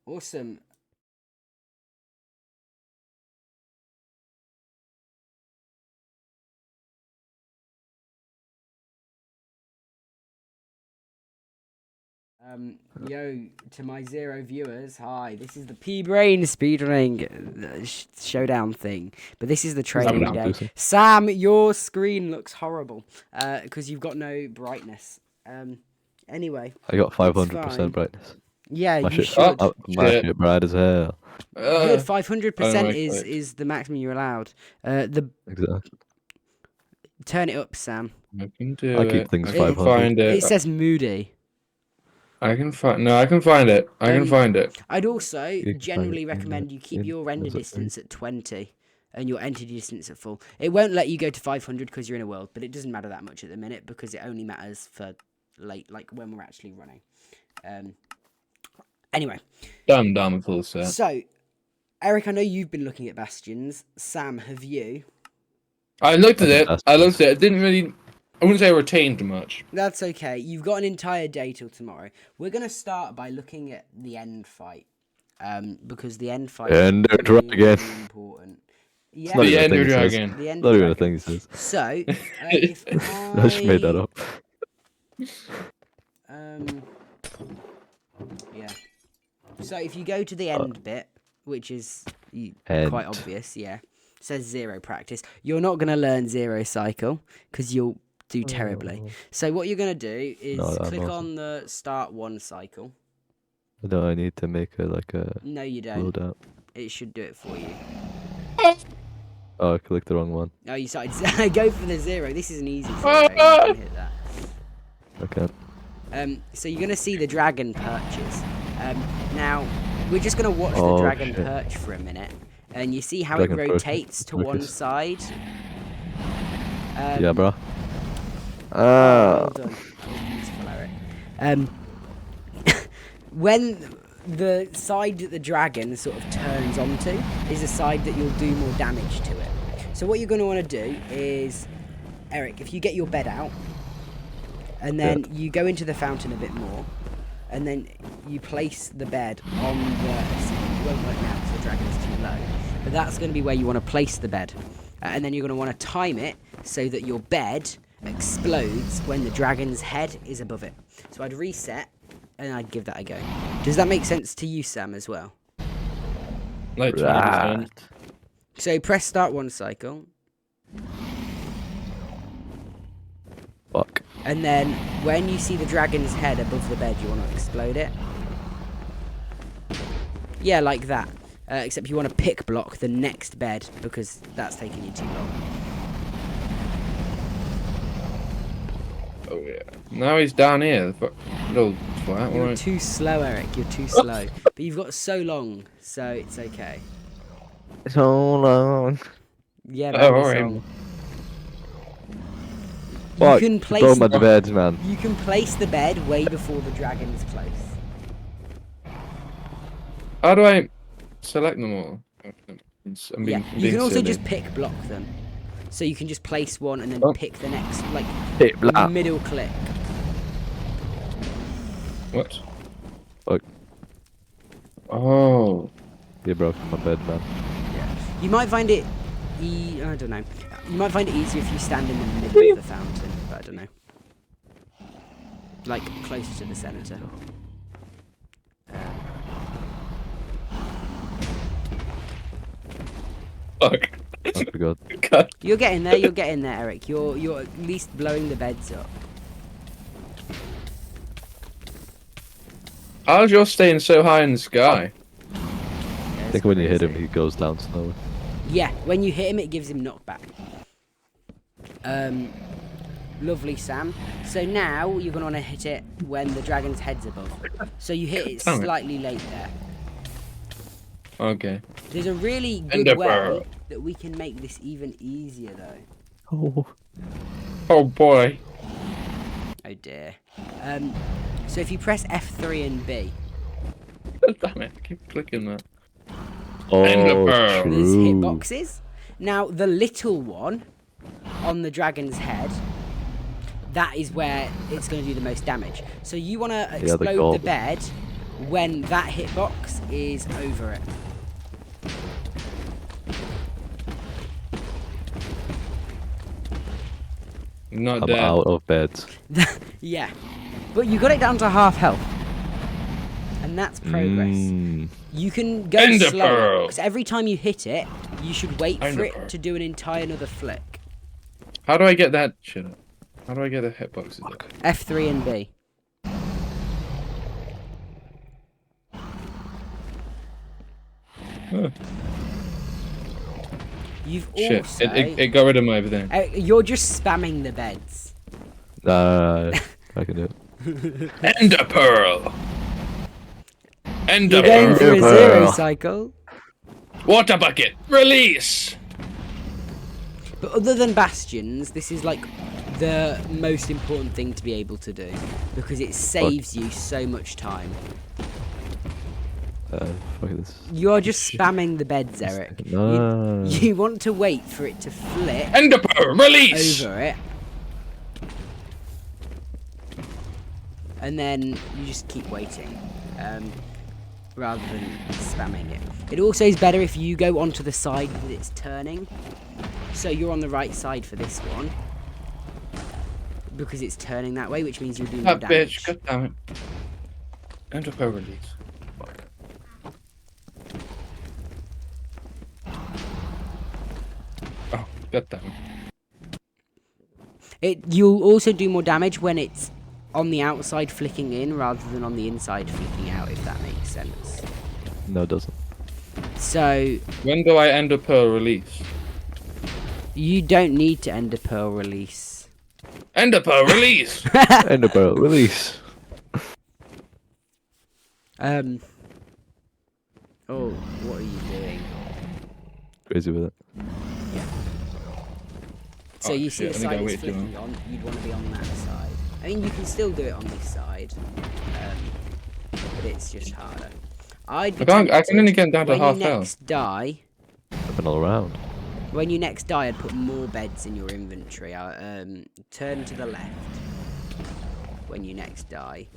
Awesome. Yo, to my 0 viewers, hi. This is the PeeBrainSpeedrun showdown thing, but this is the training day. Sam, your screen looks horrible because you've got no brightness. Anyway, I got 500% brightness. Yeah, my you should. My shit bright as hell. Good, 500% is the maximum you're allowed. Exactly. Turn it up, Sam. I can do I keep things 500. Find it. It says moody. I can find. No, I can find it. I can find it. I'd also generally recommend you keep your render distance at 20 and your entity distance at full. It won't let you go to 500 because you're in a world, but it doesn't matter that much at the minute because it only matters for late, like when we're actually running. Anyway. Dumb full set. So, Eric, I know you've been looking at bastions. Sam, have you? I looked at it. It didn't really. I wouldn't say I retained much. That's okay. You've got an entire day till tomorrow. We're going to start by looking at the end fight. Because the end fight is really important. Yeah, the Ender Dragon. The Ender Not even Dragon. a thing it says. So, if I just made that up. Yeah. So if you go to the end bit, which is quite obvious, yeah, it says 0 practice. You're not going to learn 0 cycle because you'll do terribly. So what you're going to do is click on the start 1 cycle. No, I need to make a No, you don't. loadout. It should do it for you. Oh, I clicked the wrong one. No, you started. Go for the 0. This is an easy 0. You can hit that. Okay. So you're going to see the dragon perches. Now, we're just going to watch the dragon perch for a minute. And you see how it rotates to one side? Yeah, bro. Well done. Beautiful, Eric. When the side that the dragon sort of turns onto is the side that you'll do more damage to it. So what you're going to want to do is, Eric, if you get your bed out, and then you go into the fountain a bit more, and then you place the bed on the... It won't work now because the dragon is too low. But that's going to be where you want to place the bed. And then you're going to want to time it so that your bed explodes when the dragon's head is above it. So I'd reset, and I'd give that a go. Does that make sense to you, Sam, as well? Like 20%. So press start 1 cycle. Fuck. And then when you see the dragon's head above the bed, you want to explode it. Yeah, like that. Except you want to pick block the next bed because that's taking you too long. Oh yeah. Now he's down here. Little flat. You're too slow, Eric. You're too slow. But you've got so long, so it's okay. So long. Yeah, very long. Fuck, you can place the beds, man. You can place the bed way before the dragon's place. How do I select them all? You can also just pick block them. So you can just place one and then pick the next, like middle click. What? Fuck. Oh. You broke my bed, man. Yeah. You might find it. I don't know. You might find it easier if you stand in the middle of the fountain, but I don't know. Like closer to the center. Fuck. Oh, God. You're getting there. You're getting there, Eric. You're at least blowing the beds up. How's yours staying so high in the sky? I think when you hit him, he goes down slower. Yeah, when you hit him, it gives him knockback. Lovely, Sam. So now you're going to want to hit it when the dragon's head's above. So you hit it slightly late there. Okay. There's a really good way that we can make this even easier, though. Oh boy. Oh dear. So if you press F3 and B. Damn it! Keep clicking that. Oh, there's hitboxes. Now the little one on the dragon's head, that is where it's going to do the most damage. So you want to explode the bed when that hitbox is over it. Not I'm dead. out of beds. Yeah. But you got it down to half health. And that's progress. You can go Ender slower, pearl. because every time you hit it, you should wait for Ender it pearl. to do an entire another flick. How do I get that shit up? How do I get the hitboxes up? F3 and B. Huh. You've Shit, also... it got rid of my everything. You're just spamming the beds. I can do it. Ender pearl. Ender You're going for pearl. a zero cycle. Water bucket. Release. But other than bastions, this is like the most important thing to be able to do, because it saves you so much time. Fuck this. You're just spamming the beds, Eric. No. You want to wait for it to flick Ender pearl. Release. over it. And then you just keep waiting, rather than spamming it. It also is better if you go onto the side that it's turning. So you're on the right side for this one, because it's turning that way, which means you'll do more That damage. bitch. God damn it. Ender pearl. Release. Oh, god damn it. You'll also do more damage when it's on the outside flicking in rather than on the inside flicking out, if that makes sense. No, it doesn't. So When do I ender pearl release? you don't need to end a pearl release. Ender pearl release. Ender pearl, release. Oh, what are you doing? Crazy with it. Yeah. So Oh, you see shit, the I think I side it's waited too flicking on, you'd want to be on that side. I mean, you can still do it on this side, but it's just harder. I can only get down to when half you health. next die, Up and all around. when you next die, I'd put more beds in your inventory. Turn to the left when you next die.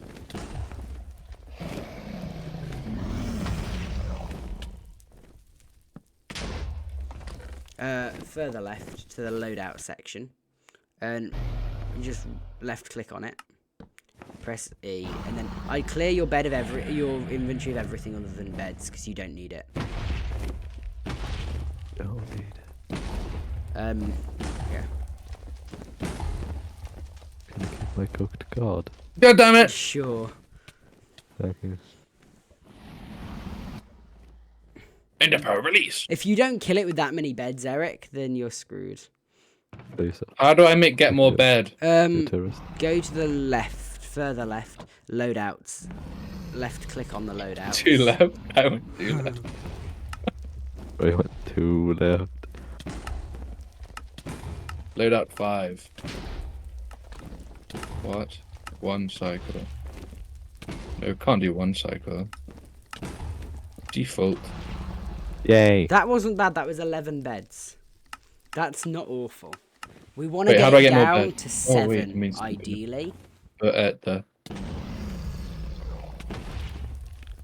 Further left to the loadout section, and you just left click on it. Press E, and then I clear your bed of your inventory of everything other than beds, because you don't need it. Don't need it. Yeah. Can I keep my cooked cod? God damn it. Sure. Thank you. Ender pearl release. If you don't kill it with that many beds, Eric, then you're screwed. Please. How do I get more bed? Terrorist. Go to the left, further left, loadouts. Left click on the loadout. Two left. I went two left. I went 2 left. Loadout 5. What? 1 cycle. No, can't do 1 cycle. Default. Yay. That wasn't bad. That was 11 beds. That's not awful. We want Wait, to how get do I it get more down beds? to Oh, wait, it 7, means- ideally. But at the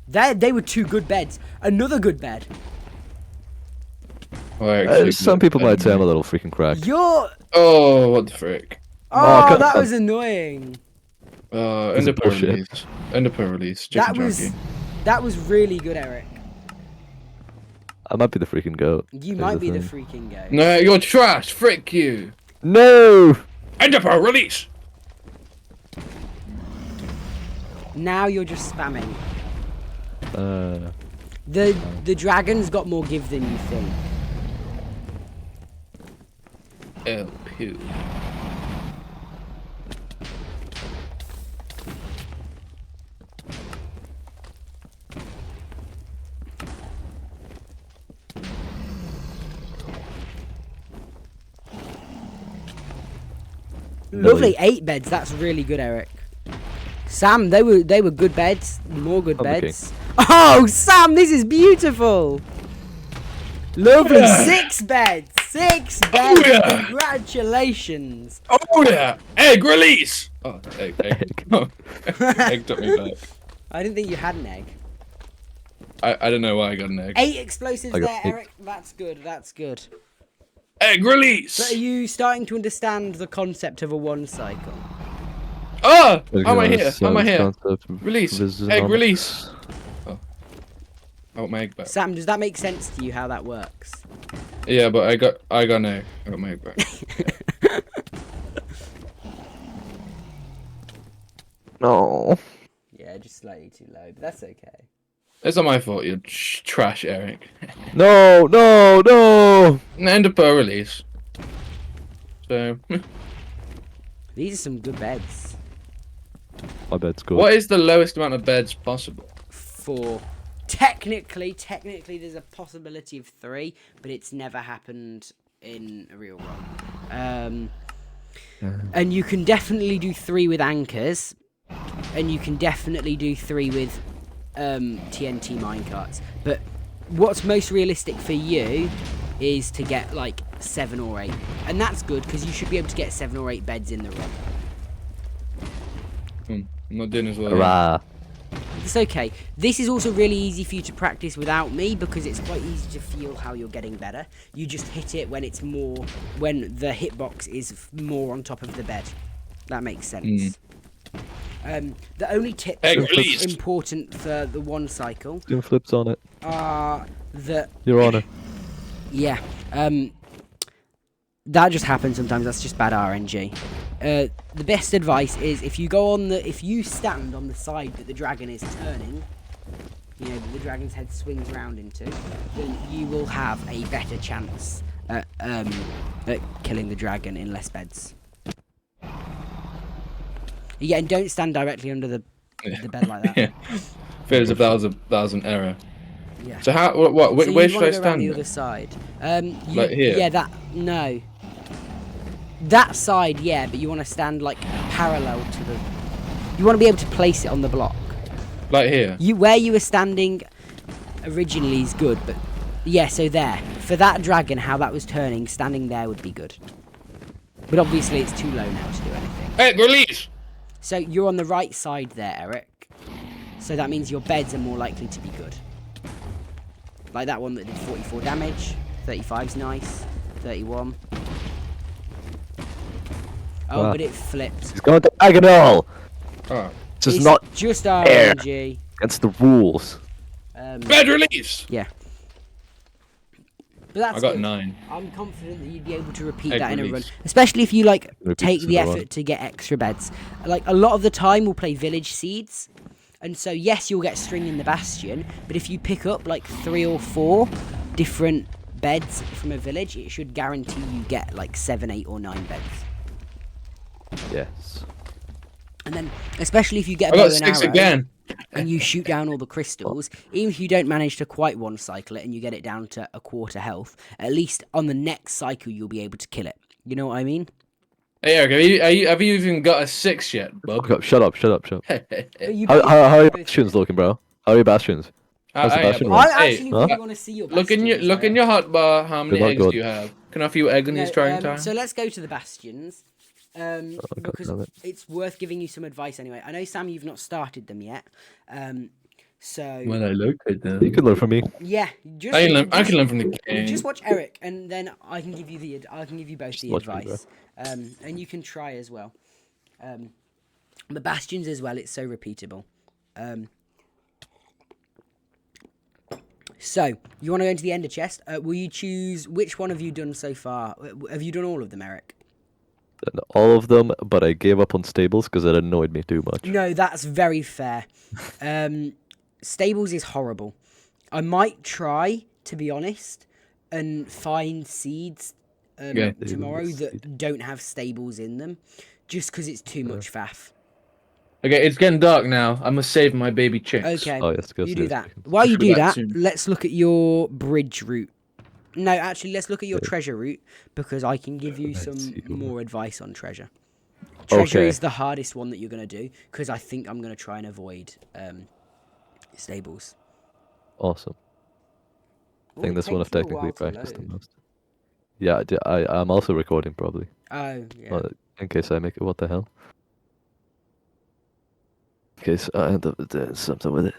They were 2 good beds. Another good bed. Some people might say I'm a little freaking crack. You're... Oh, what the frick? Oh, come that on. was annoying. Ender pearl bullshit. release. Ender pearl release. That Chicken was... junkie. That was really good, Eric. I might be the freaking goat. You is might be the thing. freaking go. No, you're trash. Frick you. No! Ender pearl release. Now you're just spamming. Uh, The dragon's got more give than you think. LP. Lovely, 8 beds. That's really good, Eric. Sam, they were good beds. More good I'm the beds. Oh, Sam, this is beautiful. Lovely, 6 beds. 6 beds. yeah. Congratulations. Oh yeah. Egg release. Oh, egg. Oh. Egg took me back. I didn't think you had an egg. I don't know why I got an egg. 8 explosives I got there, 8. Eric. That's good. That's good. Egg release! But are you starting to understand the concept of a 1 cycle? Ah! How am I here? How am I here? Concept Release! Egg release! Oh. I want my egg back. Sam, does that make sense to you how that works? Yeah, but I got an egg. I got my egg back. No. Yeah, just slightly too low, but that's okay. It's not my fault, you're trash, Eric. No, no, no. End of per release. So, These are some good beds. My bed's good. what is the lowest amount of beds possible? 4. Technically, there's a possibility of 3, but it's never happened in a real run. And you can definitely do 3 with anchors, and you can definitely do 3 with TNT minecarts. But what's most realistic for you is to get like 7 or 8, and that's good because you should be able to get 7 or 8 beds in the run. I'm not doing as well. Hurrah. It's okay. This is also really easy for you to practice without me because it's quite easy to feel how you're getting better. You just hit it when it's more, when the hitbox is more on top of the bed. That makes sense. The only tips Egg that release. are important for the 1 cycle Doing flips on it. are that, Your Honor. yeah, that just happens sometimes. That's just bad RNG. The best advice is if you stand on the side that the dragon is turning, you know, that the dragon's head swings around into, then you will have a better chance at killing the dragon in less beds. Yeah, and don't stand directly under the bed like that. Yeah. Feels if that was an error. Yeah. So how? So Where you should wanna I go around stand? the then? other side. Like here? Yeah, no. That side, yeah, but you want to stand like parallel to the. You want to be able to place it on the block. Like here. Where you were standing originally is good, but yeah, so there. For that dragon, how that was turning, standing there would be good. But obviously, it's too low now to do anything. Egg release. So you're on the right side there, Eric. So that means your beds are more likely to be good. Like that one that did 44 damage. 35's nice. 31. Oh, Wow. but it flipped. He's going diagonal. Oh. This is It's not just RNG. against the rules. Bed release. Yeah. But that's I got good. 9. I'm confident that you'd be able to repeat Egg that in a run, release. especially if you like Repeat take this the in a effort run. to get extra beds. Like a lot of the time, we'll play village seeds, and so yes, you'll get string in the bastion. But if you pick up like 3 or 4 different beds from a village, it should guarantee you get like 7, 8, or 9 beds. Yes. And then, especially if you get I a bow got and 6 arrow, again. and you shoot down all the crystals, even if you don't manage to quite 1 cycle it and you get it down to a quarter health, at least on the next cycle you'll be able to kill it. You know what I mean? Hey Eric, have you even got a 6 yet, bub? Shut up. But you How both- are your both- bastions looking, bro? How are your bastions? How's the bastion I run? actually Huh? really want to see your Look in bastions. your hotbar. How many not eggs good. do you have? Can I offer you egg in these trying times? So let's go to the bastions. Because damn it. it's worth giving you some advice anyway. I know, Sam, you've not started them yet. So When I look at them, You can learn from me. yeah, just I can learn from the game. just watch Eric, and then I can give you both the watch me, advice, and you can try as well. The bastions as well. It's so repeatable. So you want to go into the ender chest? Will you choose which one have you done so far? Have you done all of them, Eric? All of them, but I gave up on stables because it annoyed me too much. No, that's very fair. Stables is horrible. I might try, to be honest, and find seeds tomorrow that don't have stables in them, just because it's too much faff. Okay, it's getting dark now. I must save my baby chicks. Okay, Oh, yes, go you see do this that. weekend. While you Should be do back that, soon. let's look at your bridge route. No, actually, let's look at your treasure route, because I can give you some see. more advice on treasure. Treasure Okay. is the hardest one that you're going to do, because I think I'm going to try and avoid stables. Awesome. I Oh, think it this one takes I've you a technically while to practiced the load. most. Yeah, I'm also recording probably. Oh, yeah. In case I make it, what the hell? Okay, so I end up doing something with it.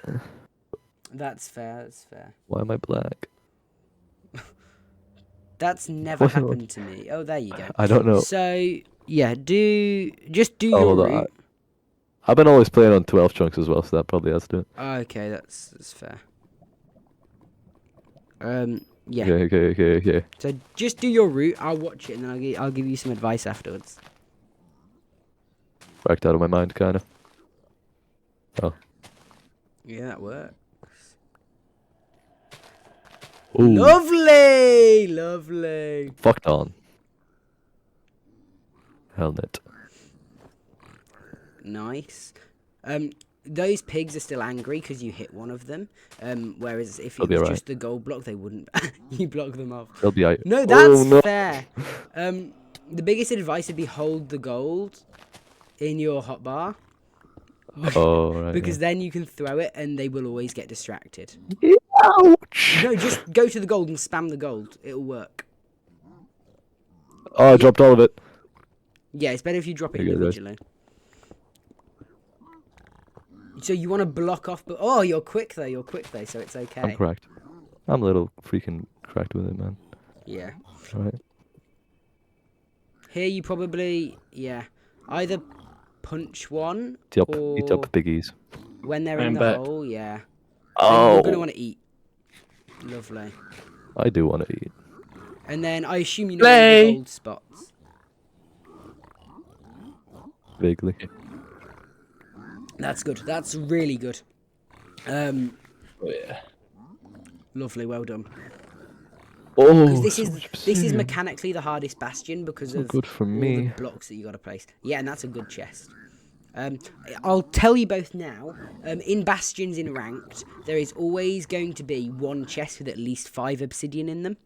That's fair. That's fair. Why am I black? That's never Wasn't it? happened to me. Oh, there you go. I don't know. So yeah, just do Oh, your hold on. route. I've been always playing on 12 chunks as well, so that probably has to do it. Okay, that's fair. Yeah. Okay. So just do your route. I'll watch it and then I'll give you some advice afterwards. Cracked out of my mind, kind of. Oh. Yeah, that works. Ooh. Lovely. Fucked on. Helmet. Nice. Those pigs are still angry because you hit one of them. Whereas if They'll it be was alright. just the gold block, they wouldn't. You block them off. They'll be out. No, that's Oh, no. fair. The biggest advice would be hold the gold in your hotbar. Oh, right. Because then you can throw it and they will always get distracted. Ouch! No, just go to the gold and spam the gold. It'll work. Oh, I dropped all of it. Yeah, it's better if you drop it There you go, guys. individually. So you want to block off, but oh, you're quick though, so it's okay. I'm cracked. I'm a little freaking cracked with it, man. Yeah. Alright. Here you probably, yeah, either punch one Eat or up piggies. when they're in I'm the back. hole, yeah. Oh! You're going to want to eat. Lovely. I do want to eat. And then I assume you know all the gold spots. Vaguely. That's good. That's really good. Oh, yeah. Lovely. Well done. Oh, Because this so is much this is obsidian. mechanically the hardest bastion because So of good for all me. the blocks that you got to place. Yeah, and that's a good chest. I'll tell you both now. In bastions in ranked, there is always going to be one chest with at least 5 obsidian in them.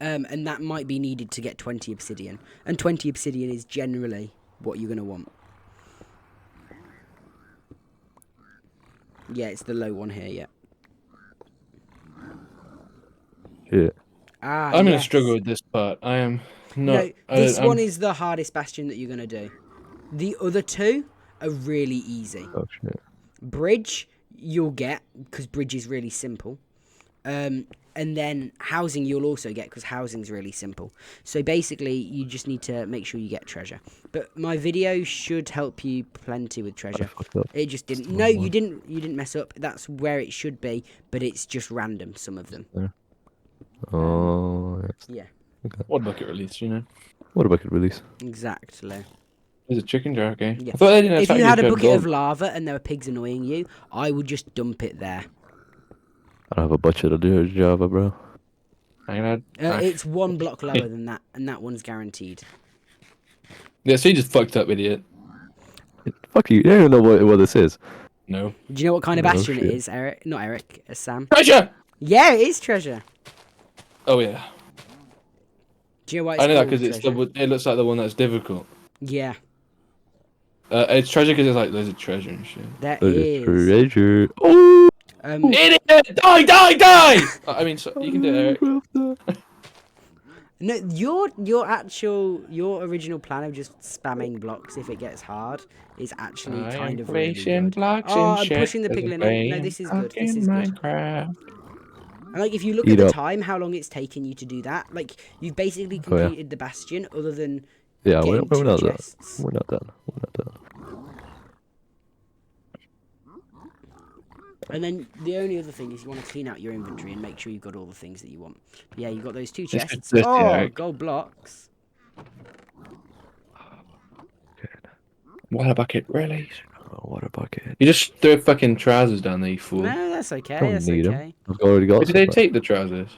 And that might be needed to get 20 obsidian. And 20 obsidian is generally what you're going to want. Yeah, it's the low one here, yeah. Yeah. Ah, I'm gonna yes. struggle with this part. I am not. No, this one is the hardest bastion that you're going to do. The other two are really easy. Oh, shit. Bridge, you'll get, because bridge is really simple. And then housing you'll also get, because housing's really simple. So basically, you just need to make sure you get treasure. But my video should help you plenty with treasure. fucked up. It just didn't. No, you didn't mess up. That's where it should be, but it's just random, some of them. Oh, yes. Yeah, What bucket release, you know? What a bucket release. exactly. There's a chicken jar, okay. Yeah. I thought they didn't If attack you had a if bucket of gold. lava and there were pigs annoying you, I would just dump it there. I don't have a budget to do Java, bro. Hang on. It's one block lower than that, and that one's guaranteed. Yeah, so you just fucked up, idiot. Fuck you. You don't even know what this is. No. Do you know what kind of Oh, bastion it shit. is, Eric? Not Eric, Sam. Treasure! Yeah, it is treasure. Oh, yeah. Do you know why it's I know that called because treasure? it looks like the one that's difficult. Yeah, It's treasure because it's like there's a treasure and shit. there There's is. treasure. Oh! Idiot! Die! I mean, so, you can do it, Eric. No, your original plan of just spamming blocks if it gets hard is actually kind of really good. blocks Oh, I'm pushing the piglin in. No, this is good. This is good. Minecraft. And like, if you look Eat at the up. time, how long it's taken you to do that, like you've basically Oh, yeah. completed the bastion, other than Yeah, getting we're 2 not done. chests. We're not done. We're not done. And then the only other thing is you want to clean out your inventory and make sure you've got all the things that you want. Yeah, you've got those 2 chests. just Oh, Eric. gold blocks. Water bucket release. Oh, what a bucket. You just throw fucking trousers down there, you fool. No, that's okay. Don't That's need 'em. okay. I've already got Where did they some, take the trousers?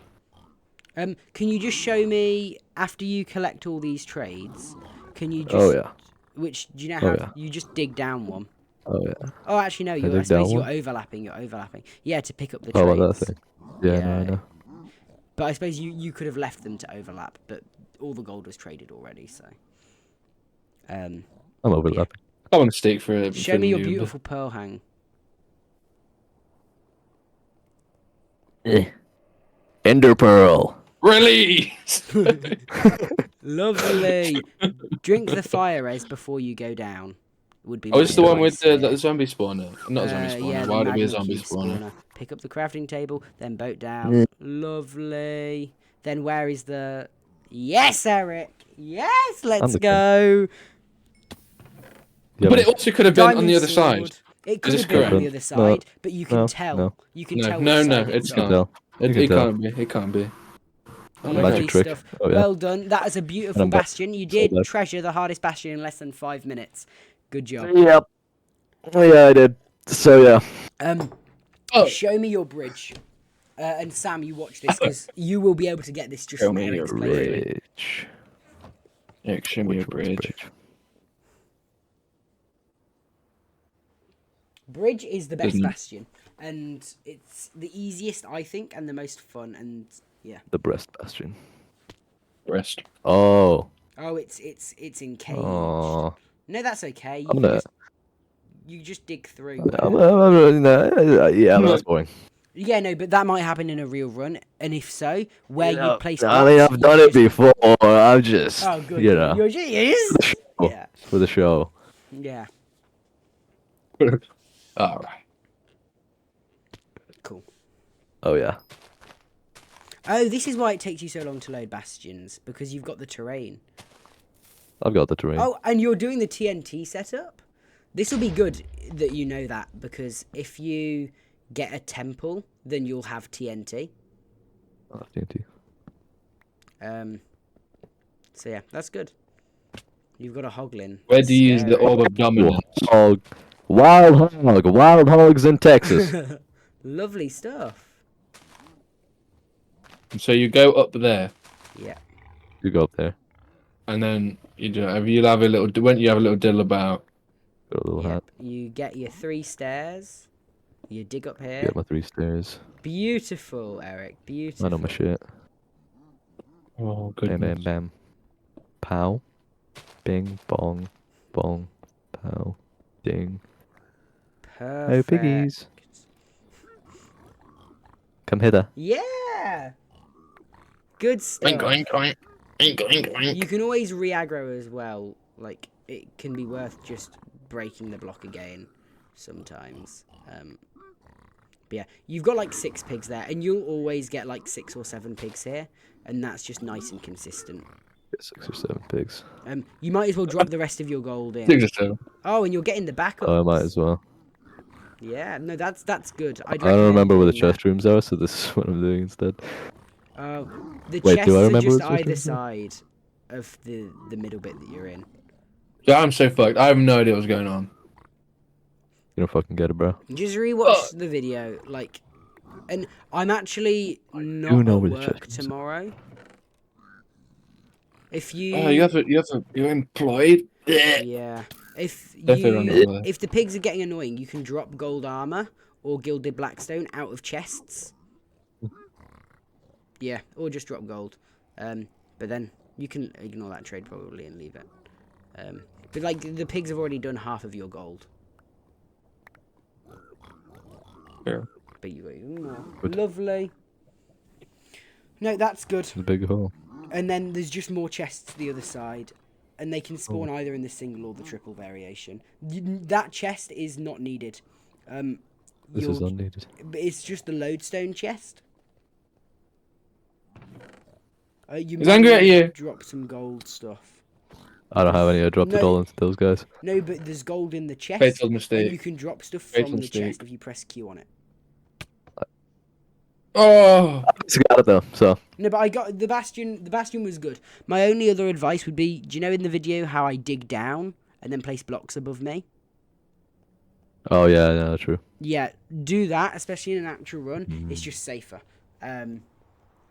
Can you just show me after you collect all these trades? Can you just? Oh, yeah. Which do you know Oh, how yeah. you just dig down one? Oh, yeah. Oh, actually no. I I dig suppose down you're one? overlapping. You're overlapping. Yeah, to pick up the Oh, trades. well, that thing. Yeah, no, I Yeah. know. But I suppose you could have left them to overlap, but all the gold was traded already. So. I'm overlapping. I want a steak for Show for me your you. beautiful pearl hang. Ender Pearl. Release! Lovely. Drink the fire res before you go down. would be. Oh, it's the one with choice the here. zombie spawner. Not zombie spawner. Yeah, Why would it be a magma zombie cube spawner? Pick up the crafting table, then boat down. Lovely. Then where is the... Yes, Eric! Yes, let's the go! Yeah, But it also could have been on Diamond the other side. sword. It Is could this have been on correct? the other side, but you can No, tell. no. You can No, tell no, which no, side it's it's You on. can tell. You can It tell. can't be. It can't be. Oh my Lovely Magic trick. stuff. Oh, yeah. Well done. That is a beautiful I'm back. bastion. You So did back. treasure the hardest bastion in less than 5 minutes. Good job. Yep. Oh, yeah, I did. So yeah. Oh. Show me your bridge. And Sam, you watch this because you will be able to get this just Show from me Eric's your playthrough. Rich. Yeah, show me a Which one's bridge. Bridge is the best Isn't it? bastion, and it's the easiest, I think, and the most fun. And yeah. The breast bastion. Rest. Oh. Oh, it's encaged. Oh. No, that's okay. I'm gonna. You just dig through. Yeah, that's boring. Yeah, no, but that might happen in a real run, and if so, where you place I mean, blocks, I've you done it just- before. I'm just, Oh, good. you know, You're genius. Oh, Yeah, for the show. yeah, Alright. cool. Oh yeah. Oh, this is why it takes you so long to load bastions, because you've got the terrain. I've got the terrain. Oh, and you're doing the TNT setup? This will be good that you know that, because if you get a temple, then you'll have TNT. I have TNT. So yeah, that's good. You've got a hoglin. Where do you use the Scary. orb of dominance? Hog. Wild hog. Wild hogs in Texas. Lovely stuff. So you go up there, Yeah. You go up there. and then you'll have a little. When you have a little diddle about. Got a little hat. Yep. You get your 3 stairs. You dig up here. Get my 3 stairs. Beautiful, Eric. Beautiful. I know my shit. Oh Bam, bam, goodness. bam. Pow. Bing, bong, bong, pow, ding. Perfect. Oh, piggies. Come hither. Yeah. Good stuff. Oink, oink, oink, oink, oink. You can always re-aggro as well. Like, it can be worth just breaking the block again sometimes. But yeah, you've got like 6 pigs there, and you'll always get like 6 or 7 pigs here, and that's just nice and consistent. Get 6 or 7 pigs. You might as well drop the rest of your gold in. 6 or 7. Oh, and you're getting the backup. Oh, I might as well. Yeah, no, that's good. I don't remember where the chest rooms are, so this is what I'm doing instead. Oh, the Wait, chests do I are remember just what chest either rooms are? side of the middle bit that you're in. Yeah, I'm so fucked. I have no idea what's going on. You don't fucking get it, bro. Just rewatch the video, like, and I'm actually not know at where the work chest is. tomorrow. If you, Oh, you're employed. yeah, if Definitely you, wrong. if the pigs are getting annoying, you can drop gold armor or gilded blackstone out of chests. Yeah, or just drop gold. But then you can ignore that trade probably and leave it. But like the pigs have already done half of your gold. Yeah. But you got even more. Good. Lovely. No, that's good. The big hole. And then there's just more chests to the other side. And they can spawn either in the single or the triple variation. That chest is not needed. This is unneeded. But it's just the lodestone chest. You He's angry at you. Drop some gold stuff. I don't have any. I dropped it No. all into those guys. No, but there's gold in the chest. Fatal And you mistake. can drop stuff Fatal from the mistake. chest if you press Q on it. Oh, I just got it though, so. No, but I got the bastion. The bastion was good. My only other advice would be: do you know in the video how I dig down and then place blocks above me? Oh yeah, no, true. Yeah, do that, especially in an actual run. It's just safer. And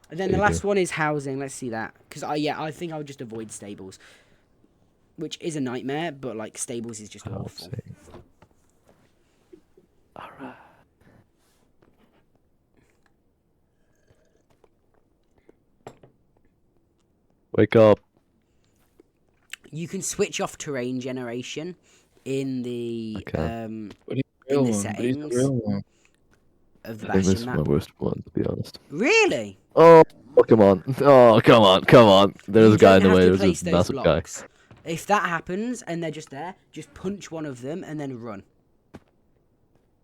then the last one is housing. Let's see that, because I think I'll just avoid stables, which is a nightmare. But like stables is just awful. Alright. Wake up. You can switch off terrain generation in the Okay. in real the one. But he's the settings real one. of the I think this bastion is my map. worst one, to be honest. Really? Oh, come on. Oh, come on. There's You a guy in don't the have way. to There's place a those massive guy. blocks. If that happens and they're just there, just punch one of them and then run.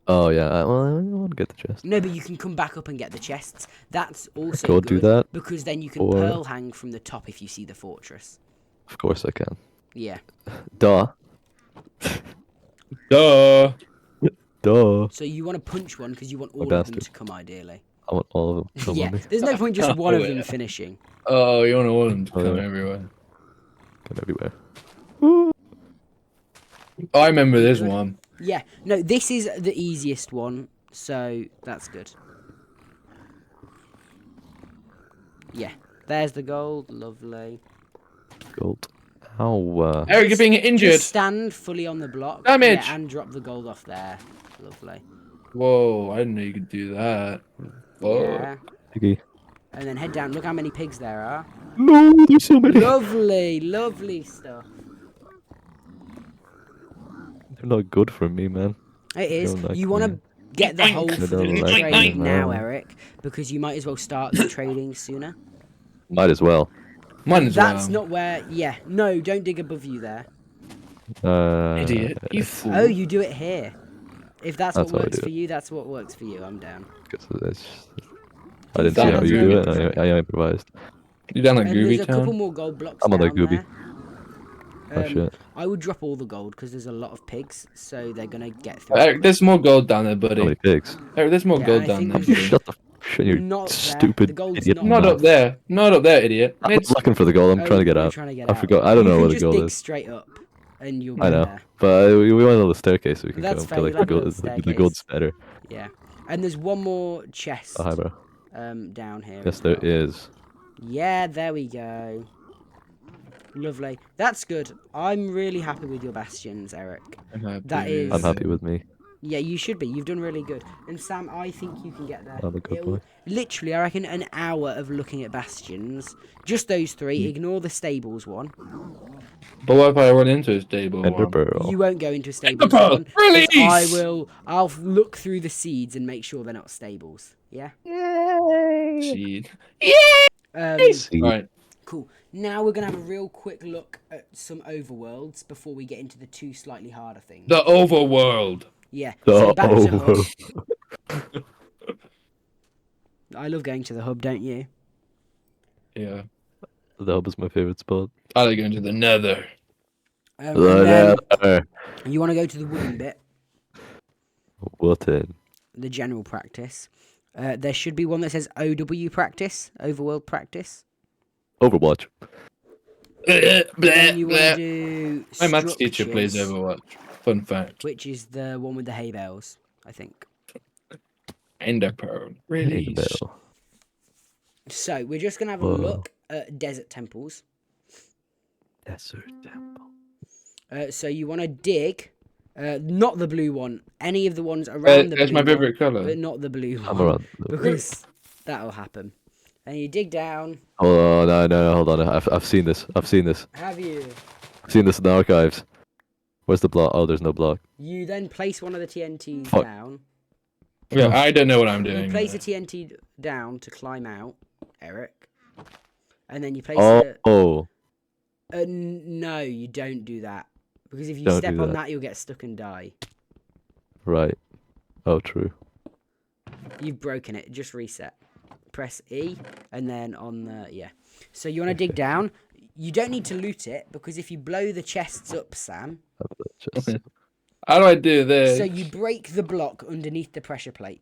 Oh yeah. Well, I want to get the chest. No, but you can come back up and get the chests. That's also Go good do that, because then you can or- pearl hang from the top if you see the fortress. Of course I can. Yeah. Duh. Duh. Duh. So you want to punch one because you want all of them bastard. to come ideally. I want all of them. Come Yeah. on me. There's no point just one of Oh, them yeah. finishing. Oh, you don't want them to Oh, come yeah. everywhere. Come everywhere. Oh, I remember this Good. one. Yeah. No, this is the easiest one, so that's good. Yeah. There's the gold. Lovely. Gold. Ow. Eric, you're being injured. Just stand fully on the block. Damage. Yeah, and drop the gold off there. Lovely. Whoa, I didn't know you could do that. Whoa. Yeah. Piggy. And then head down. Look how many pigs there are. No, there's so many. Lovely, lovely stuff. They're not good for me, man. It is. Don't like You want to me. get the whole I for the don't like trading me, now, man. Eric, because you might as well start the trading sooner. Might as well. Mine as That's well. not where. Yeah. No, don't dig above you there. Idiot. You it's- fool. Oh, you do it here. If that's That's what how I works do for it. you, that's what works for you. I'm down. 'cause I didn't see That how was you really do it. I improvised. You down like And Groovy there's a couple Town? more gold blocks I'm on down that Gooby. there. Oh shit. I would drop all the gold because there's a lot of pigs, so they're gonna get through. Eric, there's more gold down there, How many buddy. pigs? Eric, there's more Yeah, gold I down think there, there's- buddy. Shut the shit, you Not there. stupid The gold's idiot. not Not up there. Not up there, idiot. I'm It's looking for the gold. I'm Oh, trying to get you're out. trying to get I out. forgot. I don't You know can where the just gold dig is. straight up, and you'll I get know, there. but we went on the staircase so we can That's go. fair, Feel like you'll the have a gold, little the gold's staircase. better. Yeah, and there's one more chest Oh hi, bro. down here. Yes, as there well. is. Yeah, there we go. Lovely. That's good. I'm really happy with your bastions, Eric. That is- I'm happy with me. Yeah, you should be. You've done really good. And Sam, I think you can get there. I'm a good It'll- boy. Literally, I reckon an hour of looking at bastions. Just those three. Hmm. Ignore the stables one. But what if I run into a stable Ender one? pearl. You won't go into a stables Pearl, one. 'Cause release! I'll look through the seeds and make sure they're not stables. Yeah. Seed. See, Right. Cool. Now we're gonna have a real quick look at some overworlds before we get into the two slightly harder things. The overworld. Yeah. the So back to hub. over. I love going to the hub, don't you? Yeah. The hub is my favorite spot. I like going to the nether. And then The you want to go to the wooden bit, What in? the general practice. There should be one that says OW practice, overworld practice. Overwatch. Then you want to do My maths teacher plays structures, Overwatch. Fun fact. which is the one with the hay bales, I think. Ender pearl. Hey, Release. Bell. So we're just gonna have a Whoa. look at desert temples. Desert temple. So you want to dig, not the blue one, any of the ones around the That's blue my favorite one, color. but not the blue I'm one, around. because that'll happen. And you dig down. Oh no, hold on. I've seen this. I've seen this. Have you? I've seen this in the archives. Where's the block? Oh, there's no block. You then place one of the TNTs Fuck. down. Yeah, I don't know what I'm You doing. place a TNT down to climb out, Eric. And then you place Oh. no, you don't do that. Because if you Don't step do on that. that, you'll get stuck and die. Right. Oh, true. You've broken it. Just reset. Press E, and then on the... Yeah. So you want to dig down. You don't need to loot it, because if you blow the chests up, Sam... Just, How do I do this? So you break the block underneath the pressure plate.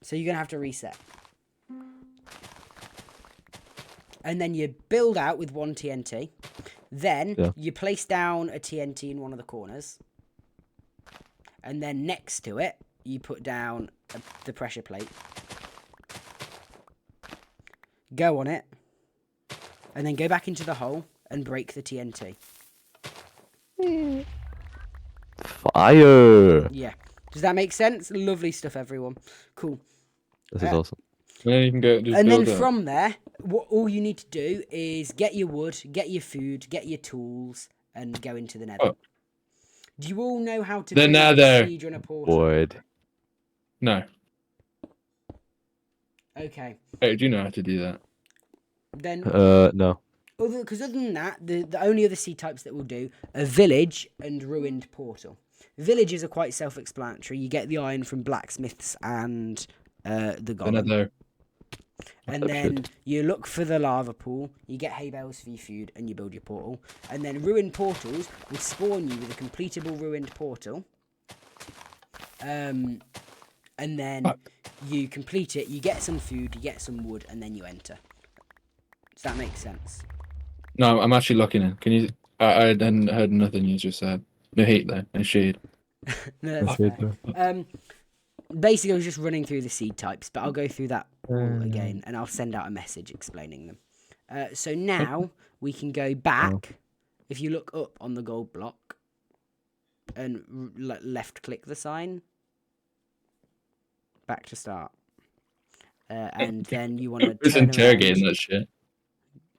So you're going to have to reset. And then you build out with one TNT. Then you place down a TNT in one of the corners. And then next to it, you put down the pressure plate. Go on it. And then go back into the hole and break the TNT. fire. Yeah. Does that make sense? Lovely stuff, everyone. Cool. This is awesome. And then you can go. Just And then build up. from there, all you need to do is get your wood, get your food, get your tools, and go into the nether. Oh. Do you all know how to The bring up nether. a speedrunner portal? Boyd. No. Okay. Hey, do you know how to do that? Then No. Because other than that, the only other seed types that we'll do are village and ruined portal. Villages are quite self-explanatory. You get the iron from blacksmiths and the golem. Another. And Oh, then shit. you look for the lava pool, you get hay bales for your food, and you build your portal. And then ruined portals will spawn you with a completable ruined portal. And then you complete it, you get some food, you get some wood, and then you enter. Does that make sense? No, I'm actually looking in. Can you? I hadn't heard nothing you just said. No hate though. No shade. No, that's fair. Basically, I was just running through the seed types, but I'll go through that all again, and I'll send out a message explaining them. So now we can go back. If you look up on the gold block and left-click the sign, back to start. And then you want to Who's turn interrogating around, that shit?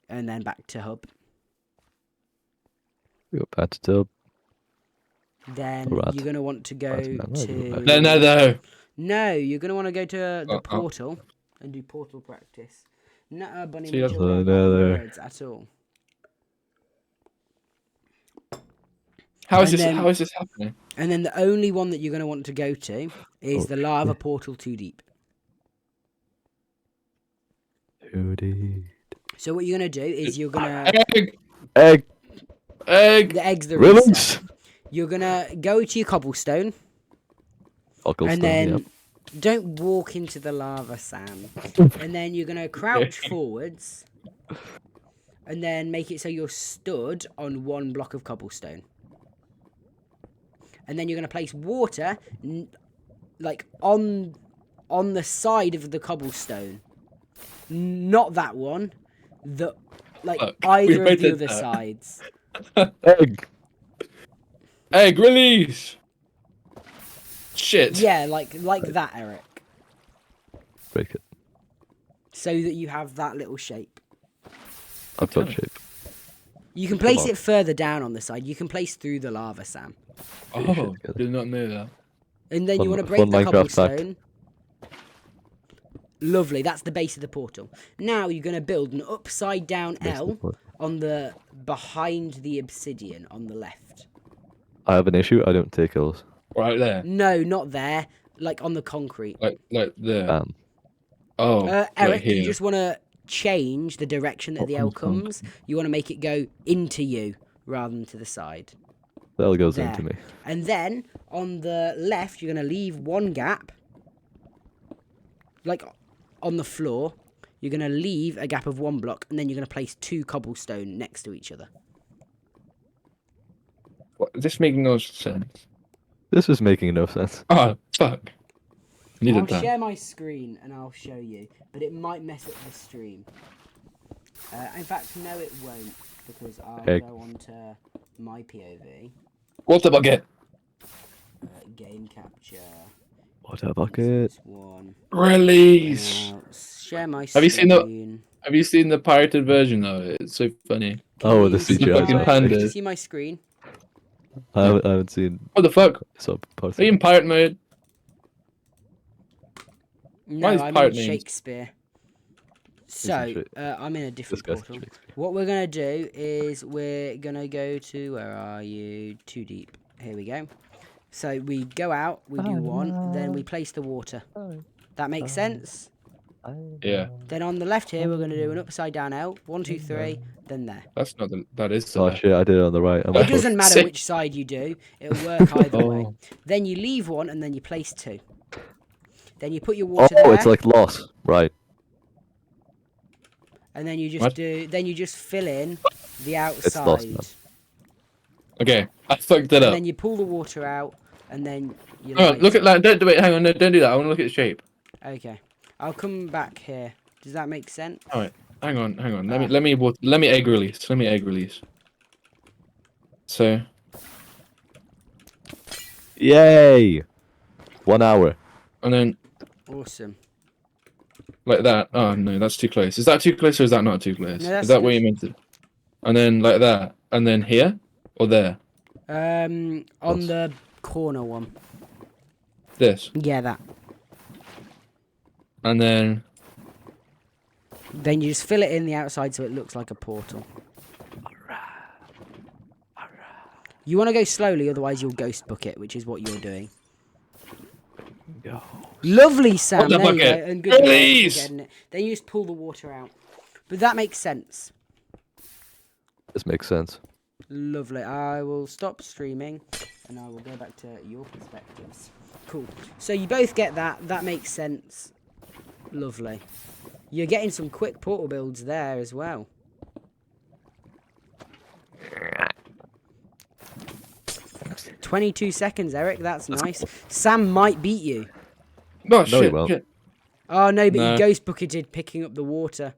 and then back to hub. We got back to tub. Then Alright. you're going to want to go Right, to... No. No, you're going to want to go to the Oh. portal and do portal practice. No, Bunny See, Mitchell, that's- not no. words at all. How is And this? then- How is this happening? And then the only one that you're going to want to go to is the lava portal too deep. Howdy. So what you're going to do is you're going to... Egg. Egg. The egg's the Ribbons. reset. You're going to go to your cobblestone. And then don't walk into the lava, Sam. And then you're going to crouch forwards. And then make it so you're stood on one block of cobblestone. And then you're going to place water like on the side of the cobblestone. Not that one. Either of the other sides. Egg. Egg release. Shit. Yeah, like that, Eric. Break it. So that you have that little shape. I've got shape. You can place on. it further down on the side. You can place through the lava, Sam. Oh, did not know that. And then you want to Fun break the Minecraft fact. cobblestone. Lovely, that's the base of the portal. Now you're going to build an upside down L on the behind the obsidian on the left. I have an issue. I don't take L's. Right there. No, not there. Like on the concrete. Like there. Bam. Oh. like Eric, here. you just want to change the direction that the L comes. You want to make it go into you rather than to the side. The L goes There. into me. And then on the left, you're going to leave one gap. Like on the floor, you're going to leave a gap of one block, and then you're going to place two cobblestone next to each other. What? This making no sense. This is making no sense. Oh fuck. Needed I'll that. share my screen and I'll show you, but it might mess up the stream. In fact, no, it won't, because I'll Egg. go on to my POV, Water bucket. game capture. What a bucket. This one. Release. I'll share my Have you seen the- screen. Have you seen the pirated version of it? It's so funny. Oh, Can the you see CGI. fucking my- panda. Can you see my screen? I haven't seen What the fuck? sub parts. Are you in pirate mode? No, is I'm in pirate names? Shakespeare. So, Shakespeare. I'm in a different This guy's portal. Shakespeare. What we're going to do is we're going to go to, where are you? Too deep. Here we go. So we go out, we do one, then we place the water. That makes sense? Yeah. Then on the left here, we're going to do an upside down L. 1, 2, 3, then there. That's not the. That is the. Oh shit, I did it on the right. It doesn't matter Sick. which side you do. It'll work either way. Oh. Then you leave one, and then you place two. Then you put your Oh, water there. it's like loss. Right. And then you just What? then you just fill in the lost outside. now. Okay, I fucked it And up. then you pull the water out, and then you Oh, light look it. at that. Don't wait. Hang on. No, don't do that. I want to look at the shape. Okay, I'll come back here. Does that make sense? All right. Hang on. Hang on. Let me egg release. Let me egg release. So Yay! 1 hour. and then Awesome. like that. Oh no, that's too close. Is that too close or is that not too close? No, that's is that what good. you meant to? And then like that. And then here or there. On What's- the corner one. This. Yeah, that. And then Then you just fill it in the outside so it looks like a portal. You want to go slowly, otherwise you'll ghost bucket, which is what you're doing. Go. Lovely, Sam. the There you go. bucket? And good job for Release! getting it. Then you just pull the water out. But that makes sense. This makes sense. Lovely. I will stop streaming, and I will go back to your perspectives. Cool. So you both get that. That makes sense. Lovely. You're getting some quick portal builds there as well. "22 seconds, Eric. That's nice. Sam might beat you. No, No, he shit. won't. shit. Oh, no, but No. he ghost bucketed picking up the water.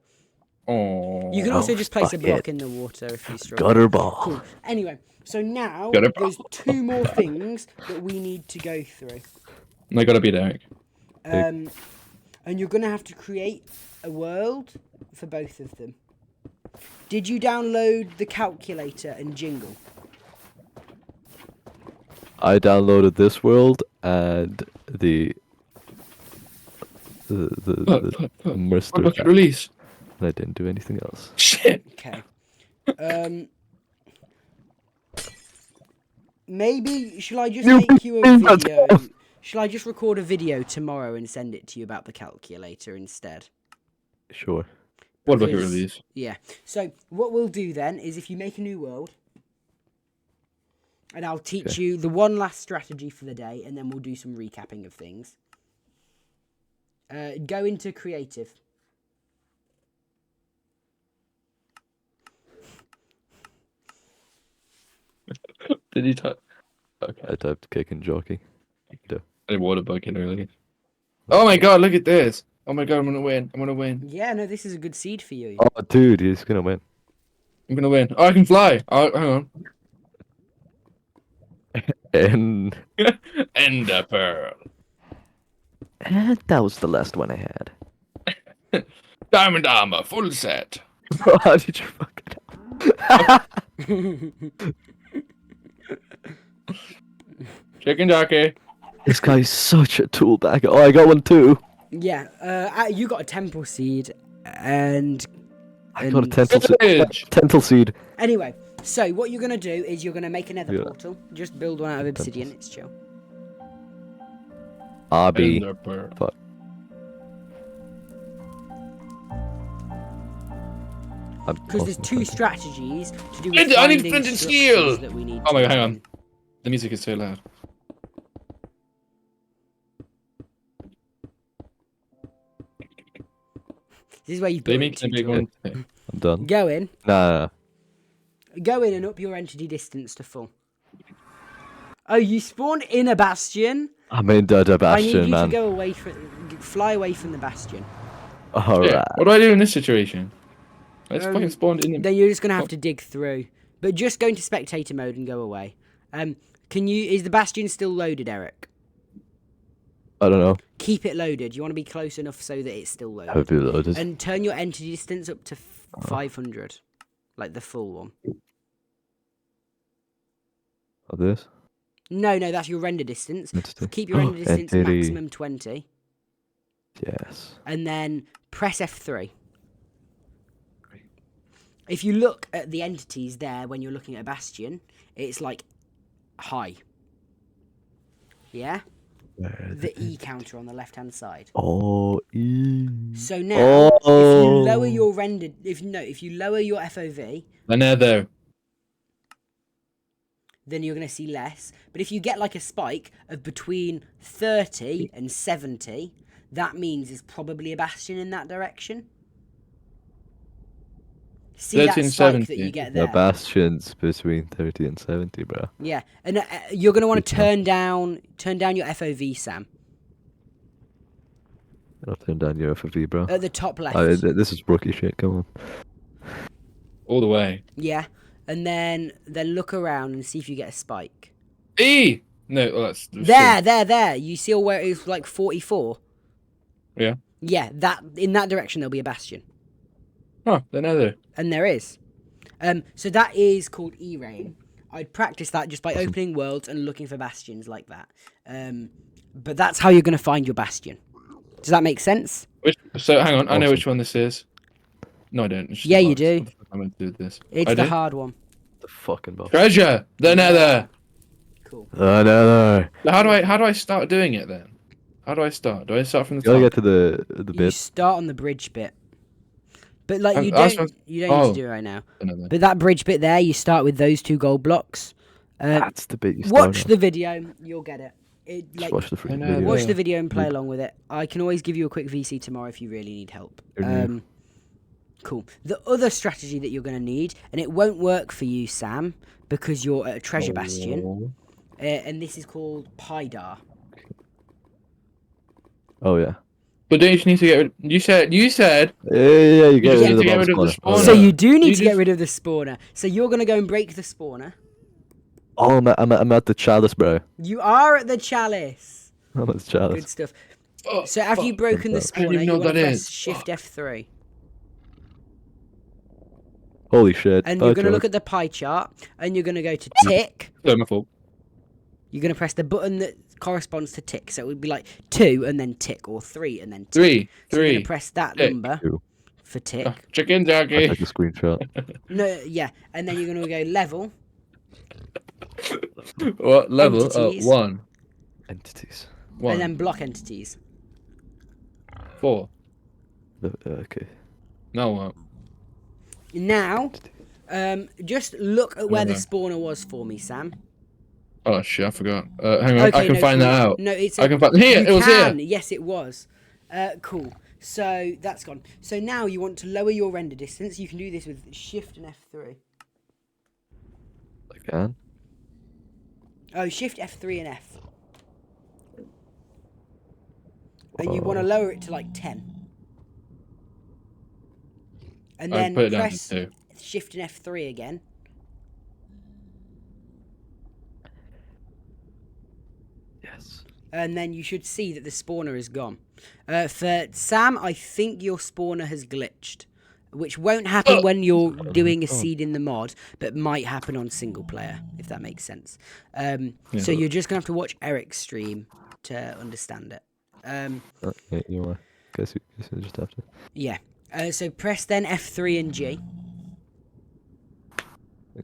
Oh. You can also just place a bucket. block in the water if you struggle. Gutter ball. Cool. Anyway, so now Got it. there's 2 more things that we need to go through. I gotta beat Eric. And you're going to have to create a world for both of them. Did you download the calculator and Jingle? I downloaded this world and the immersive Bucket pack, release. and I didn't do anything else. Shit. Okay. Maybe, shall I just make you a video? Shall I just record a video tomorrow and send it to you about the calculator instead? Sure. What bucket Because- release? Yeah. So what we'll do then is if you make a new world, and I'll teach you the one last strategy for the day, and then we'll do some recapping of things. Go into creative. Did you type? Okay. I typed kick and jockey. I did water bucket earlier. Oh my god, look at this. Oh my god, I'm gonna win. I'm gonna win. Yeah, no, this is a good seed for you. Oh, dude, he's gonna win. I'm gonna win. Oh, I can fly. Oh, hang on. And Ender pearl. that was the last one I had. Diamond armor, full set. How did you fuck it up? Chicken jockey. This guy's such a tool bag. Oh, I got one too. Yeah, you got a temple seed, and I got a And- tental seed. anyway, so what you're gonna do is you're gonna make another Yeah. portal. Just build one out of obsidian. It's chill. Abby. Ender pearl. Fuck. Because there's 2 strategies to do with I need finding flint and structures steel! that we need. Oh my to god, hang do. on. The music is so loud. This is where you They build make a a big tutorial. one. I'm done. Go in, Nah. go in, and up your entity distance to full. Oh, you spawned in a bastion. I'm in the I need bastion, you man. to go away fly away from the bastion. Yeah. Alright. What do I do in this situation? I just Um, fucking spawned in the... Then you're just gonna have to dig through. But just go into spectator mode and go away. Is the bastion still loaded, Eric? I don't know. Keep it loaded. You want to be close enough so that it's still loaded. How to load it. And turn your entity distance up to 500, like the full one. Of this? No, that's your render distance. Entity. Keep your render distance Entity. maximum 20, Yes. and then press F3. If you look at the entities there when you're looking at a bastion, it's like high. Yeah? The E counter on the left-hand side. Oh, E. So now, if you Oh. lower your render, if you lower your FOV, The nether. then you're going to see less. But if you get like a spike of between 30 and 70, that means it's probably a bastion in that direction. See 30 that and spike 70. that you get The there? bastions between 30 and 70, bro. Yeah, and you're going to want to turn down your FOV, Sam, I'll turn down your FFV, bro. at the top left. This is rookie shit, come on. All the way. Yeah, and then look around and see if you get a spike. E! No, well, that's... There. You see where it's like 44? Yeah. Yeah, in that direction there'll be a bastion. Huh, the nether. And there is. So that is called E-Rain. I'd practice that just by opening worlds and looking for bastions like that. But that's how you're going to find your bastion. Does that make sense? So, hang on, I know Awesome. which one this is. No, I don't. It's just Yeah, the you box. do. What the fuck am I going to do with this? It's I the do? hard one. The fucking box. Treasure. The Nether. Cool. No. How do I start doing it then? How do I start? Do I start from the You gotta top? get to the You bit. start on the bridge bit. But like you That's don't what- you don't need oh. to do it right now. The Nether. But that bridge bit there, you start with those 2 gold blocks. That's the bit you start Watch on. the video, you'll get it. Just watch the freaking know, video. Watch Yeah. the video and play along with it. I can always give you a quick VC tomorrow if you really need help. You're new. Cool. The other strategy that you're going to need, and it won't work for you, Sam, because you're at a treasure bastion, Oh. and this is called Pydar. Oh yeah. But don't you just need to get rid? You said Yeah, you just get need rid of to the get bomb rid of the spawner. Oh, spawner. So yeah. you do need You to get just- rid of the spawner. So you're going to go and break the spawner. Oh, I'm at the chalice, bro. You are at the chalice. I'm at the Good chalice. stuff. Oh, So after you've broken the I don't even spawner, know you what want to that press is. Shift F3. Holy shit. And Pie you're going to chart. look at the pie chart, and you're going to go to tick. Oh, my fault. You're going to press the button that corresponds to tick. So it would be like 2 and then tick, or 3 and then tick. Three. So you're going Three. to press that tick. number 2. for tick. Oh, chicken I jockey. took a screenshot. No, yeah. And then you're going to go level. What level? Entities. 1. Entities. 1. And then block entities. 4. Okay. No, what? Now, just look at where the Yeah. spawner was for me, Sam. Oh shit, I forgot. Hang on, I can no, find so- that out. No, it's I can find here. you It was can. here. Yes, it was. Cool. So that's gone. So now you want to lower your render distance. You can do this with Shift and F3. I can. Oh, Shift F3 and F. And you want to lower it to like 10. And I then put it down press to 2. Shift and F3 again. Yes. And then you should see that the spawner is gone. For Sam, I think your spawner has glitched, which won't happen when you're doing a seed in the mod, but might happen on single player, if that makes sense. So you're just going to have to watch Eric's stream to understand it. Yeah, you are. Guess you just have to. Yeah. So press then F3 and G.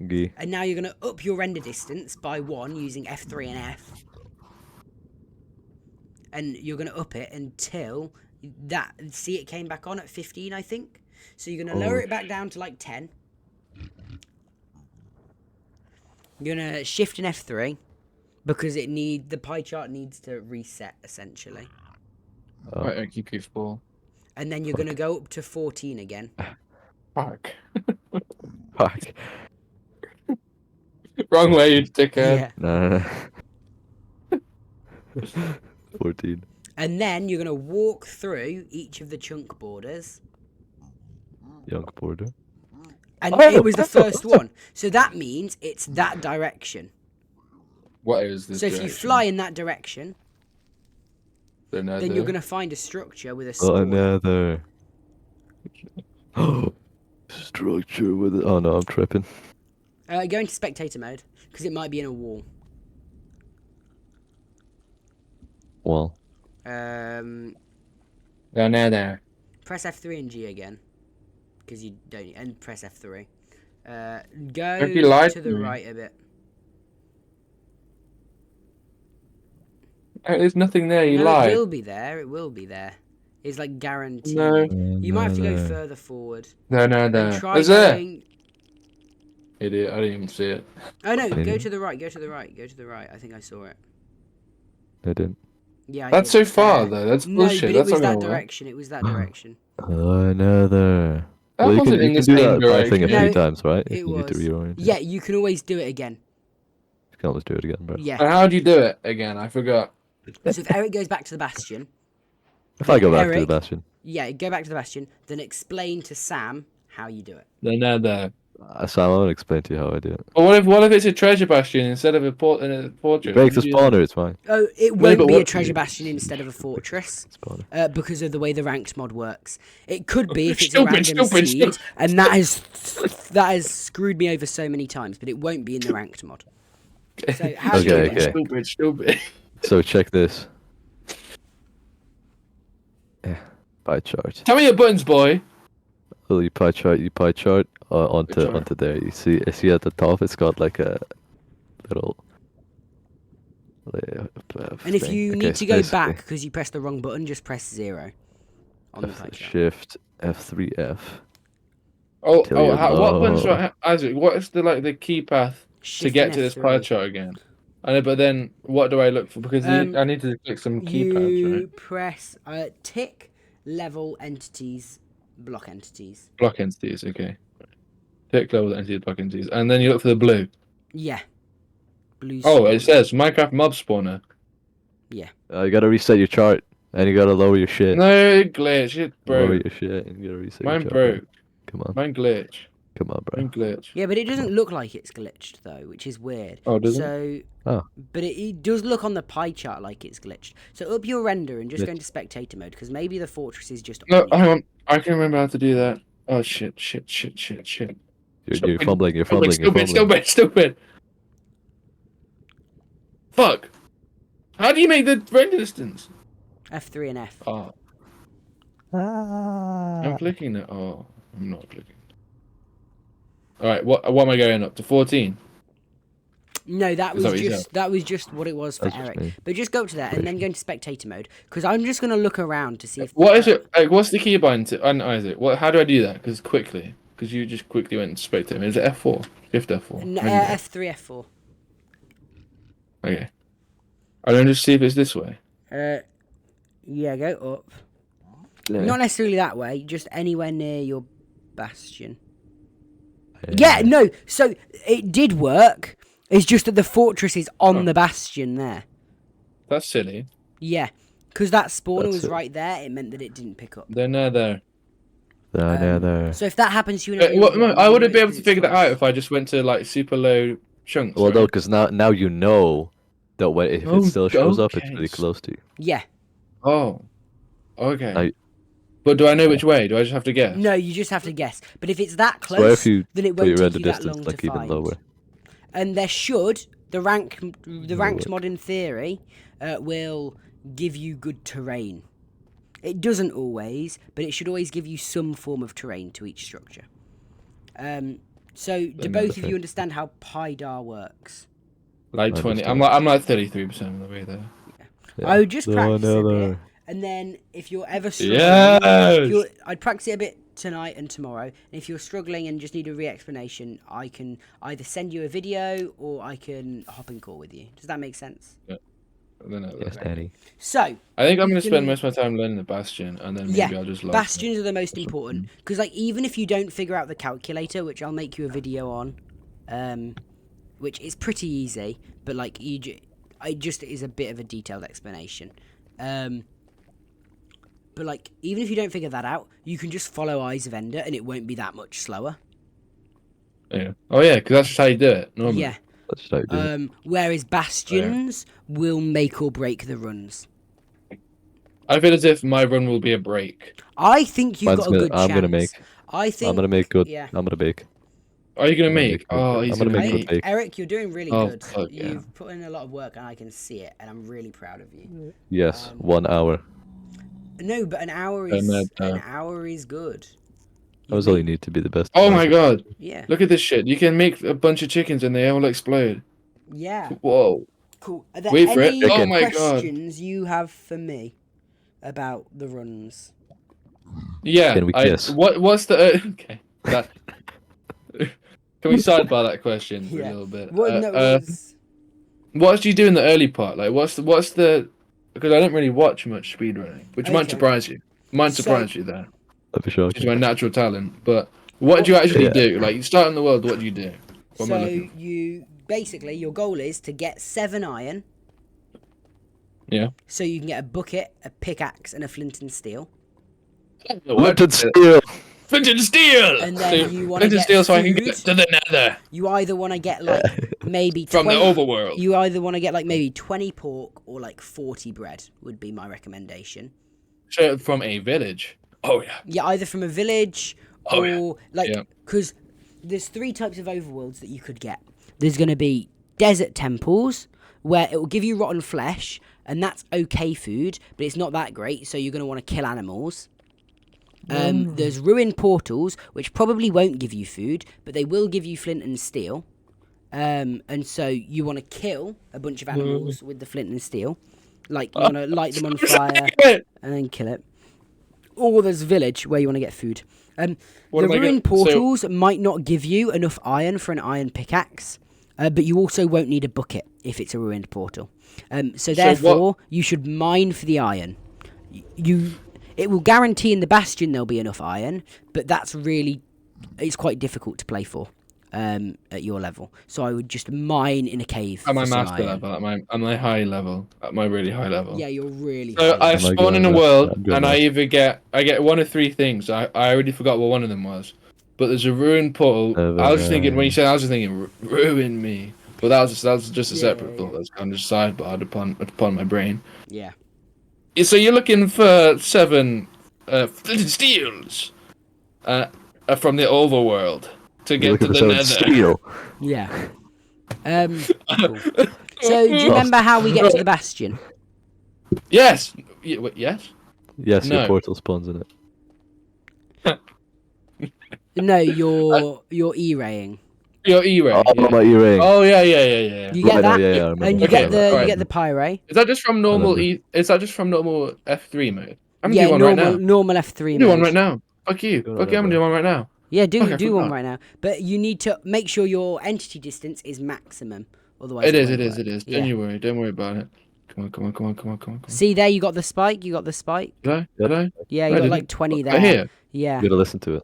Gee. And now you're going to up your render distance by 1 using F3 and F. And you're going to up it until that... See, it came back on at 15, I think. So you're going to lower it back down to like 10. You're going to Shift and F3. Because the pie chart needs to reset, essentially. Right, I keep ball. And then you're going to go up to 14 again. Fuck. Fuck. Wrong way, you dickhead. Yeah. No. 14. And then you're going to walk through each of the chunk borders. Young border. And Oh! it was the first one. So that means it's that direction. What is this? So if you fly in that direction, then you're going to find a structure with a Oh, spawn. another. Structure with it. Oh no, I'm tripping. Go into spectator mode, because it might be in a wall. Well. Down there. Press F3 and G again, because you don't... And press F3. Go Don't you lie to to the me. right a bit. There's nothing there. You No, lied. it will be there. It will be there. It's like guaranteed. No. You might have to go further forward. No. And try Is there? going... Idiot. I didn't even see it. Oh no, go Maybe. to the right, go to the right, go to the right. I think I saw it. I didn't. Yeah, I That's did. so far though. That's No, bullshit. but it That's was not that gonna work. direction. It was that direction. Another. That Well, you wasn't can, in you the can do same that by thing a direction. few No, times, right? If it you need to was. reorient. Yeah, you can always do it again. You can always do it again, bro. Yeah. And how'd you do it again? I forgot. So if Eric goes back to the bastion, If I go back to the Eric. bastion. yeah, go back to the bastion, then explain to Sam how you do it. No. Sam, I won't explain to you how I do it. But what if it's a treasure bastion instead of a fortress? It breaks the What do you do? spawner, it's fine. Oh, it No, won't but be a what- treasure bastion instead of a fortress. Spawner. Because of the way the ranked mod works. It could be if it's Stupid, a random stupid, seed, stupid. and that has screwed me over so many times, but it won't be in the ranked mod. So how do you Okay, do it? okay. Stupid. So check this. Yeah, pie chart. Tell me your buttons, boy. Well, you pie chart onto Which one? onto there. You see at the top, it's got like a little. And if thing. you Okay, need so to go basically, back because you pressed the wrong button, just press 0 on the pie chart. Shift F3F. Oh, Till you're what buttons do low. Isaac? What is the key path to Shift get and to this pie F3. chart again? I know, but then what do I look for? Because I need to click some keypads, right? You press tick, level, entities, block entities. Block entities, okay. Tick level entities, block entities, and then you look for the blue. Yeah. Blue Oh, it spawner. says Minecraft mob spawner. Yeah. You gotta reset your chart, and you gotta lower your shit. No glitch, it Lower broke. your shit, and you gotta reset Mine your chart. broke. Come on, Mine glitch. come on, bro. Mine glitch. Yeah, but it doesn't look like it's glitched though, which is weird. Oh, does it? So, Oh. but it does look on the pie chart like it's glitched. So up your render and just Glitch. go into spectator mode because maybe the fortress is just No, on you. hang on. I can remember how to do that. Oh shit. You're fumbling. You're fumbling. Stupid. Fuck. How do you make the render distance? F3 and F. Oh, I'm clicking it. Oh, I'm not clicking. All right. What am I going up to? 14. No, that Is was that what you just said? that was just what it was for That's just Eric. me. But just go up to that and then go into spectator mode because I'm just gonna look around to see if. What is it? Like, what's the keybind to Isaac? What? How do I do that? Because quickly. Because you just quickly went to spectator. Is it F4? Shift F4. No, Render. F3, F4. Okay. I'll then just see if it's this way. Yeah, go up. Yeah. Not necessarily that way, just anywhere near your bastion. Yeah, no, so it did work. It's just that the fortress is on the bastion there. That's silly. Yeah, because that spawner That's was it. right there, it meant that it didn't pick up. They're near there. There. So if that happens to you in a real What, game, I you wouldn't know be it's able 'cause to it's figure that out close. if I just went to like super low chunks. Well, right? no, because now you know that if it still shows up, it's okay. really close to you. Yeah. Oh. Okay. Now, But do I know which way? Do I just have to guess? No, you just have to guess. But if it's that swear close, if you then it put your won't take render you that distance long like to even find. lower. And there should, the ranked look. mod in theory will give you good terrain. It doesn't always, but it should always give you some form of terrain to each structure. So do both of you understand how PyDar works? Like I 20. understand. I'm like 33% of the way there. Yeah. I would just practice a bit, there. and then if you're ever struggling, Yes! I'd practice it a bit tonight and tomorrow. And if you're struggling and just need a re-explanation, I can either send you a video or I can hop in call with you. Does that make sense? Yes, Danny. So I think I'm going to can- spend most of my time learning the Bastion, and then maybe yeah, I'll just log bastions are the most important because like even if you don't figure out the calculator, which I'll make you a video on, which is pretty easy, but like it just is a bit of a detailed explanation. But like even if you don't figure that out, you can just follow Eyes of Ender and it won't be that much slower. Yeah. Oh yeah, because that's just how you do it normally. Yeah. That's just how you do it. Whereas bastions will make or break the runs. I feel as if my run will be a break. I think you've got a good chance. I'm gonna make. I think I'm gonna make good. Yeah. I'm gonna bake. Are you going to I'm gonna make? make good. Oh, I'm he's gonna going to make make. good bake. Eric, you're doing really Oh, good. fuck yeah. You've put in a lot of work and I can see it, and I'm really proud of you. Yes, 1 hour. No, but an hour And is then, an hour is good. That was all you need to be the best. Oh my god. Yeah. Look at this shit. You can make a bunch of chickens and they all explode. Yeah. Whoa. Cool. Are there Wait for it. any Oh my God. questions you have for me about the runs? Yeah. Can we kiss? What's the okay? That, can we sidebar that question for Yeah. a little bit? What? No, what's- What do you do in the early part? Like, what's the? Because I don't really watch much speedrunning, which might Okay. surprise you. Might So- surprise you there. That'd be shocking. It's my natural talent. But what do you actually Yeah. do? Like, you start in the world. What do you do? What am I So looking for? you basically your goal is to get 7 iron, Yeah. so you can get a bucket, a pickaxe, and a flint and steel. Flint and steel. Flint and steel. And then you wanna flint and get steel, so I can food. get to the nether You either want to get like maybe from 20, the overworld. You either want to get like maybe 20 pork or like 40 bread would be my recommendation. So from a village. Oh yeah. Yeah, either from a village Oh, or yeah. like Yeah. because there's 3 types of overworlds that you could get. There's going to be desert temples where it will give you rotten flesh and that's okay food, but it's not that great, so you're going to want to kill animals. There's ruined portals, which probably won't give you food, but they will give you flint and steel. And so you want to kill a bunch of animals with the flint and steel. Like, you want to light them on fire and then kill it. Or there's a village where you want to get food. The ruined portals might not give you enough iron for an iron pickaxe, but you also won't need a bucket if it's a ruined portal. So therefore, you should mine for the iron. It will guarantee in the bastion there'll be enough iron, but it's quite difficult to play for at your level. So I would just mine in a cave. At my master level, at my high level, at my really high level. Yeah, you're really high. So I spawn in a world, and I get one of three things. I already forgot what one of them was, but there's a ruined portal. I was just thinking when you said, I was just thinking ruin me, but that was just a separate thought. That's kind of sidebarred upon my brain. Yeah. So you're looking for 7 flint and steels from the overworld to get to the nether. Steel. Yeah. Cool. So do you remember how we get to the bastion? Yes. Yes. Yes, No. your portal spawns in it. No, you're E-raying. Your E-ray. Oh, my E-ray. Oh yeah. You get that, Yeah, and you get the pyray. Is that just from normal Is that just from normal F3 mode? I'm gonna do one normal, right now. normal F3 Do mode. one right now. Fuck you. Fuck you. I'm gonna do one right now. Yeah, do Okay, one right now. But you need to make sure your entity distance is maximum. Otherwise, It is. Yeah. Don't you worry. Don't worry about it. Come on. See there, you got the spike. Did I? Yeah, you got like 20 there. Right here. Yeah. You gotta listen to it.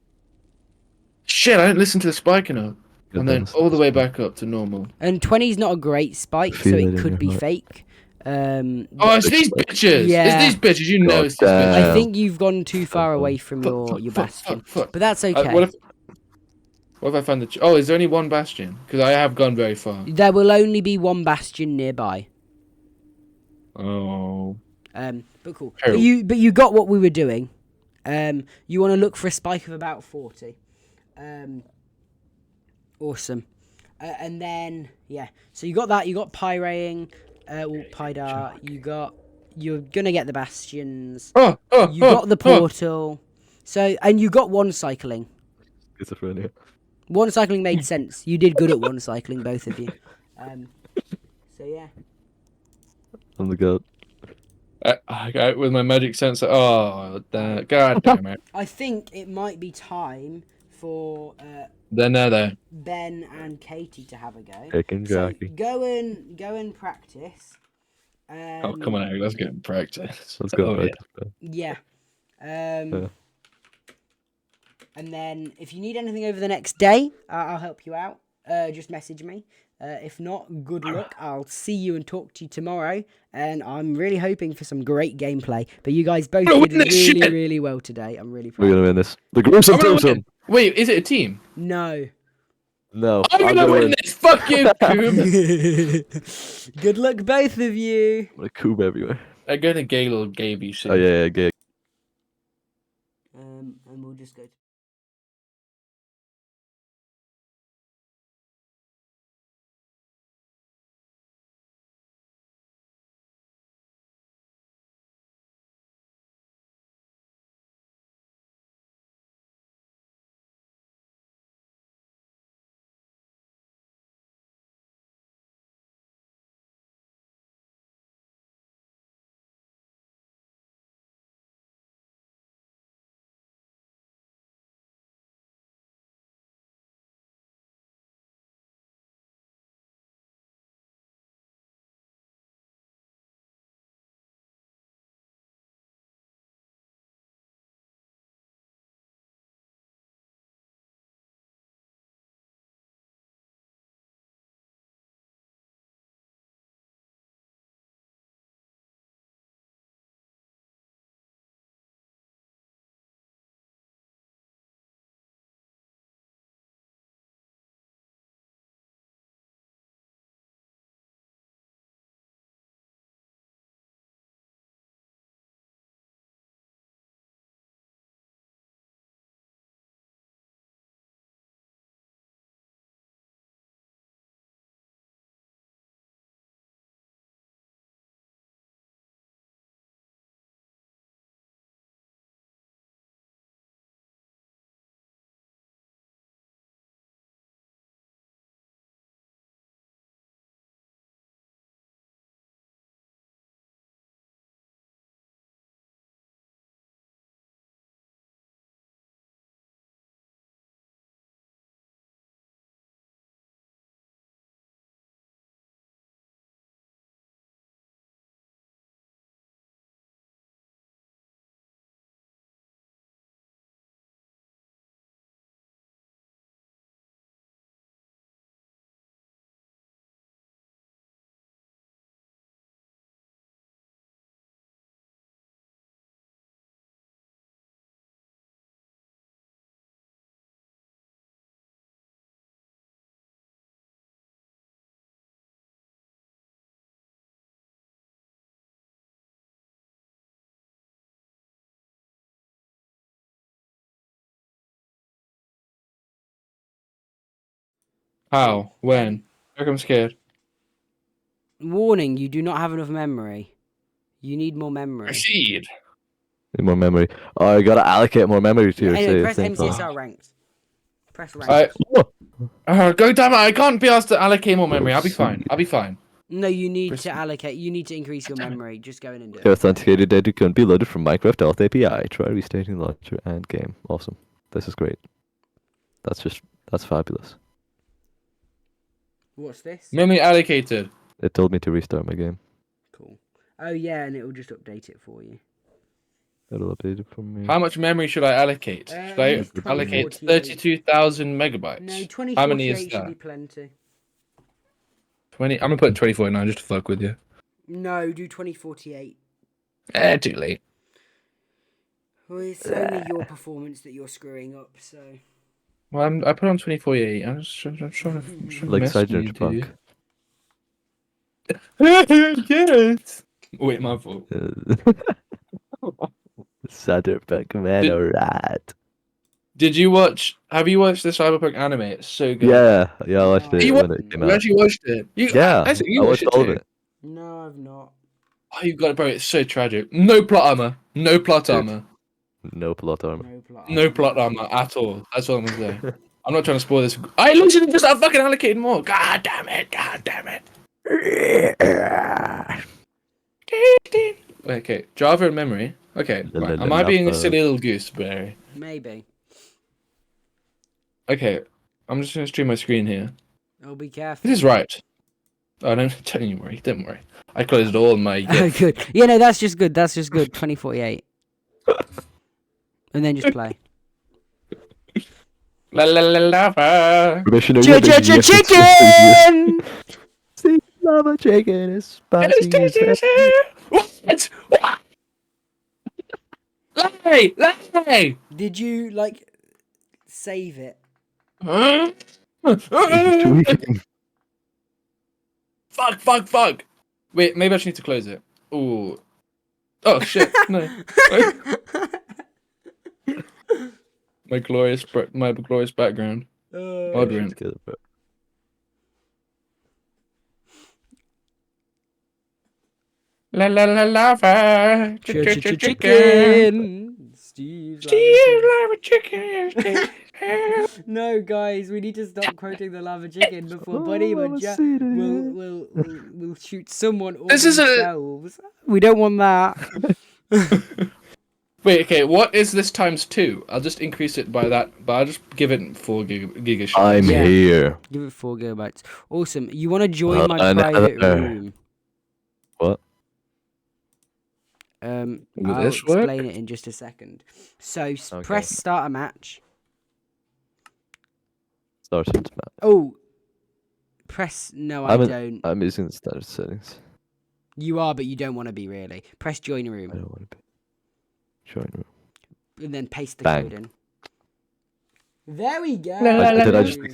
Shit, I didn't listen to the spike enough. And then all the way back up to normal. And 20 is not a great spike, so it could be fake. It's these bitches. Yeah. It's these bitches. You know it's these bitches. I think you've gone too far away from your bastion. But that's okay. What if I find the... is there only one bastion? Because I have gone very far. There will only be one bastion nearby. Oh. But cool. But you got what we were doing. You want to look for a spike of about 40. Awesome. And then, yeah. So you got that. You got pyraying. Pydar. You're going to get the bastions. You got the portal. So, and you got one cycling. Schizophrenia. One cycling made sense. You did good at one cycling, both of you. So, yeah. I'm the goat. With my magic sensor. Oh, God damn it. I think it might be time for The nether. Ben and Katie to have a go. So go and practice. Come on, Eric, let's get in practice. Let's go. Yeah. And then if you need anything over the next day, I'll help you out. Just message me. If not, good luck. I'll see you and talk to you tomorrow. And I'm really hoping for some great gameplay. But you guys both did really well today. I'm really proud. We're gonna win this. The gruesome twosome. Wait, is it a team? No. No. I'm gonna win this. Fuck you, Coob. Good luck, both of you. I'm gonna Coob everywhere. I go to Gale Gaby soon. Oh yeah, gay. And we'll just go to How? When? I'm scared. Warning, you do not have enough memory. You need more memory. Proceed. Need more memory. Oh, I gotta allocate more memory to your Anyway, save press thing. MCSR ranked. Press ranked. Go damn it! I can't be asked to allocate more memory. I'll be fine. I'll be fine. No, you need to allocate. You need to increase your memory. Just go in and do it. The authenticated data can be loaded from Minecraft Auth API. Try restarting launcher and game. Awesome. This is great. That's fabulous. What's this? Memory allocated. It told me to restart my game. Cool. Oh yeah, and it will just update it for you. It'll update it for me. How much memory should I allocate? Should I allocate 32,000 megabytes? No, 2048 How many is should that? be plenty. 20. I'm gonna put 2049 just to fuck with you. No, do 2048. Too late. Well, it's only your performance that you're screwing up, so. Well, I put on 2048. I'm trying to Like mess Side with you, Punk. dude. Yes. Wait, my fault. Cyberpunk, man, alright. Did you watch? Have you watched the Cyberpunk anime? It's so good. Yeah, I watched it You when it came You out. actually watched it? Yeah, I I watched all of too. it. No, I've not. Oh, you got it, bro. It's so tragic. No plot armor. No plot Dude. armor. No plot armor. No plot armor at all. That's what I'm gonna say. I'm not trying to spoil this. I literally just start fucking allocating more. God damn it. God damn it. Okay, Java and memory. Okay, right. Am I being a silly little gooseberry? Maybe. Okay, I'm just gonna stream my screen here. Oh, be careful. This is right. Oh, don't you worry. Don't worry. I closed all my. Oh, good. Yeah, no, that's just good. That's just good. 2048. And then just play. La la la lava. Chicken! See, lava chicken is spicy. What? Lie! Did you, like, save it? Huh? Fuck. Wait, maybe I just need to close it. Ooh. Oh shit, no. my glorious background. Moderate. La la la lava. Chicken. Steve lava chicken. No, guys, we need to stop quoting the lava chicken before Buddy will shoot someone or themselves. We don't want that. Wait, okay, what is this times 2? I'll just increase it by that, but I'll just give it 4 giga. I'm here. Give it 4 gigabytes. Awesome. You want to join my private room? What? I'll explain it in just a second. So, press start a match. Start a match. Oh, press, no, I don't. I'm using the standard settings. You are, but you don't want to be, really. Press join room. I don't want to be. Join room. And then paste the Bang. code in. There we go. Did I just leak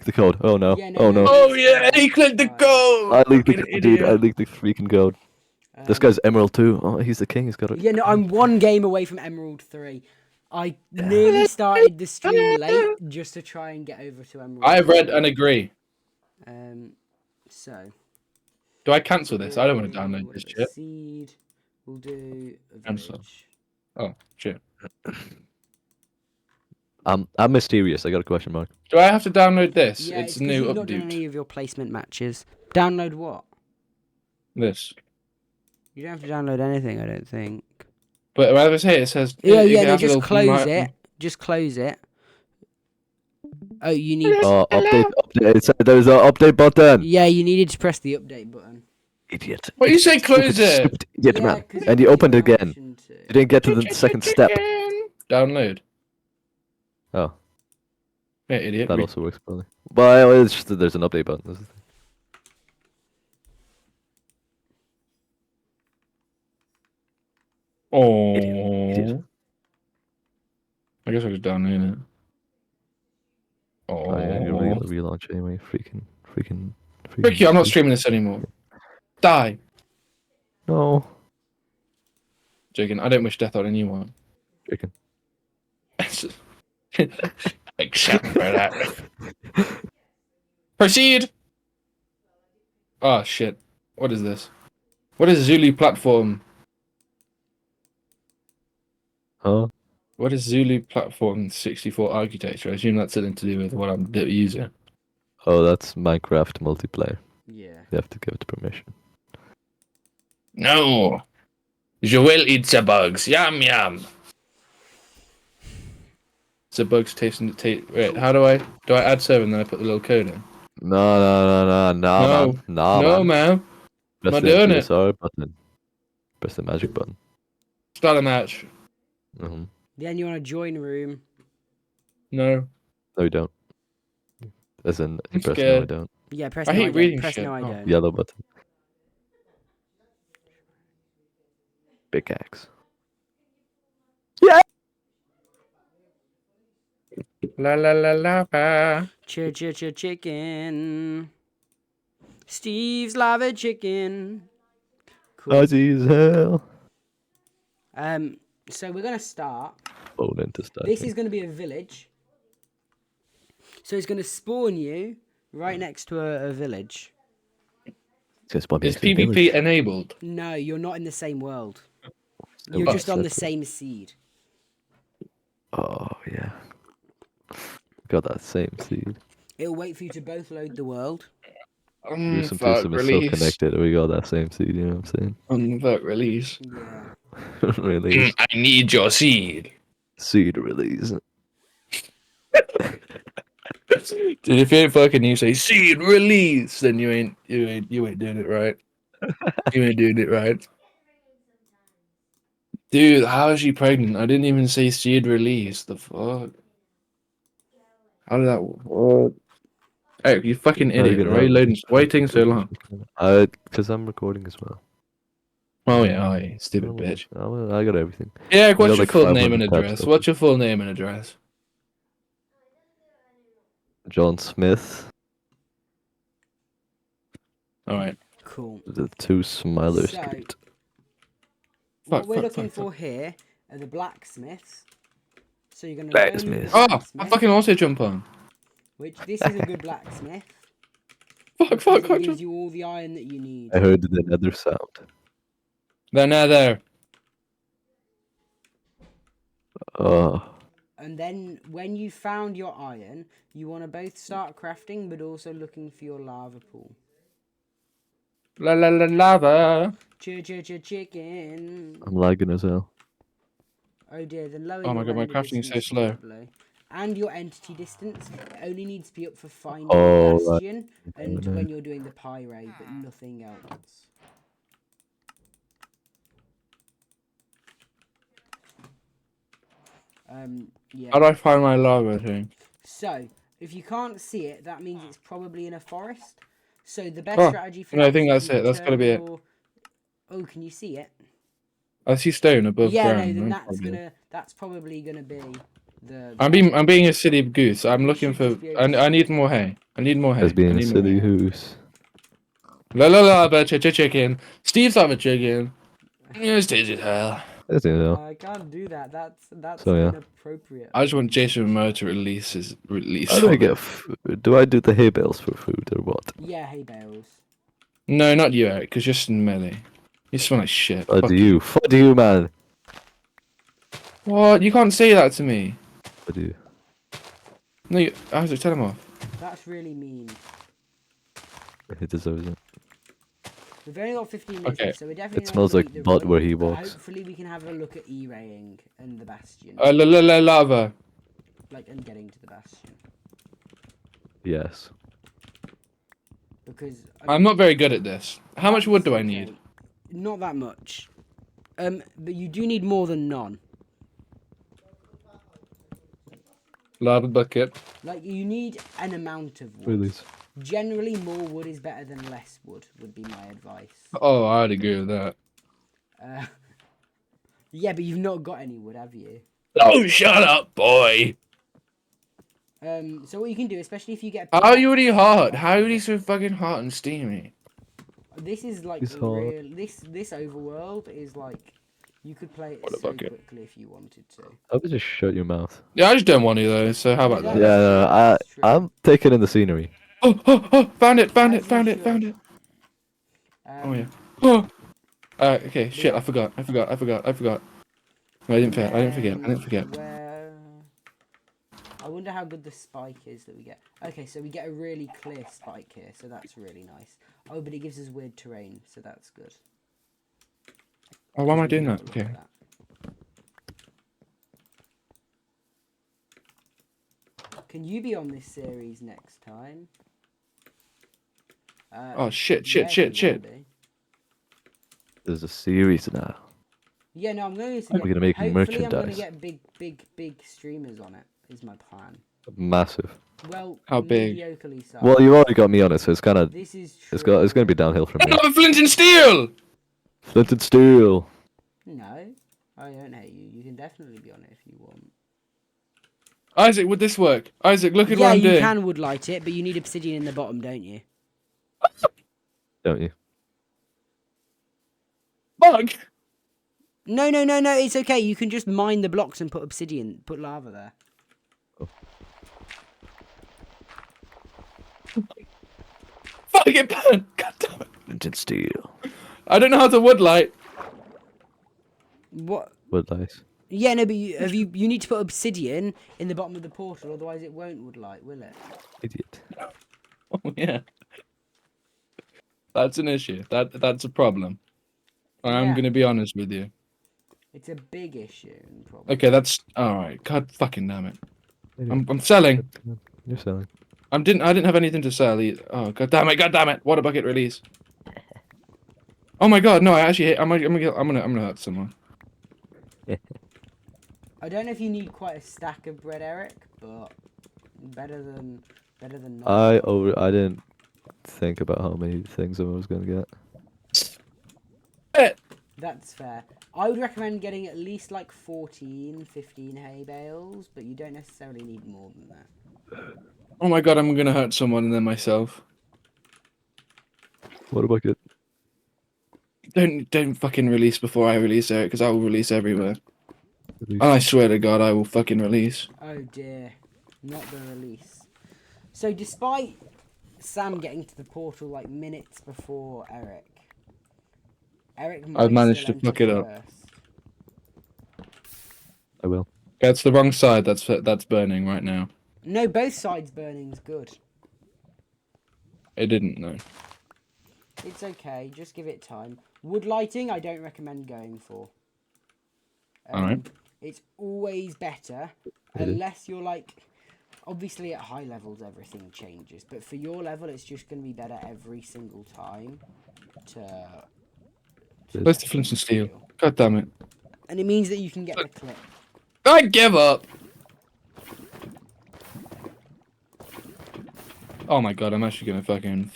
the code? Oh no. Yeah, Oh no. Oh yeah, he clicked the code! I leaked the code, dude. I leaked the freaking code. This guy's Emerald 2. Oh, he's the king. He's got it. Yeah, no, I'm 1 game away from Emerald 3. I nearly started the stream late just to try and get over to Emerald. I read and agree. So. Do I cancel this? I don't want to download this shit. Seed. We'll do a Cancel. village. Oh, shit. I'm mysterious. I got a question mark. Do I have to download this? Yeah, It's it's a new you've not done any update. of your placement matches. Download what? This. You don't have to download anything, I don't think. But as I say, it says... Yeah, you no, have to just go close from it. Just close it. Oh, you need... Update. It said there's an update button. Yeah, you needed to press the update button. Idiot. What you say close it? Stupid idiot, Yeah, man. 'cause And you you opened it have again. option to. You didn't get to the second step. Download. Oh, Yeah, idiot. that also works probably. Well, it's just that there's an update button. That's the thing. Oh. Idiot. I guess I just download it. Oh. Yeah, you're gonna relaunch anyway. Freaking. Frick you, I'm not streaming this anymore. Die. No. Joking, I don't wish death on anyone. Chicken. Except for that. Proceed! Oh, shit. What is this? What is Zulu platform? Huh? What is Zulu platform 64 architecture? I assume that's something to do with what I'm using. Oh, that's Minecraft multiplayer. Yeah. You have to give it permission. No! You will eat the bugs. Yum, yum. The bugs tasting the taste. Wait, how do I add server and then I put the little code in? No, No. man. No, No, man. man. Press I'm the not doing it. MTSR button. Press the magic button. Start a match. Mm-hmm. Then you want to join room. No. No, you don't. As in, you I'm press no, I scared. don't. Yeah, press I no, I hate don't. reading Press shit. no, I Oh. don't. Yellow button. Big axe. Yeah! La la la la ba. Chicken. Steve's lava chicken. Cool. Fuzzy as hell. So we're gonna start. Phone into stuff. This is gonna be a village. So it's gonna spawn you right next to a village. Is PvP enabled? No, you're not in the same world. Oh, You're just on the separate. same seed. Oh, yeah. Got that same seed. It'll wait for you to both load the world. Gruesome Fuck Twosome is so release. connected. We got that same seed, you know what I'm Fuck release. Yeah. saying? Release. I need your seed. Seed release. Dude, if you ain't fucking you say seed release, then you ain't doing it right. You ain't doing it right. Dude, how is she pregnant? I didn't even say seed release. The fuck? How did that work? Hey, you fucking idiot. Why are you loading? Why are you taking so long? Because I'm recording as well. Oh yeah, stupid bitch. I got everything. Yeah, what's got your like full name 500 and tabs address? open. What's your full name and address? John Smith. Alright. Cool. The 2 Smiler So, Street. what Fuck, we're fuck, looking fuck, for here are the blacksmiths. So you're gonna Blacksmith. Oh, I blacksmith, fucking also jump on. which this is a good blacksmith. Fuck, because fuck, it fuck. gives you all the iron that you need. I heard the nether sound. They're now there. Oh. And then when you found your iron, you want to both start crafting, but also looking for your lava pool. La la la lava. Chicken. I'm lagging as hell. Oh dear, then lower Oh my your god, my render crafting is so distance slow. slightly. And your entity distance only needs to be up for finding Oh, the right. bastion and when you're doing the pyrite, but nothing else. Yeah. How do I find my lava thing? So, if you can't see it, that means it's probably in a forest. So the best Oh, strategy for no, that I think is that's if you it. That's gotta turn be it. your... Oh, can you see it? I see stone above Yeah, ground. no, then Probably. that's probably gonna be the... I'm being a silly goose. I'm looking for. I need more hay. I need more hay. As being I a need more silly hay. goose. La la la, but chicken. Steve's have a chicken. Yes, digital. As you know. I can't do that. That's So, yeah. I inappropriate. just want Jason Momoa to release his release. How do I get food? Do I do the hay bales for food or what? Yeah, hay bales. No, not you, Eric, because you're just in melee. You smell like shit. What Fuck do you? What do you, man? What? You can't say that to me. What do you? No, I have to tell him off. That's really mean. He deserves it. We've only got 15 minutes Okay. left, so we're definitely It not smells gonna like beat the blood run, where he but walks. hopefully we can have a look at E-raying and the bastion. La la la lava. Like, and getting to the bastion. Yes. Because... I'm not very good at this. How much wood do I Okay. need? Not that much. But you do need more than none. Lava bucket. Like, you need an amount of wood. Release. Generally, more wood is better than less wood, would be my advice. Oh, I'd agree with that. Yeah, but you've not got any wood, have you? Oh, shut up, boy. So what you can do, especially if you get... How are you already hot? How are you so fucking hot and steamy? This is like It's hard. real... This overworld is like... You could play it What a so bucket. quickly if you wanted to. I would just shut your mouth. Yeah, I just don't want to though. So how about Yeah, that? Yeah, no, that's true. I'm taking in the scenery. Oh! Found it! Found As it! Found you it! Found should. it! Oh yeah. Oh. Okay. Shit. I forgot. No, I didn't forget. I didn't forget. Where... I wonder how good the spike is that we get. Okay, so we get a really clear spike here, so that's really nice. Oh, but it gives us weird terrain, so that's good. Oh, why am I Just doing wanna that? have a look Okay. at that. Can you be on this series next time? Oh shit! Yeah, if you wanna be. There's a series now. Yeah, no, I'm going to We're get. gonna make Hopefully, I'm going to merchandise. get big streamers on it. Is my plan. Massive. Well, How big? mediocrely sized. Well, you already got me on it, so it's kind of This is it's true. gonna be downhill from I here. got a flint and steel. Flint and steel. No, I don't hate you. You can definitely be on it if you want. Isaac, would this work? Isaac, look at what Yeah, I'm you doing. can wood light it, but you need obsidian in the bottom, don't you? Don't you? Bug. No, it's okay. You can just mine the blocks and put obsidian, put lava there. Fucking burn. God damn it. Flint and steel. I don't know how to wood light. What? Wood light. Yeah, no, but you need to put obsidian in the bottom of the portal, otherwise it won't wood light, will it? Idiot. Oh yeah. That's an issue. That's a problem. I'm Yeah. gonna be honest with you. It's a big issue, probably. Okay, that's all right. God fucking damn it. I'm selling. You're selling. I didn't have anything to sell either. Oh god damn it. Water bucket release. Oh my god, no, I actually hate, I'm gonna hurt someone. I don't know if you need quite a stack of bread, Eric, but better than not. I didn't think about how many things I was gonna get. That's fair. I would recommend getting at least like 14, 15 hay bales, but you don't necessarily need more than that. Oh my god, I'm gonna hurt someone and then myself. What a bucket. Don't fucking release before I release Eric, because I will release everywhere. Release. And I swear to God, I will fucking release. Oh dear, not the release. So despite Sam getting to the portal like minutes before Eric might I've managed still to fuck enter it up. first. I will. That's the wrong side. That's burning right now. No, both sides burning's good. It didn't know. It's okay, just give it time. Wood lighting, I don't recommend going for. Alright. It's always better, unless you're like... Obviously at high levels everything changes, but for your level it's just going to be better every single time to Where's the flint and steel? God damn it. and it means that you can get the clip. I give up! Oh my god, I'm actually gonna fucking...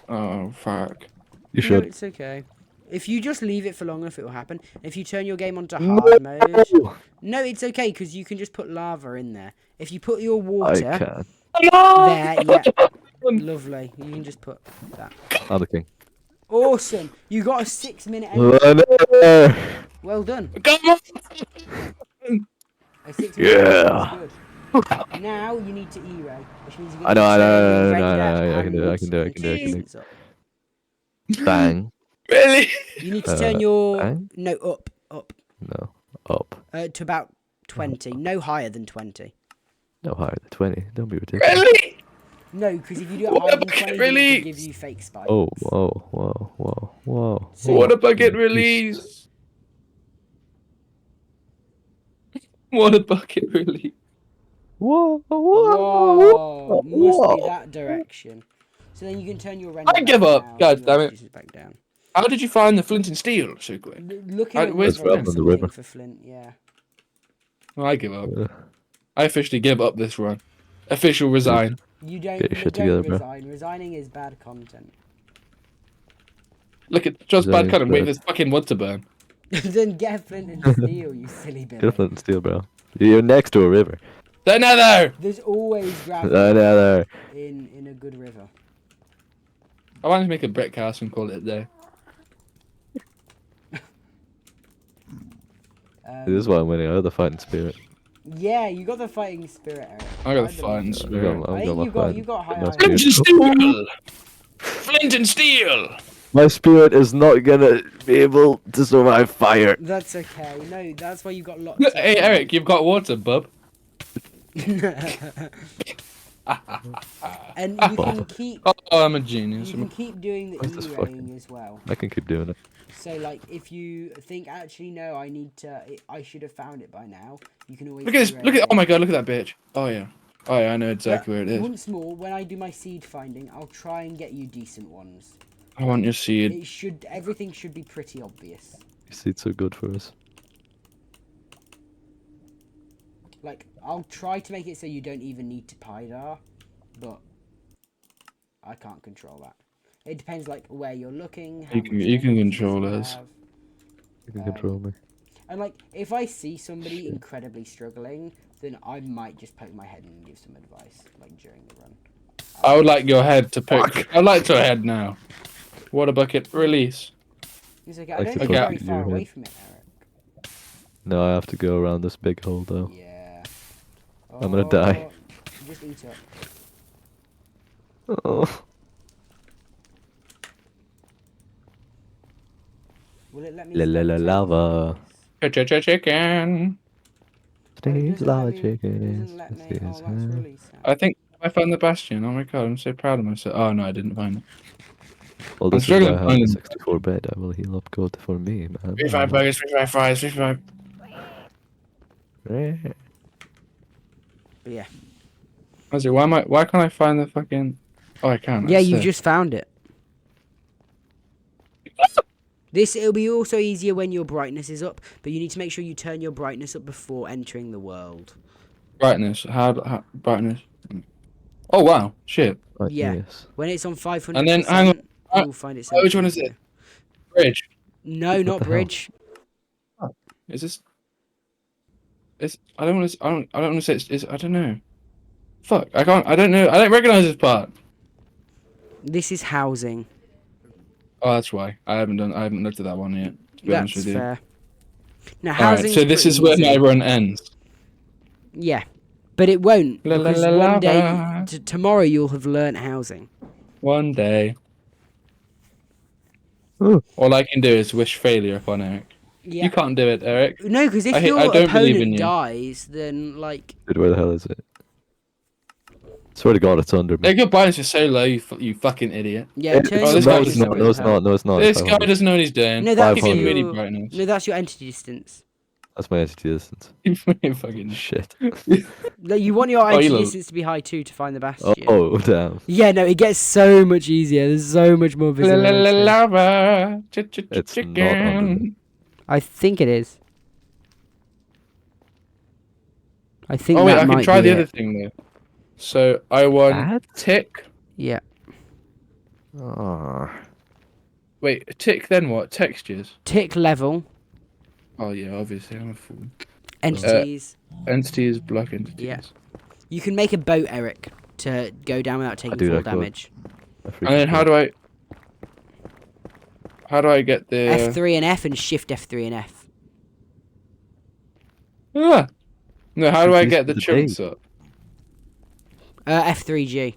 Oh, fuck. You No, should. it's okay. If you just leave it for long enough, it will happen. If you turn your game onto hard mode... No, it's okay, because you can just put lava in there. If you put your I water can. there, yeah, lovely. You can just put that. I'm the king. Awesome! You got a 6-minute Winner! Well done. Come on! A 6-minute Yeah. is good. Now you need to E-ray, which means you're I going know, to I can do it. Bang. Really? You need to turn your... bang? No, up. No. Up. To about 20. No higher than 20. No higher than 20. Don't be ridiculous. Really? No, because if you do it higher than 20, then Really? it can give you fake spikes. Oh, whoa. So- Water bucket release! Water bucket release. Whoa. Whoa, must be that direction. So then you can turn your render I back give up. down, God your damn it. resolution back down. How did you find the flint and steel so quick? Look I- at where's the Flint? river. The river. For Flint, yeah. I give up. Yeah. I officially give up this run. Official resign. You don't, Get your shit don't together, bro. resign. Resigning is bad content. Look at just Resign bad kind of is wait bad. for this fucking wood to burn. Then get a Flint and steel, you silly Get a Billy. flint and steel, bro. You're next to a river. The nether! There's always gravity Another. in a good river. I want to make a brick house and call it a day. This is why I'm winning. I have the fighting spirit. Yeah, you got the fighting spirit, Eric. I got the fighting spirit. I think you got high my on Flint and spirit. steel! Flint and steel! My spirit is not gonna be able to survive fire. That's okay. No, that's why you got lots of... Hey, Eric, you've got water, bub. And you can keep... Oh, I'm a genius. You can keep doing the What's this E-raying as well. I can keep doing it. So, like, if you think, actually, no, I should have found it by now, you can always... Look at this. Look at. Oh my god, look at that bitch. Oh yeah. Oh yeah, I know exactly where it is. Once more, when I do my seed finding, I'll try and get you decent ones. I want your seed. Everything should be pretty obvious. Your seeds are good for us. Like, I'll try to make it so you don't even need to PyDar, but I can't control that. It depends, like, where you're looking. How You can control us. You can control me. And, like, if I see somebody incredibly struggling, then I might just poke my head and give some advice, like, during the run. I would like your head to pick. I'd like your head now. Water bucket, release. It's okay. I Like don't to think poke very your far away head. from it, Eric. No, I have to go around this big hole though. Yeah. I'm gonna die. Just eat up. Oh. Will it let me? Lava. Chicken. Steve lava It chicken. doesn't let me. Oh, that's really sad. I think I found the bastion. Oh my god, I'm so proud of myself. Oh no, I didn't find it. Well, I'm this is why struggling I to have find the them. 64 bed. I will heal up good for me, man. 55 burgers, 55 fries, 55. But yeah. Why can't I find the fucking... Oh, I can. Yeah, you just found it. It'll be also easier when your brightness is up, but you need to make sure you turn your brightness up before entering the world. Brightness. How brightness? Oh, wow. Shit. Yeah. Yes. When it's on 500%, And then, hang on. you'll find it so Which much one is easier. it? Bridge. No, What not the hell? bridge. Is this... I don't want to say it's... I don't know. Fuck. I don't know. I don't recognize this part. This is housing. Oh, that's why. I haven't looked at that one yet, to be honest That's with you. fair. Now, Alright, housing. so this is where my run ends. Yeah, but it won't La, la, because la, one day, lava. tomorrow, you'll have learnt housing. One day. Oh. All I can do is wish failure upon Eric. Yeah. You can't do it, Eric. No, because if I your don't believe in opponent you. dies, then like. Dude, where the hell is it? Swear to God, it's under me. Your brightness is so low, you fucking idiot. Yeah, turn Oh, your this guy brightness doesn't up know. No, as it's hell. not. No, it's not. This It's guy 500. doesn't know what he's doing. No, that's Give me 500. mini your. brightness. No, that's your entity distance. That's my entity distance. Fucking Shit. No, you want your Oh, you entity look- distance to be high too to find the bastion. Oh, damn. Yeah, no, it gets so much easier. There's so much more visibility. Lava. It's Chicken. not under me. I think it is. I think Oh wait, that I might can try be the other it. thing though. So I want That? tick. Yeah. Oh. Wait, tick. Then what? Textures. Tick level, Oh yeah, obviously I'm a fool. entities. Entities, block entities. Yeah. You can make a boat, Eric, to go down without taking do full that good. damage. And then how do I get the F3 and F and shift F3 and F. Ah! No, how do I get the The chunks up? F3G.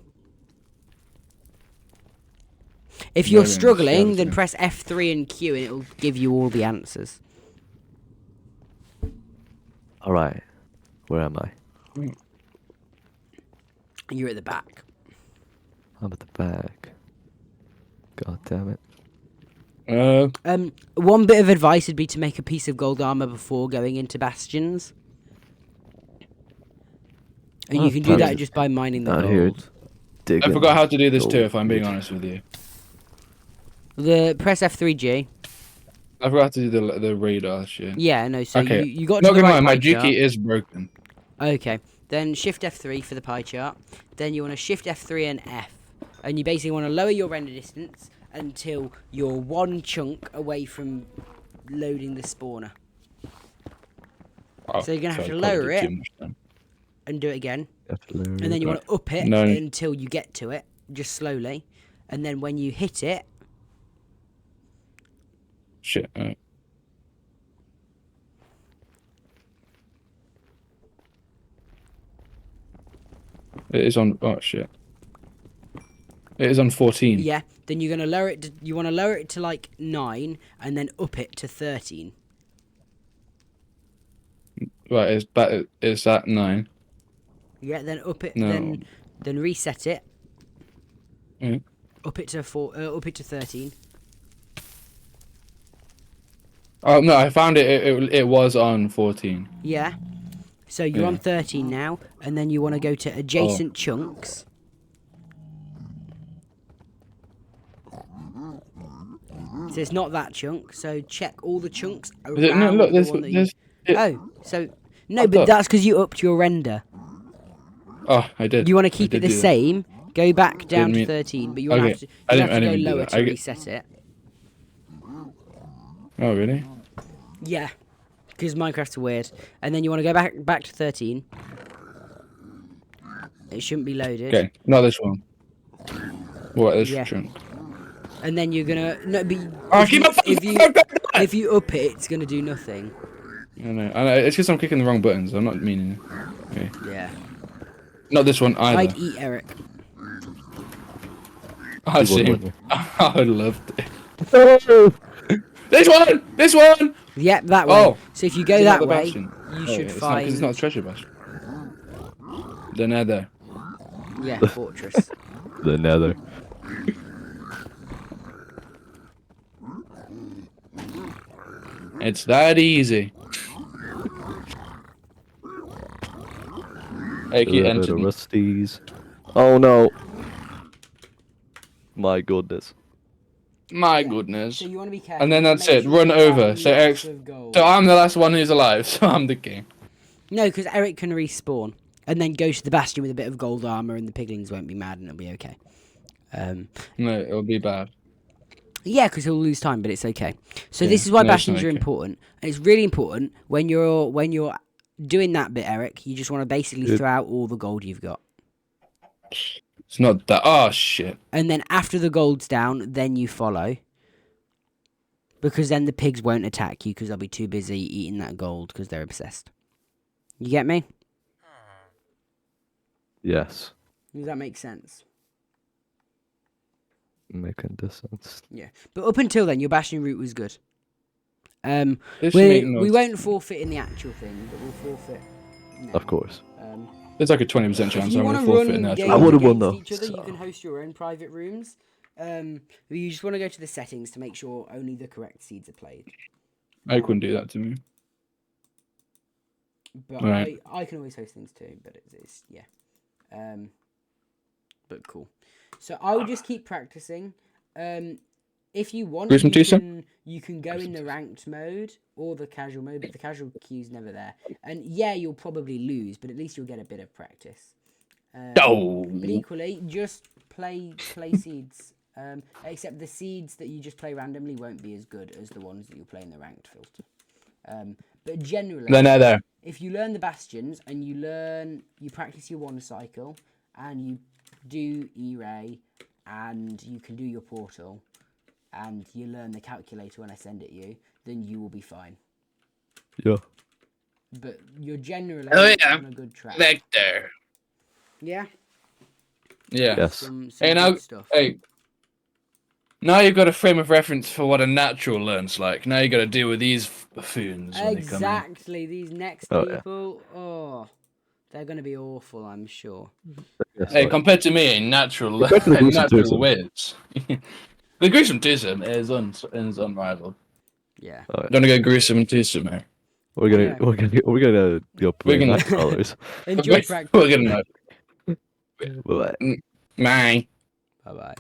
If you're Maybe I'm struggling, then skeleton. press F3 and Q and it'll give you all the answers. Alright. Where am I? You're at the back. I'm at the back. God damn it. One bit of advice would be to make a piece of gold armor before going into bastions. And you can do that just by mining the Out here. gold. I forgot how to do this too, if I'm being honest with you. Press F3G. I forgot to do the radar shit. Yeah, no, so Okay. you got to Not the gonna right lie, my pie chart. Juki is broken. Okay, then shift F3 for the pie chart. Then you want to shift F3 and F. And you basically want to lower your render distance until you're one chunk away from loading the spawner. Oh, So you're going to have to I probably lower did it too much then. and do it again. And And then you want to up it No. until you get to it, just slowly. And then when you hit it, Shit. It is on. Oh shit. It is on 14. Yeah. Then you're gonna lower it. You want to lower it to like 9, and then up it to 13. Right. It's at 9. Yeah. Then up it. No. Then reset it. Mm. Up it to 4. Up it to 13. Oh no! I found it. It was on 14. Yeah. So you're on 13 now, and then you want to go to adjacent chunks. So it's not that chunk. So check all the chunks around No, look, the one that you. So no, but that's because you upped your render. Oh, I did. You want to keep it the same. Go back down to 13, but you want to have to go lower to reset it. Oh really? Yeah, because Minecraft's weird. And then you want to go back to 13. It shouldn't be loaded. Okay, not this one. What this Yeah. chunk? And then you're gonna if you up it, it's gonna do nothing. I know. It's because I'm clicking the wrong buttons. I'm not meaning. Okay. Yeah. Not this one either. I'd eat Eric. I see. I loved it. This one! This one! Yep, that way. Oh, so if you go that way, you should find. It's not a treasure bastion. The Nether. Yeah, fortress. The Nether. It's that easy. Hey, keep entering. Rusties. Oh no. My goodness. My goodness. So you want to be careful. And then that's it. Run over. So I'm the last one who's alive, so I'm the king. No, because Eric can respawn. And then go to the bastion with a bit of gold armor, and the piglins won't be mad, and it'll be okay. No, it'll be bad. Yeah, because he'll lose time, but it's okay. So this is why bastions are important. And it's really important when you're doing that bit, Eric. You just want to basically throw out all the gold you've got. It's not that. Oh shit. And then after the gold's down, then you follow. Because then the pigs won't attack you because they'll be too busy eating that gold because they're obsessed. You get me? Yes. Does that make sense? Making distance. Yeah. But up until then, your bastion route was good. We we won't forfeit in the actual thing, but we'll forfeit. No. Of course. There's like a 20% chance I'm gonna forfeit in that. I would have won though. You can host your own private rooms. You just want to go to the settings to make sure only the correct seeds are played. I couldn't do that to me. But right. I can always host things too, but it's yeah. But cool. So I will just keep practicing. If you want, you can go in the ranked mode or the casual mode, but the casual queue's never there. And yeah, you'll probably lose, but at least you'll get a bit of practice. But equally, just play seeds. Except the seeds that you just play randomly won't be as good as the ones that you play in the ranked filter. But generally, if you learn the bastions and you practice your one cycle and you do E-ray and you can do your portal and you learn the calculator when I send it you, then you will be fine. Yeah. But you're generally on a good track. Vector. Yeah. Yeah. Yes. Some stuff. Hey. Now you've got a frame of reference for what a natural learns like. Now you got to deal with these buffoons. Exactly. These next people. Yeah. Oh, they're going to be awful, I'm sure. Hey, compared to me, a natural wins. The gruesome-tism is unrivaled. Yeah. Gonna go gruesome-tism here. We're gonna be scholars. Enjoy practice. We're gonna. Bye. Bye. Bye-bye.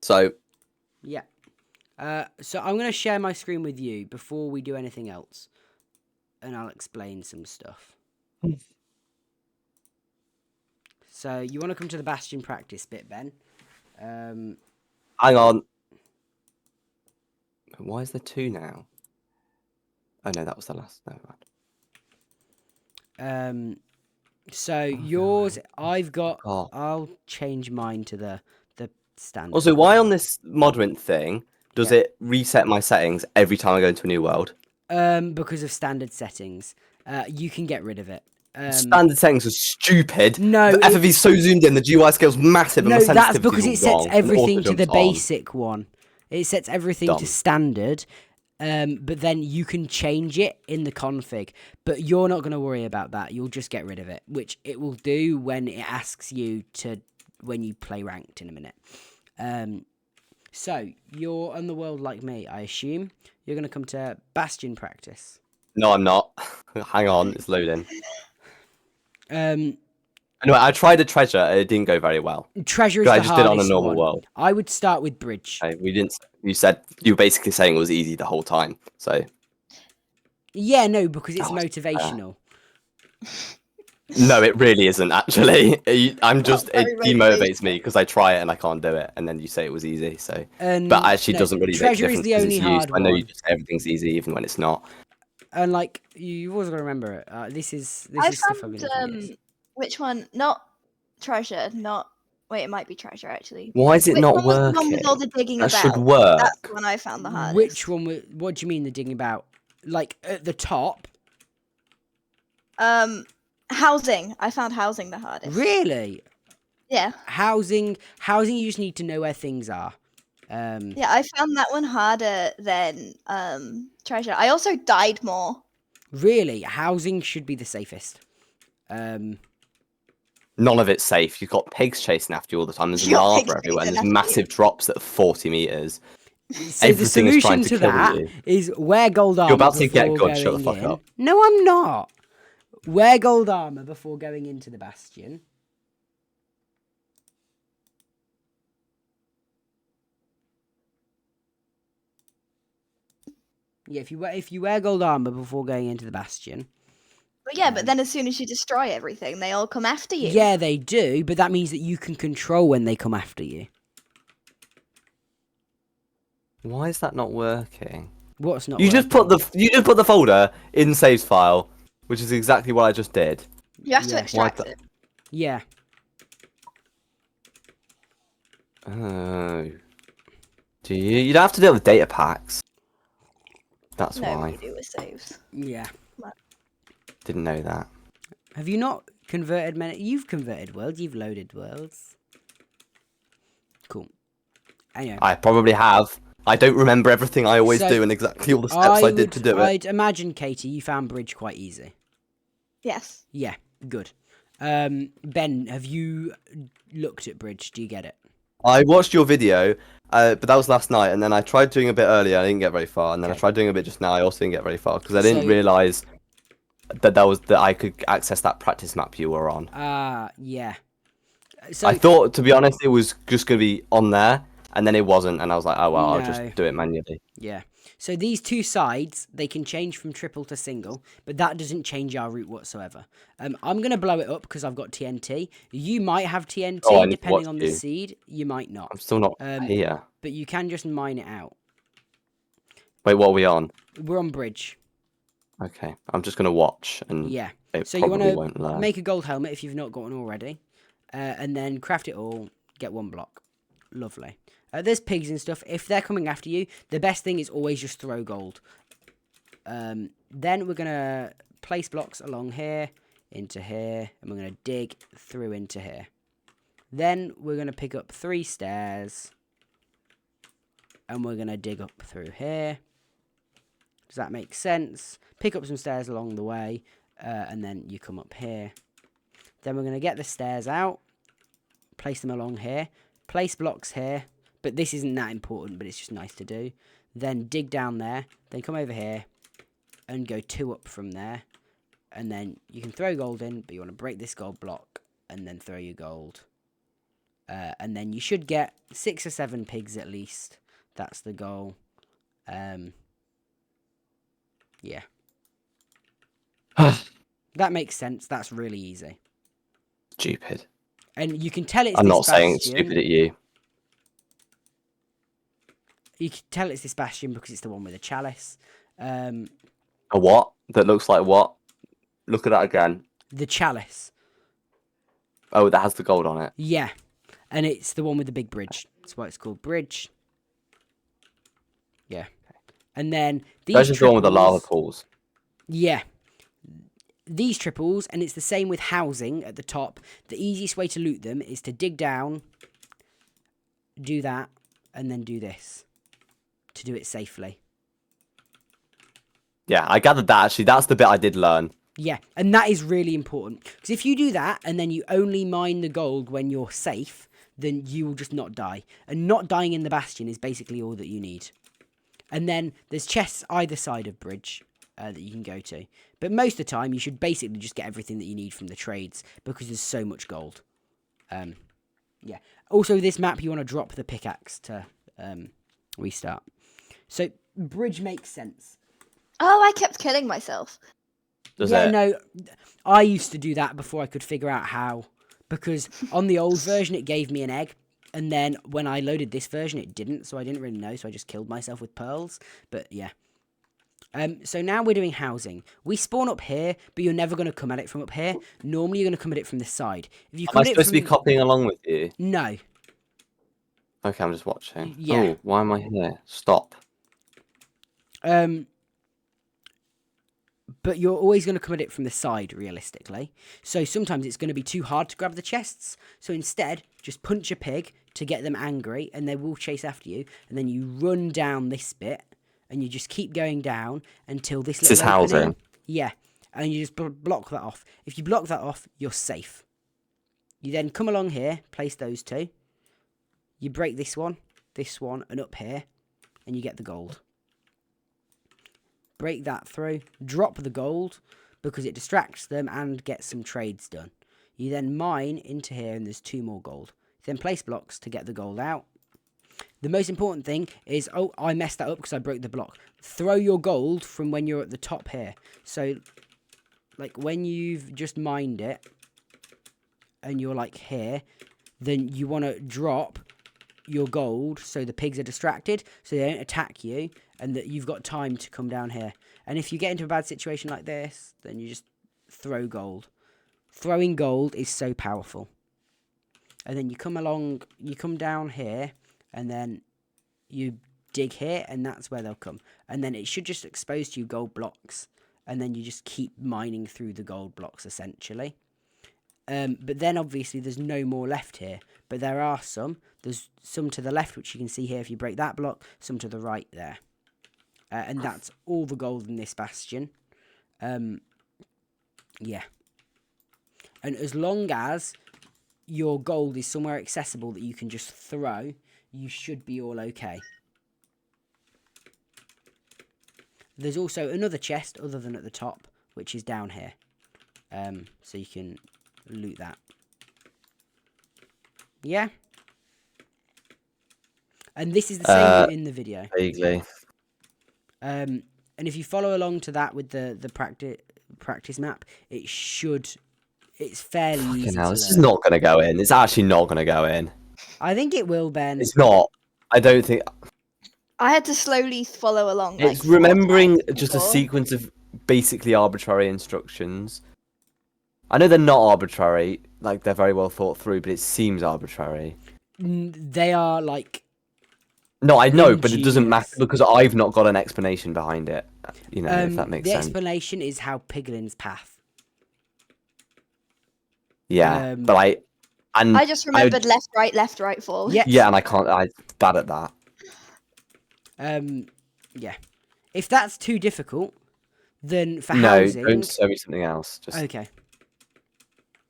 So Yeah. So I'm going to share my screen with you before we do anything else. And I'll explain some stuff. So you want to come to the Bastion practice bit, Ben. hang on. Why is there 2 now? Oh no, that was the last. No, right. So yours, God. I'll change mine to the standard. Also, why on this Modrint thing does it reset my settings every time I go into a new world? Because of standard settings. You can get rid of it. Standard settings are stupid. No, the FOV is so zoomed in, the GUI scale's massive, No, and my that's sensitivity's because it all sets wrong, and everything to auto-jump's the on. basic one. It sets everything to Dumb. standard. But then you can change it in the config. But you're not going to worry about that. You'll just get rid of it, which it will do when it asks you to, when you play ranked in a minute. So you're on the world like me, I assume. You're going to come to Bastion practice. No, I'm not. Hang on, it's loading. Um, Anyway, I tried a treasure, and it didn't go very well. Treasure is I the just did it on a hardest normal one. world. I would start with bridge. Okay, we didn't. You said you were basically saying it was easy the whole time. So Yeah, no, because it's motivational. no, it really isn't actually. I'm just very it demotivates me because I try it and I can't do it, and then you say it was easy. So, but actually, No, doesn't really make a treasure is difference the because only it's hard used. I know you one. just say everything's easy even when it's not. And like you've always got to remember it. This is I stuff I've been doing for years. found which one? Not treasure. Not wait. It might be treasure actually. Why is it Which not one was the one working? with all the digging That about? should work. That's the one I found the hardest. Which one? What do you mean the digging about? Like at the top? Housing. I found housing the hardest. Really? Yeah. Housing. You just need to know where things are. Yeah, I found that one harder than treasure. I also died more. Really, housing should be the safest. None of it's safe. You've got pigs chasing after you all the time. There's You've got lava pigs everywhere, and chasing there's after massive drops that are 40 meters. So Everything the is solution trying to to kill that you. is wear gold armor. You're about to get before good. Shut the going fuck in. up. No, I'm not. Wear gold armor before going into the bastion. Yeah, if you wear gold armor before going into the bastion. But yeah, but then as soon as you destroy everything, they all come after you. Yeah, they do, but that means that you can control when they come after you. Why is that not working? What's not? You just put the folder in saves file, which is exactly what I just did. You have to Yeah. extract it. Yeah. Oh. Do you? You don't have to deal with data packs. That's No, why. you do with saves. Yeah. Didn't know that. Have you not converted many? You've converted worlds. You've loaded worlds. Cool. Anyway. I probably have. I don't remember everything I always So, do and exactly all the steps I did to do it. I'd imagine, Katie, you found bridge quite easy. Yes. Yeah, good. Ben, have you looked at bridge? Do you get it? I watched your video, but that was last night, and then I tried doing a bit earlier. I didn't get very far, and then I tried doing a bit just now. I also didn't get very far because I didn't realise that I could access that practice map you were on. Yeah. So I thought, to be honest, it was just going to be on there, and then it wasn't, and I was like, oh well, I'll No. just do it manually. Yeah. So these two sides, they can change from triple to single, but that doesn't change our route whatsoever. I'm going to blow it up because I've got TNT. You might have TNT, Oh, I need to depending watch on the you. seed. You might not. I'm still not here. But you can just mine it out. Wait, what are we on? We're on bridge. Okay, I'm just going to watch, and Yeah. it So you probably want won't learn. to make a gold helmet if you've not got one already. And then craft it all, get one block. Lovely. There's pigs and stuff. If they're coming after you, the best thing is always just throw gold. Then we're going to place blocks along here, into here, and we're going to dig through into here. Then we're going to pick up 3 stairs, and we're going to dig up through here. Does that make sense? Pick up some stairs along the way, and then you come up here. Then we're going to get the stairs out, place them along here, place blocks here, but this isn't that important, but it's just nice to do. Then dig down there, then come over here, and go 2 up from there. And then you can throw gold in, but you want to break this gold block, and then throw your gold. And then you should get 6 or 7 pigs at least. That's the goal. Yeah. That makes sense. That's really easy. Stupid. And you can tell it's I'm this not saying it's bastion. stupid at you. You can tell it's this bastion because it's the one with the chalice. A what? That looks like what? Look at that again. The chalice. Oh, that has the gold on it. Yeah. And it's the one with the big bridge. That's why it's called bridge. Yeah. And then these That's just the one with the lava pools. Yeah. These triples, and it's the same with housing at the top. The easiest way to loot them is to dig down, do that, and then do this to do it safely. Yeah, I gathered that actually. That's the bit I did learn. Yeah, and that is really important. Because if you do that, and then you only mine the gold when you're safe, then you will just not die. And not dying in the bastion is basically all that you need. And then there's chests either side of bridge that you can go to. But most of the time, you should basically just get everything that you need from the trades, because there's so much gold. Yeah. Also, this map, you want to drop the pickaxe to restart. So, bridge makes sense. Oh, I kept killing myself. No, I used to do that before I could figure out how. Because on the old version, it gave me an egg. And then when I loaded this version, it didn't. So I didn't really know. So I just killed myself with pearls. But yeah. So now we're doing housing. We spawn up here, but you're never going to come at it from up here. Normally, you're going to come at it from this side. If you Am I supposed to be copying along with you? No. Okay, I'm just watching. Yeah. Oh, why am I here? Stop. But you're always going to come at it from the side, realistically. So sometimes it's going to be too hard to grab the chests. So instead, just punch a pig to get them angry, and they will chase after you. And then you run down this bit, and you just keep going down until this little opening. Housing. Yeah, and you just block that off. If you block that off, you're safe. You then come along here, place those two. You break this one, and up here, and you get the gold. Break that through, drop the gold, because it distracts them and gets some trades done. You then mine into here, and there's 2 more gold. Then place blocks to get the gold out. The most important thing is, oh, I messed that up because I broke the block. Throw your gold from when you're at the top here. So, like, when you've just mined it, and you're, like, here, then you want to drop your gold so the pigs are distracted, so they don't attack you, and that you've got time to come down here. And if you get into a bad situation like this, then you just throw gold. Throwing gold is so powerful. And then you come along, you come down here, and then you dig here, and that's where they'll come. And then it should just expose to you gold blocks, and then you just keep mining through the gold blocks, essentially. But then, obviously, there's no more left here. But there are some. There's some to the left, which you can see here if you break that block. Some to the right there. And that's all the gold in this bastion. Yeah. And as long as your gold is somewhere accessible that you can just throw, you should be all okay. There's also another chest other than at the top, which is down here. So you can loot that. Yeah. And this is the same in the video. Vaguely. And if you follow along to that with the practice map, it's fairly easy to learn. This is not going to go in. It's actually not going to go in. I think it will, Ben. It's not. I don't think. I had to slowly follow along. It's remembering just a sequence of basically arbitrary instructions. I know they're not arbitrary, like they're very well thought through, but it seems arbitrary. They are like. No, I know, but it doesn't matter because I've not got an explanation behind it. You know, if that makes sense. The explanation is how Piglin's path. Yeah, but I just remembered left, right, forward. Yeah, and I'm bad at that. Yeah. If that's too difficult, then for housing... No, don't show me something else. Just okay.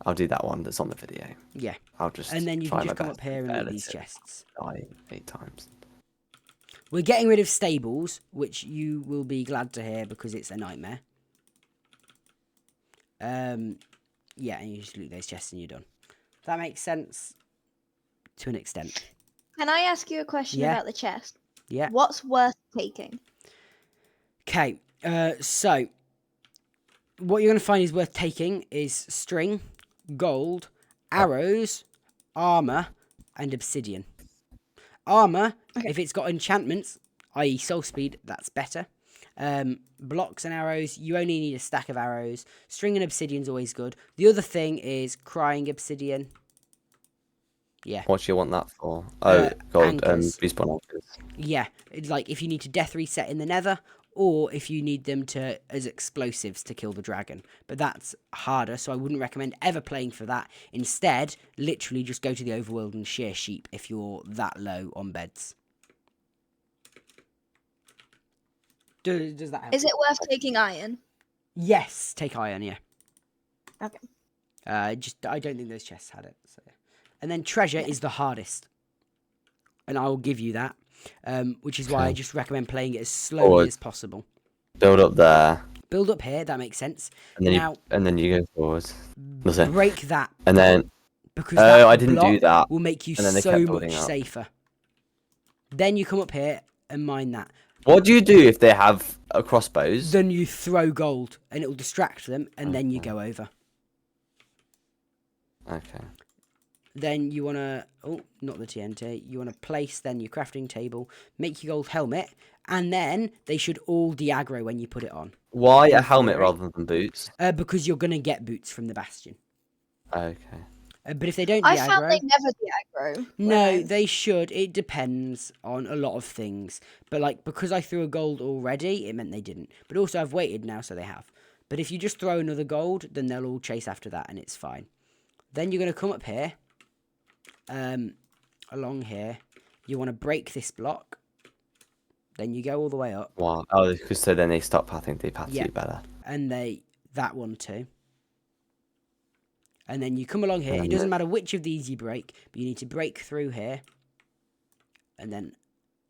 I'll do that one that's on the video. Yeah. I'll just and then you try can just my come best up here and loot these chests. 8 times. We're getting rid of stables, which you will be glad to hear because it's a nightmare. Yeah, and you just loot those chests and you're done. That makes sense to an extent. Can I ask you a question Yeah. about the chest? Yeah. What's worth taking? Okay, so what you're going to find is worth taking is string, gold, arrows, armor, and obsidian. Armor, Okay. if it's got enchantments, i.e. soul speed, that's better. Blocks and arrows, you only need a stack of arrows. String and obsidian's always good. The other thing is crying obsidian. Yeah. What do you want that for? Oh, gold anchors. respawn anchors. Yeah, it's like if you need to death reset in the nether, or if you need them to as explosives to kill the dragon. But that's harder, so I wouldn't recommend ever playing for that. Instead, literally just go to the overworld and shear sheep if you're that low on beds. Does that help? Is it worth taking iron? Yes, take iron, yeah. Okay. I don't think those chests had it. So. And then treasure is the hardest. And I will give you that. Which is why I just recommend playing it as slowly as possible. Build up there. Build up here, that makes sense. And then you go forward. Listen. Break that. And then Because that I didn't do that. will make you And then they so kept much building up. safer. Then you come up here and mine that. What do you do if they have crossbows? Then you throw gold and it will distract them, and then you go over. Okay. Then you want to... Oh, not the TNT. You want to place then your crafting table, make your gold helmet, and then they should all de-aggro when you put it on. Why a helmet rather than boots? Because you're going to get boots from the bastion. Okay. But if they don't I de-aggro... found they never de-aggro. No, they should. It depends on a lot of things. But, like, because I threw a gold already, it meant they didn't. But also, I've waited now, so they have. But if you just throw another gold, then they'll all chase after that, and it's fine. Then you're going to come up here. Along here. You want to break this block. Then you go all the way up. Wow. Oh, because so then they stop pathing. They path you better. And that one too. And then you come along here. It doesn't matter which of these you break, but you need to break through here. And then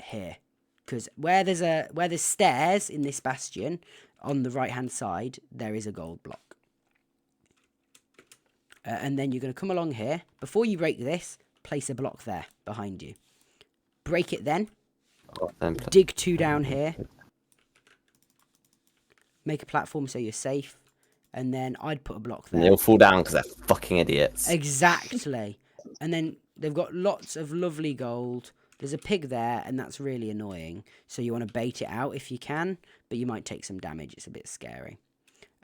here. Because where there's stairs in this bastion, on the right-hand side, there is a gold block. And then you're going to come along here. Before you break this, place a block there behind you. Break it then. Dig 2 down here. Make a platform so you're safe. And then I'd put a block there. And they'll fall down because they're fucking idiots. Exactly. And then they've got lots of lovely gold. There's a pig there, and that's really annoying. So you want to bait it out if you can, but you might take some damage. It's a bit scary.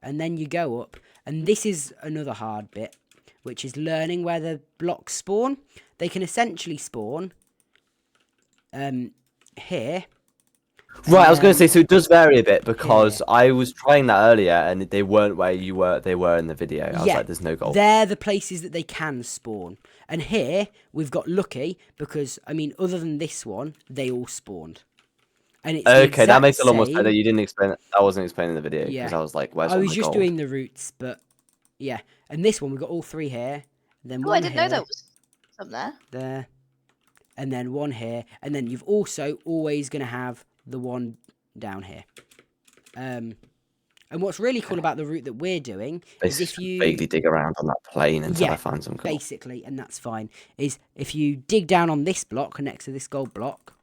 And then you go up, and this is another hard bit, which is learning where the blocks spawn. They can essentially spawn here. Right, I was going to say, so it does vary a bit because I was trying that earlier and they weren't where they were in the video. I was like, there's no gold. They're the places that they can spawn. And here, we've got lucky because, I mean, other than this one, they all spawned. And it's okay, that makes it a lot more sense that you didn't explain it. I wasn't explaining the video because I was like, where's all I my was just gold? doing the routes, but yeah. And this one, we've got all 3 here. Then Oh, one I didn't know there was some there. There. And then one here. And then you've also always going to have the one down here. And what's really cool about the route that we're doing is if you vaguely dig around on that plane until I find some gold. Basically, and that's fine, is if you dig down on this block next to this gold block,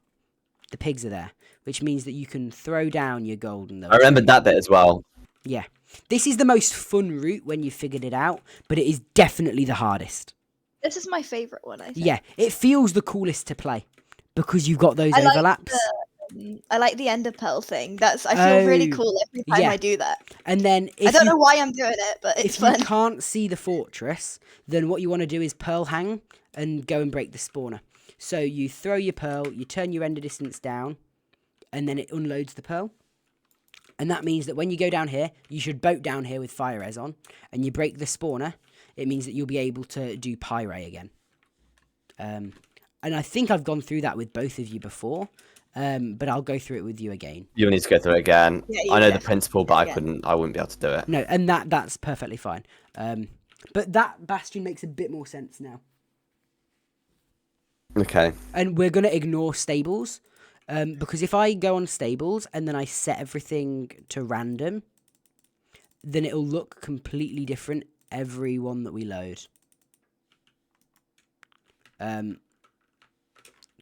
the pigs are there, which means that you can throw down your gold. And I remembered that bit as well. Yeah. This is the most fun route when you figured it out, but it is definitely the hardest. This is my favourite one, I think. Yeah, it feels the coolest to play because you've got those overlaps. I like the ender pearl thing. I feel really cool every time I do that. And then I don't know why I'm doing it, but it's fun. If you can't see the fortress, then what you want to do is pearl hang and go and break the spawner. So you throw your pearl, you turn your ender distance down, and then it unloads the pearl. And that means that when you go down here, you should boat down here with fire res on, and you break the spawner. It means that you'll be able to do pyre again. And I think I've gone through that with both of you before. But I'll go through it with you again. You need to go through it again. Yeah, I know the principle, but I wouldn't be able to do it. No, and that's perfectly fine. But that bastion makes a bit more sense now. Okay. And we're going to ignore stables. Because if I go on stables and then I set everything to random, then it'll look completely different every one that we load.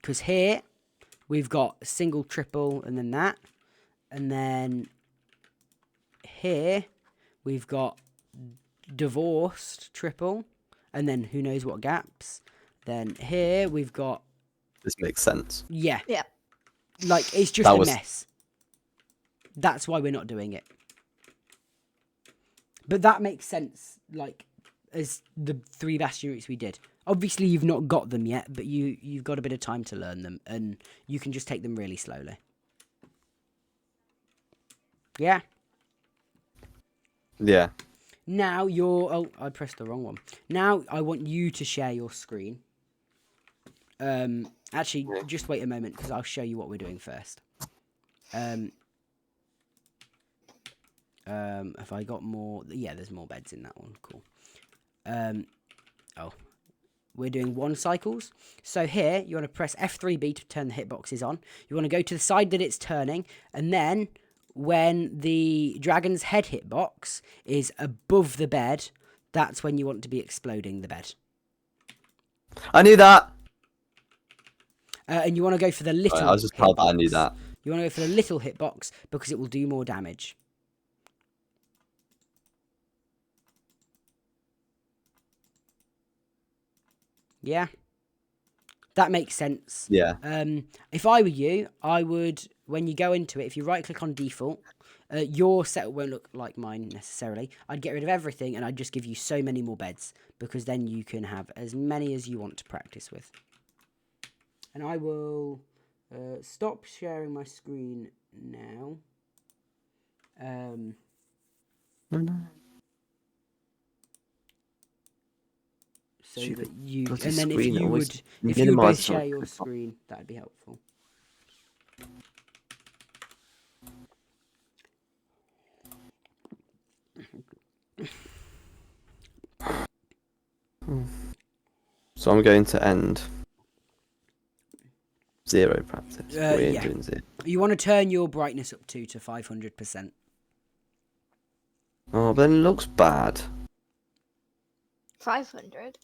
Because here we've got single, triple, and then that. And then here we've got divorced, triple, and then who knows what gaps. Then here we've got... This makes sense. Yeah. Yeah. Like, it's just a mess. That's why we're not doing it. But that makes sense, like, as the 3 bastion routes we did. Obviously, you've not got them yet, but you've got a bit of time to learn them, and you can just take them really slowly. Yeah? Yeah. Now you're... Oh, I pressed the wrong one. Now I want you to share your screen. Actually, just wait a moment, because I'll show you what we're doing first. Have I got more? Yeah, there's more beds in that one. Cool. Oh, we're doing 1 cycles. So here, you want to press F3B to turn the hitboxes on. You want to go to the side that it's turning, and then when the dragon's head hitbox is above the bed, that's when you want to be exploding the bed. I knew that. And you want to go for the little. I was just told that I knew that. You want to go for the little hitbox because it will do more damage. Yeah, that makes sense. Yeah. If I were you, I would, when you go into it, if you right-click on default, your setup won't look like mine necessarily. I'd get rid of everything, and I'd just give you so many more beds, because then you can have as many as you want to practice with. And I will stop sharing my screen now. So that you, and then if you would both share your screen, that'd be helpful. So I'm going to end 0 practice. Yeah. Doing 0. You want to turn your brightness up to 500%. Oh, but then it looks bad. 500.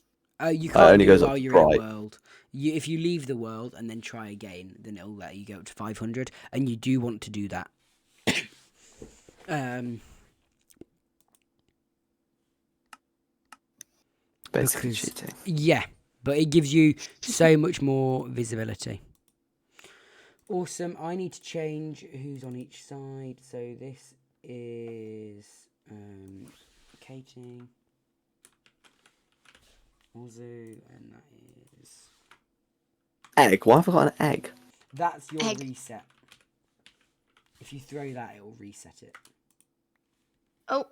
You can't only do it goes up while you're bright. in world. If you leave the world and then try again, then it'll let you go up to 500, and you do want to do that. Basically cheating. Yeah, but it gives you so much more visibility. Awesome. I need to change who's on each side. So this is Katie, Ozu, and that is Egg? Why have I got an egg? that's your Egg. reset. If you throw that, it will reset it. Oh,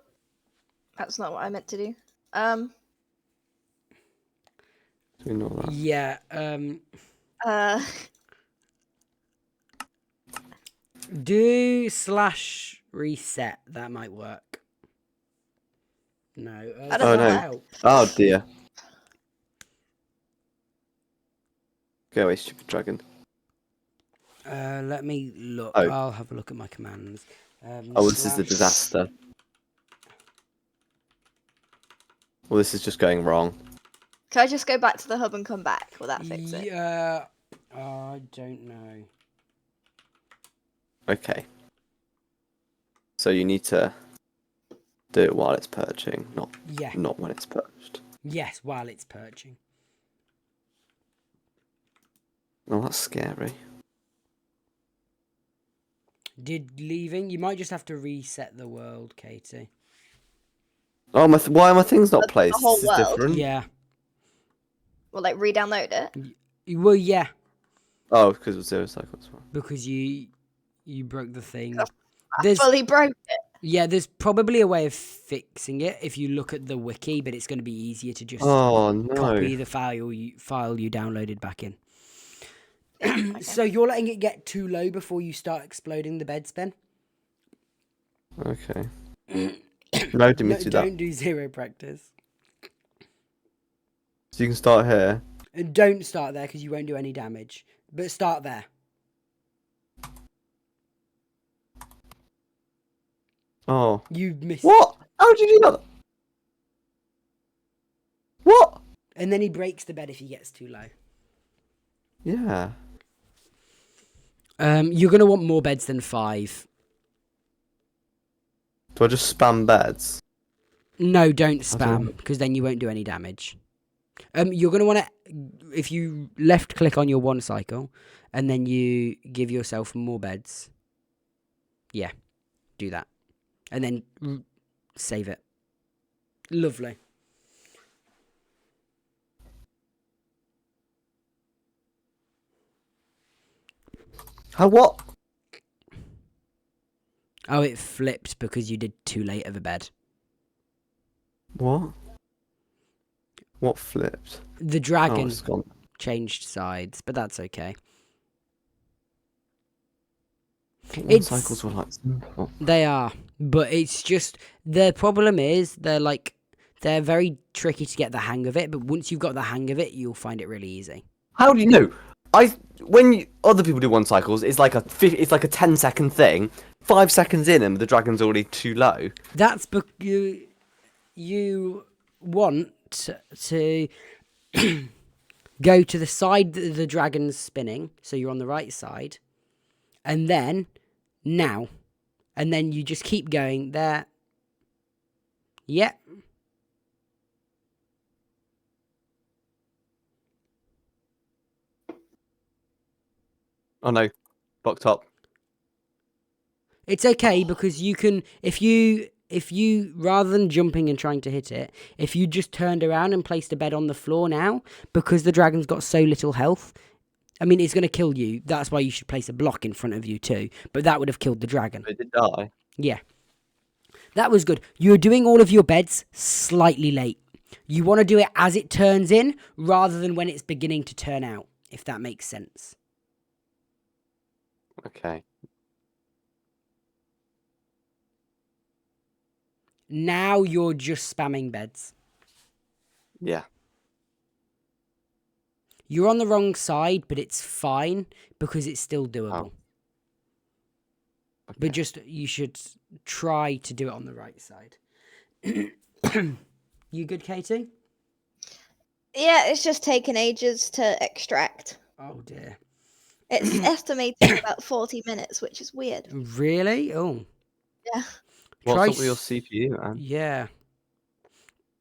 that's not what I meant to do. Do we know that? Yeah. Do /reset. That might work. No. I don't know. Help. Oh dear. Go away, stupid dragon. Let me look. Oh. I'll have a look at my commands. Oh, this is a disaster. Well, this is just going wrong. Can I just go back to the hub and come back? Will that fix it? Yeah. I don't know. Okay. So you need to do it while it's perching, Yeah. not when it's perched. Yes, while it's perching. Oh, that's scary. Did leaving? You might just have to reset the world, Katie. Oh, why are my things not placed? whole This is world? different. Yeah. Well, like re-download it. Well, yeah, Oh, because of 0 cycles. because you broke the thing. I There's fully broke it. yeah, there's probably a way of fixing it if you look at the wiki, but it's going to be easier to just Oh no. copy the file you downloaded back in. So you're letting it get too low before you start exploding the beds, Ben? Okay. No, didn't mean to do don't that. do 0 practice. So you can start here. And don't start there because you won't do any damage. But start there. Oh. You missed. What? How did you do that? What? And then he breaks the bed if he gets too low. Yeah. You're gonna want more beds than 5. Do I just spam beds? No, don't spam, because then you won't do any damage. You're gonna want to, if you left click on your 1 cycle, and then you give yourself more beds. Yeah, do that, and then save it. Lovely. How what? Oh, it flipped because you did too late of a bed. What? What flipped? The Oh, dragon it's gone. changed sides, but that's okay. One cycles were like simple. They are, but it's just the problem is they're very tricky to get the hang of it. But once you've got the hang of it, you'll find it really easy. How do you know? Other people do 1 cycles, it's like a 10-second thing. 5 seconds in, and the dragon's already too low. That's because you want to go to the side that the dragon's spinning, so you're on the right side, and then and then you just keep going there. Yep. Oh no, box top. It's okay because you can, if you rather than jumping and trying to hit it, if you just turned around and placed a bed on the floor now, because the dragon's got so little health, I mean, it's going to kill you. That's why you should place a block in front of you too. But that would have killed the dragon. It did die. Yeah. That was good. You're doing all of your beds slightly late. You want to do it as it turns in rather than when it's beginning to turn out, if that makes sense. Okay. Now you're just spamming beds. Yeah. You're on the wrong side, but it's fine because it's still doable. Oh. Okay. But just, you should try to do it on the right side. You good, Katie? Yeah, it's just taken ages to extract. Oh, dear. It's estimated about 40 minutes, which is weird. Really? Oh. Yeah. What's up with your CPU, man? Yeah.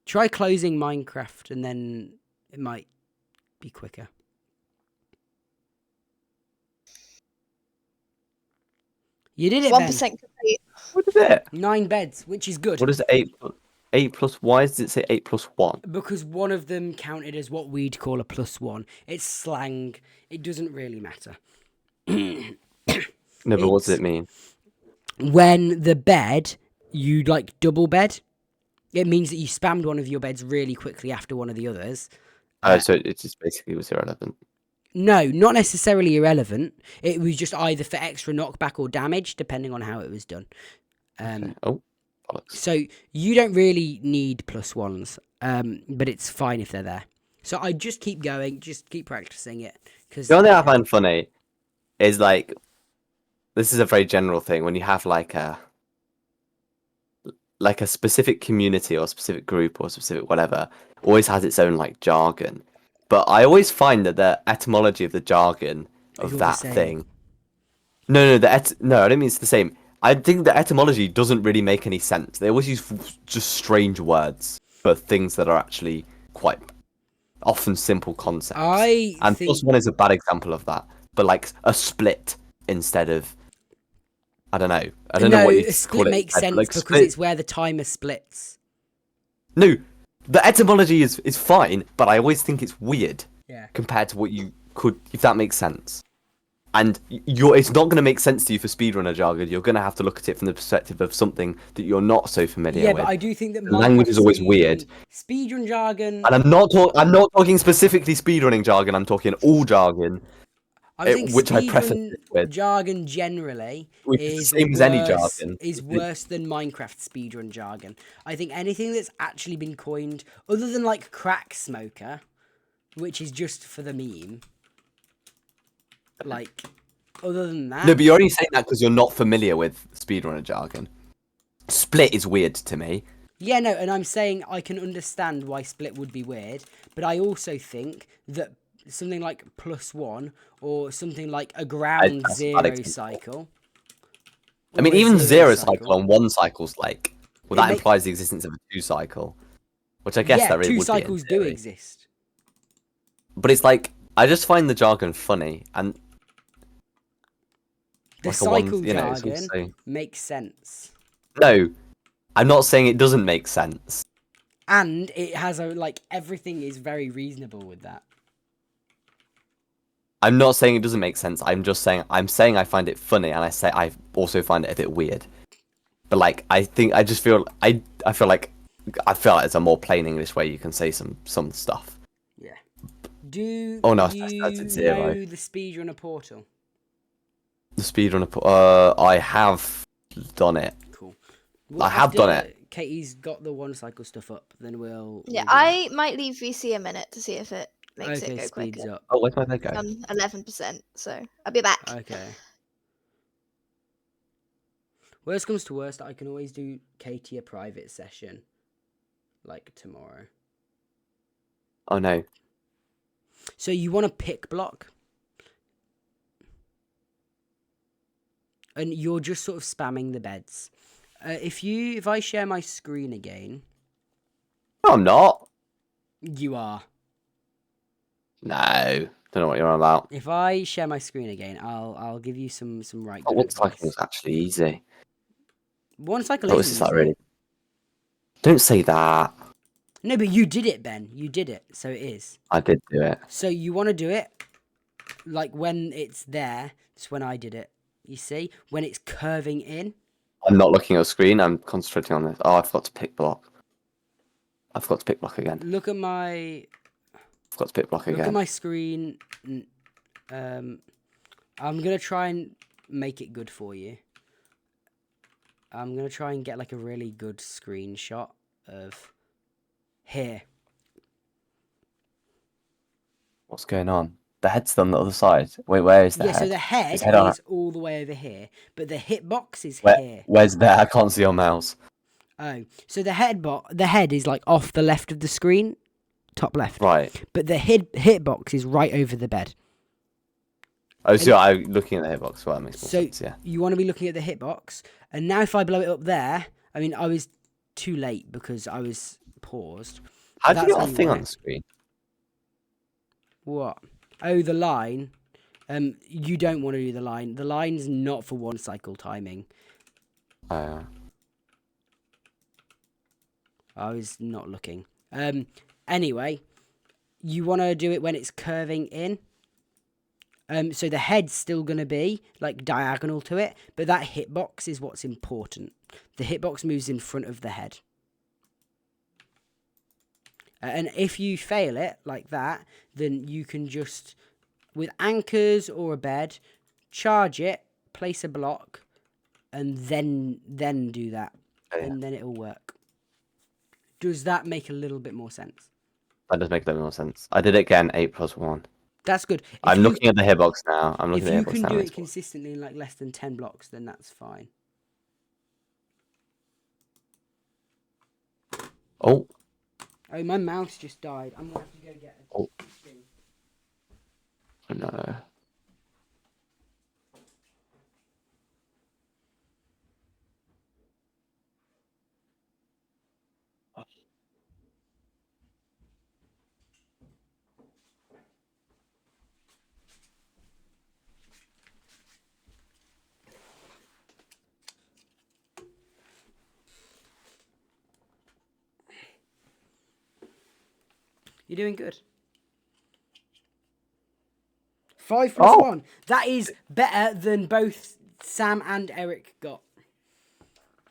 Try closing Minecraft and then it might be quicker. You did it, 1% Ben. complete. What is it? 9 beds, which is good. What is 8 plus? Why does it say 8 plus 1? Because one of them counted as what we'd call a +1. It's slang. It doesn't really matter. No, but what does it mean? When the bed, you double bed, it means that you spammed one of your beds really quickly after one of the others. So it just basically was irrelevant. No, not necessarily irrelevant. It was just either for extra knockback or damage, depending on how it was done. Okay. Oh, bollocks. So you don't really need +1s, but it's fine if they're there. So I just keep going, just keep practicing it. The only thing I find funny is this is a very general thing when you have like a specific community or specific group or specific whatever always has its own jargon. But I always find that the etymology of the jargon of that thing. No, I don't mean it's the same. I think the etymology doesn't really make any sense. They always use just strange words for things that are actually quite often simple concepts. And +1 is a bad example of that. But a split instead of, I don't know. I don't know what you call it. A split makes sense because split. it's where the timer splits. No, the etymology is fine, but I always think it's weird. Yeah. Compared to what you could, if that makes sense. And it's not going to make sense to you for speedrunner jargon. You're going to have to look at it from the perspective of something that you're not so familiar with. Yeah, but I do think that the language is always weird. Speedrun jargon. And I'm not talking specifically speedrunning jargon. I'm talking all jargon. I think which I preface it with. Jargon generally is same as any jargon. Is worse than Minecraft speedrun jargon. I think anything that's actually been coined, other than crack smoker, which is just for the meme. Other than that. No, but you're only saying that because you're not familiar with speedrunner jargon. Split is weird to me. Yeah, no, and I'm saying I can understand why split would be weird, but I also think that something like +1 or something like a ground That's a bad 0 example. cycle. I mean, or a even 0 cycle. cycle on 1 cycle's like, well, that implies the existence of a 2 cycle, which I guess yeah, that really 2 would cycles be in do theory. exist. But it's like, I just find the jargon funny, and The like cycle you know, jargon makes sense. No, I'm not saying it doesn't make sense. And it has everything is very reasonable with that. I'm not saying it doesn't make sense. I'm saying I find it funny, and I also find it a bit weird. But like, I feel like it's a more plain English way you can say some stuff. Yeah. Do Oh no, you that's at 0. know the speedrunner portal? The speedrunner. I have done it. Cool. I have done it. Katie's got the 1 cycle stuff up, then we'll. Yeah, do I might leave VC a minute to see if it makes it go speeds quicker. up. Oh, where's my Lego? 11%, so I'll be back. Okay. Worst comes to worst, I can always do Katie a private session, like tomorrow. Oh no. So you want to pick block, and you're just sort of spamming the beds. If I share my screen again, No, I'm not. you are. No, don't know what you're on about. If I share my screen again, I'll give you some right. Oh, good 1 cycle advice. was actually easy. 1 cycle Oh, is is easy. that really? Don't say that. No, but you did it, Ben. You did it, so it is. I did do it. So you want to do it like when it's there. It's when I did it. You see, when it's curving in. I'm not looking at a screen. I'm concentrating on this. Oh, I forgot to pick block. I forgot to pick block again. Look at my. Forgot to pick block again. Look at my screen. I'm gonna try and make it good for you. I'm gonna try and get like a really good screenshot of here. What's going on? The head's on the other side. Wait, where is the head? Yeah, so the head is all the way over here, but the hitbox is here. Where's there? I can't see your mouse. Oh, so the head is like off the left of the screen, top left. Right. But the hitbox is right over the bed. Oh, so I'm looking at the hitbox. Well, that makes more sense, yeah. You want to be looking at the hitbox. And now if I blow it up there, I mean, I was too late because I was paused. How do you get a thing on the screen? What? Oh, the line. You don't want to do the line. The line's not for 1 cycle timing. Oh. I was not looking. Anyway, you want to do it when it's curving in. So the head's still going to be like diagonal to it, but that hitbox is what's important. The hitbox moves in front of the head. And if you fail it like that, then you can just, with anchors or a bed, charge it, place a block, and then do that. Oh, yeah. And then it'll work. Does that make a little bit more sense? That does make a little more sense. I did it again, 8+1. That's good. I'm looking at the hitbox now. If you can do it consistently in like less than 10 blocks, then that's fine. Oh. Oh, my mouse just died. I'm going to have to go get it. Oh. No. You're doing good. 5+1. That is better than both Sam and Eric got.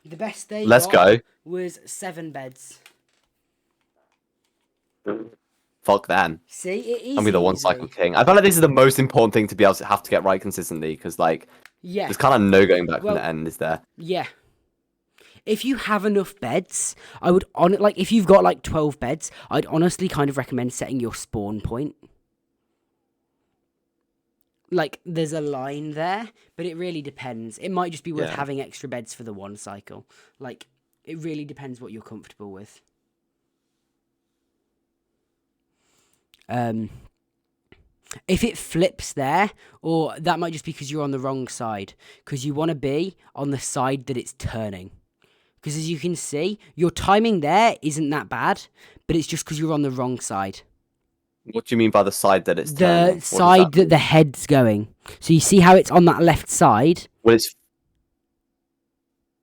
The best they got was 7 beds. Fuck them. See, it is. I'll be the 1 cycle king. I feel like this is the most important thing to be able to have to get right consistently, because like, there's kind of no going back from the end, is there? Yeah. If you have enough beds, I would if you've got like 12 beds, I'd honestly kind of recommend setting your spawn point. Like, there's a line there, but it really depends. It might just be worth having extra beds for the 1 cycle. Like, it really depends what you're comfortable with. If it flips there, or that might just be because you're on the wrong side, because you want to be on the side that it's turning. Because as you can see, your timing there isn't that bad, but it's just because you're on the wrong side. What do you mean by the side that it's turning? The side that the head's going. So you see how it's on that left side? Well,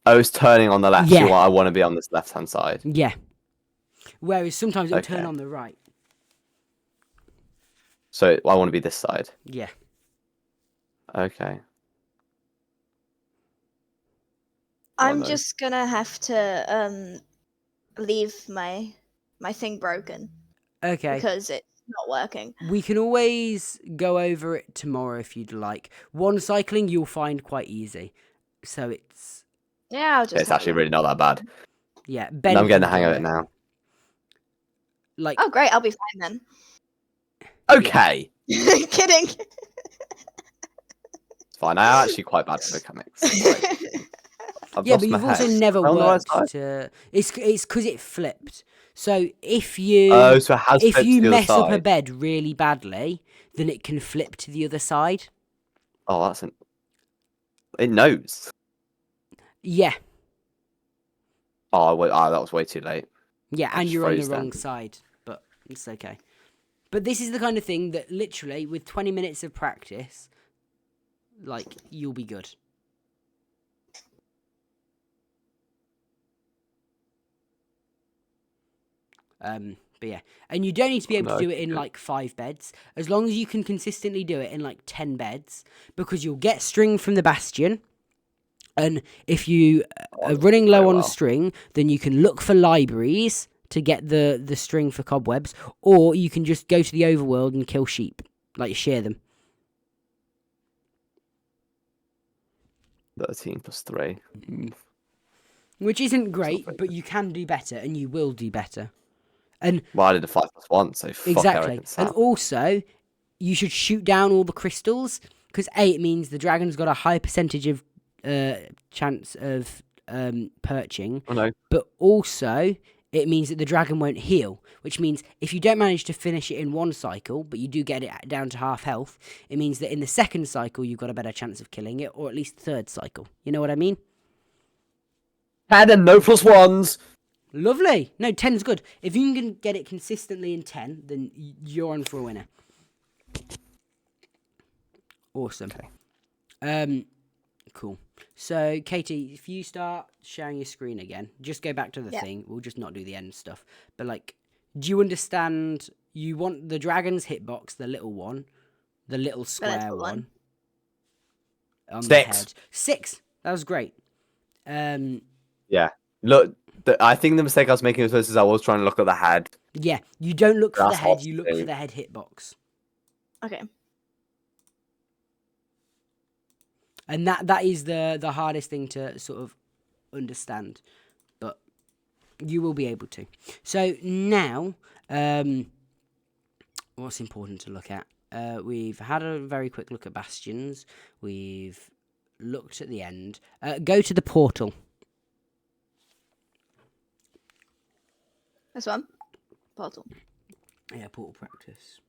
it's turning on the left. Yeah. So I want to be on this left-hand side. Yeah. Whereas sometimes it'll turn Okay. on the right. So I want to be this side. Yeah. Okay. I'm no. just gonna have to leave my thing broken Okay. because it's not working. We can always go over it tomorrow if you'd like. One cycling you'll find quite easy. So it's... Yeah, I'll just. It's actually really not that bad. Yeah, Ben I'm getting the can hang do of it now. Like, Oh, great! I'll be fine then. Okay. Kidding. It's fine. I'm actually quite bad at mechanics. Right. I've yeah, lost but my you've also head. never Am I on the right worked side? to... It's because it flipped. So if you... Oh, so it has if flipped you to the mess other up a side. bed really badly, then it can flip to the other side. Oh, that's an... It knows. Yeah. Oh, wait, that was way too late. Yeah, I and just you're on the froze then. wrong side. But it's okay. But this is the kind of thing that literally, with 20 minutes of practice, like, you'll be good. But yeah, and you don't need to be able to do it in like 5 beds, as long as you can consistently do it in like 10 beds, because you'll get string from the bastion, and if you are running low on string, then you can look for libraries to get the string for cobwebs, or you can just go to the overworld and kill sheep, like shear them. 13 plus 3. Which isn't great, but you can do better, and you will do better. And Well, I did a 5 plus 1, so fuck exactly. Eric and And Sam. also, you should shoot down all the crystals, because A, it means the dragon's got a high percentage of chance of perching, Oh, no. but also it means that the dragon won't heal, which means if you don't manage to finish it in one cycle, but you do get it down to half health, it means that in the second cycle you've got a better chance of killing it, or at least third cycle. You know what I mean? 10 and no plus 1s! Lovely. No, 10's good. If you can get it consistently in 10, then you're on for a winner. Awesome. Okay. Cool. So, Katie, if you start sharing your screen again, just go back to the thing. We'll just not do the end stuff. But, like, do you understand? You want the dragon's hitbox, the little one, the little square one. On 6. the head. 6. That was great. Yeah. Look, I think the mistake I was making was I was trying to look at the head. Yeah, you don't look for the That's head, awesome. you look for the head hitbox. Okay. And that is the hardest thing to sort of understand, but you will be able to. So now, what's important to look at? We've had a very quick look at bastions. We've looked at the end. Go to the portal. This one. Portal. Yeah, portal practice.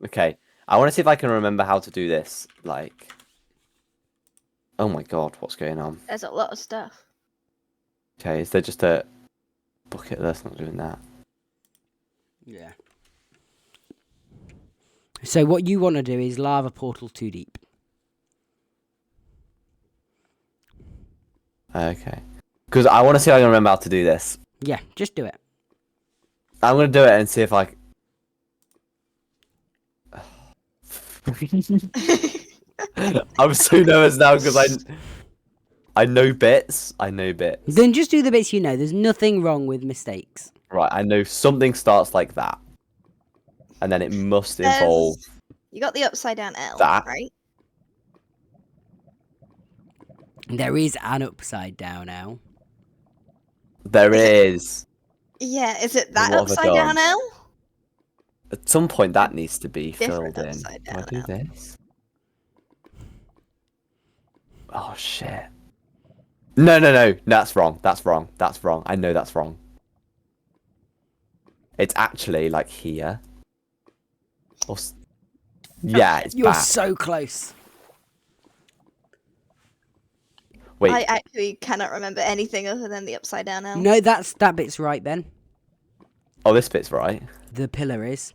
Okay. I want to see if I can remember how to do this. Like, oh my god, what's going on? There's a lot of stuff. Okay, is there just a bucket that's not doing that? Yeah. So what you want to do is lava portal too deep. Okay. Because I want to see if I can remember how to do this. Yeah, just do it. I'm going to do it and see if I... I'm so nervous now because I know bits. I know bits. Then just do the bits you know. There's nothing wrong with mistakes. Right, I know something starts like that. And then it must involve... You got the upside down L, that. right? There is an upside down L. There is. Yeah, is it that What have I upside down done? L? At some point that needs to be Different filled in. upside Do I down do L. this? Oh shit. No. That's wrong. That's wrong. I know that's wrong. It's actually like here. Yeah, it's You're back. so close. Wait, I actually cannot remember anything other than the upside down L. No, that bit's right, Ben. oh, this bit's right. The pillar is.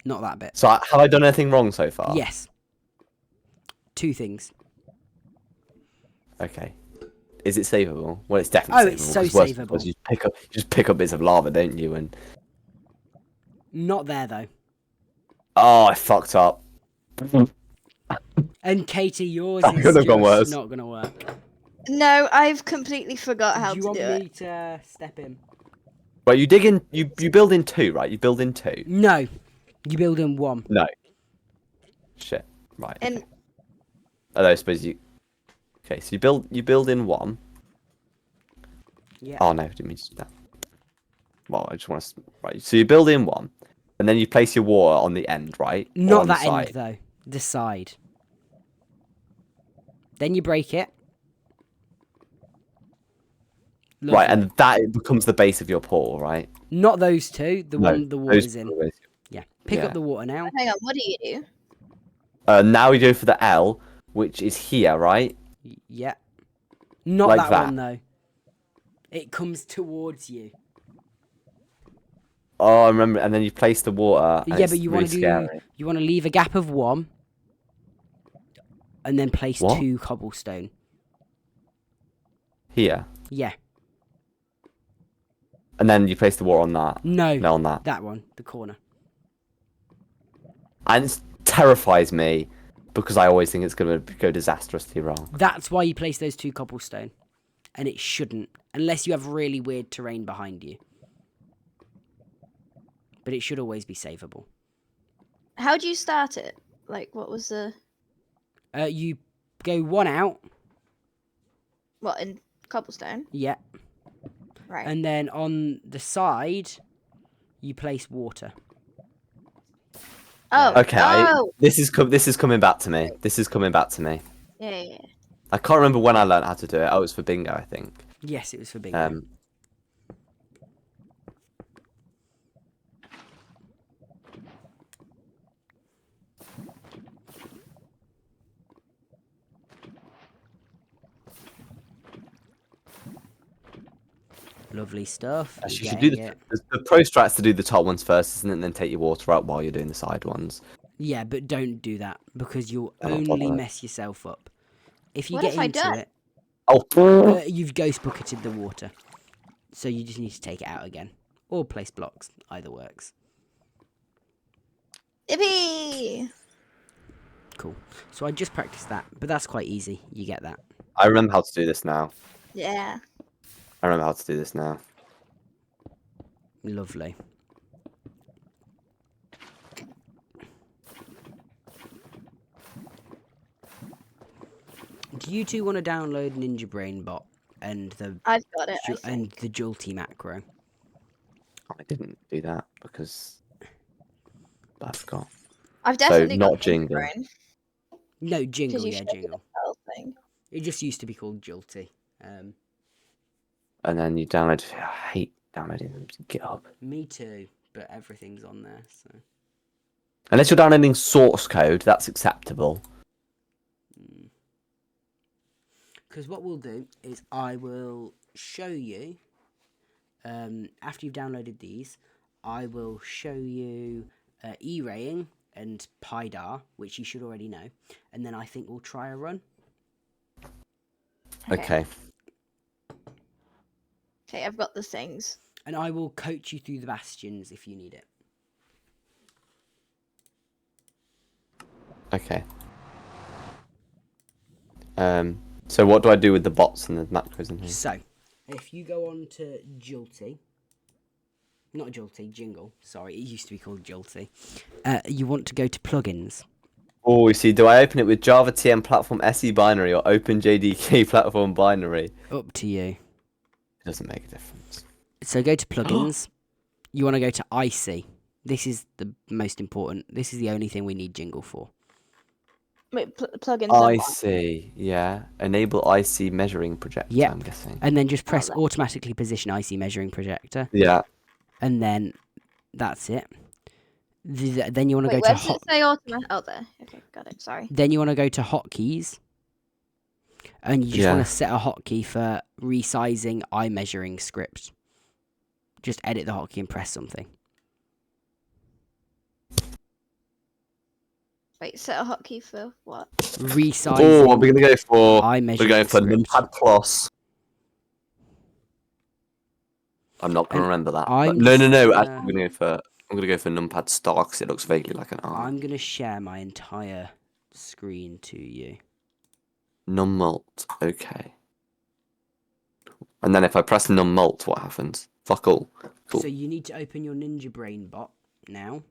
Not that bit. So have I done anything wrong so far? Yes. 2 things. Okay. Is it savable? Well, it's definitely savable. Oh, it's so 'cause worst savable. was you just pick up bits of lava, don't you? And Not there, though. oh, I fucked up. And Katie, yours That is could have gone just worse. not going to work. No, I've completely forgot how Do you to want do me it. to step in? Right, you dig in. You build in 2, right? You build in 2. No. You build in 1. No. Shit. Right. And Okay. Although I suppose you. Okay, so you build in 1. Yeah. Oh no, I didn't mean to do that. Well, I just want to. Right, so you build in 1, and then you place your water on the end, right? Or Not on the that side. end, though. The side. Then you break it. Right, Lovely. and that becomes the base of your portal, right? Not those 2. The No, one the water's those in. are the base. Yeah. Pick Yeah. up the water now. hang on, what do you do? Now we go for the L, which is here, right? Yeah. Not Like that, that. one, though. It comes towards you. Oh, I remember. And then you place the water. And Yeah, it's but you really want to do. scary. You want to leave a gap of 1, and then place What? 2 cobblestone. Here, Yeah. and then you place the water on that. No. No, on that. That one, the corner. And it terrifies me because I always think it's going to go disastrously wrong. That's why you place those 2 cobblestone, and it shouldn't, unless you have really weird terrain behind you. But it should always be savable. How do you start it? Like, what was the You go 1 out. what in cobblestone? Yeah. Right. And then on the side, you place water. Oh. Okay, Oh. this is coming back to me. This is coming back to me. Yeah. I can't remember when I learned how to do it. Oh, it was for bingo, I think. Yes, it was for bingo. Lovely stuff. You You're should do getting it. the pro strat's to do the top ones first, isn't it? And then take your water out while you're doing the side ones. Yeah, but don't do that because you'll I'm not only bothered. mess yourself up. If you What get have I into done? it, Oh, you've ghost bucketed the water. So you just need to take it out again. Or place blocks. Either works. Yippee! Cool. So I just practiced that, but that's quite easy. You get that. I remember how to do this now. Yeah. I remember how to do this now. Lovely. Do you two want to download Ninja Brain Bot and the I've got it. I and think. the Jolty macro? I didn't do that because I forgot. I've definitely not got Jingle. Brain, No, Jingle, 'cause you yeah, showed me Jingle. the whole thing. It just used to be called Jolty. And then you download. I hate downloading them to GitHub. Me too, but everything's on there, so. Unless you're downloading source code, that's acceptable. Because what we'll do is I will show you, after you've downloaded these, I will show you E-raying and PyDar, which you should already know, and then I think we'll try a run. Okay. Okay, I've got the things. And I will coach you through the bastions if you need it. Okay. So what do I do with the bots and the macros in here? So, if you go on to Jolty, not Jolty, Jingle, sorry, it used to be called Jolty, you want to go to plugins. Oh, you see, do I open it with Java TM platform SE binary or OpenJDK platform binary? Up to you. It doesn't make a difference. So go to plugins. You want to go to IC. This is the most important. This is the only thing we need Jingle for. Wait, plugins. I see, yeah. Enable IC measuring projector, Yep. I'm guessing. And then just press automatically position IC measuring projector. Yeah. And then that's it. Then you want to Wait, go where to does it say automatic? Oh, there. Okay, got it. Sorry. Then you want to go to hotkeys, and you just want to set a hotkey for resizing eye measuring script. Just edit the hotkey and press something. Wait, set a hotkey for what? Resizing. Oh, what are we gonna go for? eye We're measuring going for script. Numpad Plus. I'm not gonna And remember that. I'm No. just Actually, gonna- I'm gonna go for Numpad Star because it looks vaguely like an eye. I'm gonna share my entire screen to you. Nummult. Okay. And then if I press Nummult, what happens? Fuck all. Cool. So you need to open your Ninja Brain bot now.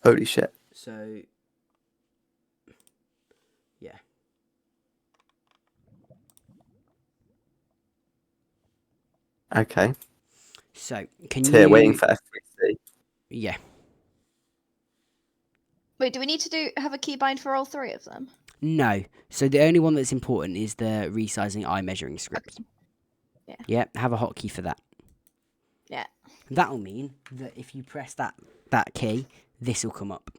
Holy shit. So yeah. Okay. So It's here, waiting for F3C. Yeah. Wait, do we need to have a keybind for all 3 of them? No. So the only one that's important is the resizing eye measuring script. Yeah. Yeah, have a hotkey for that. Yeah. That'll mean that if you press that key, this will come up.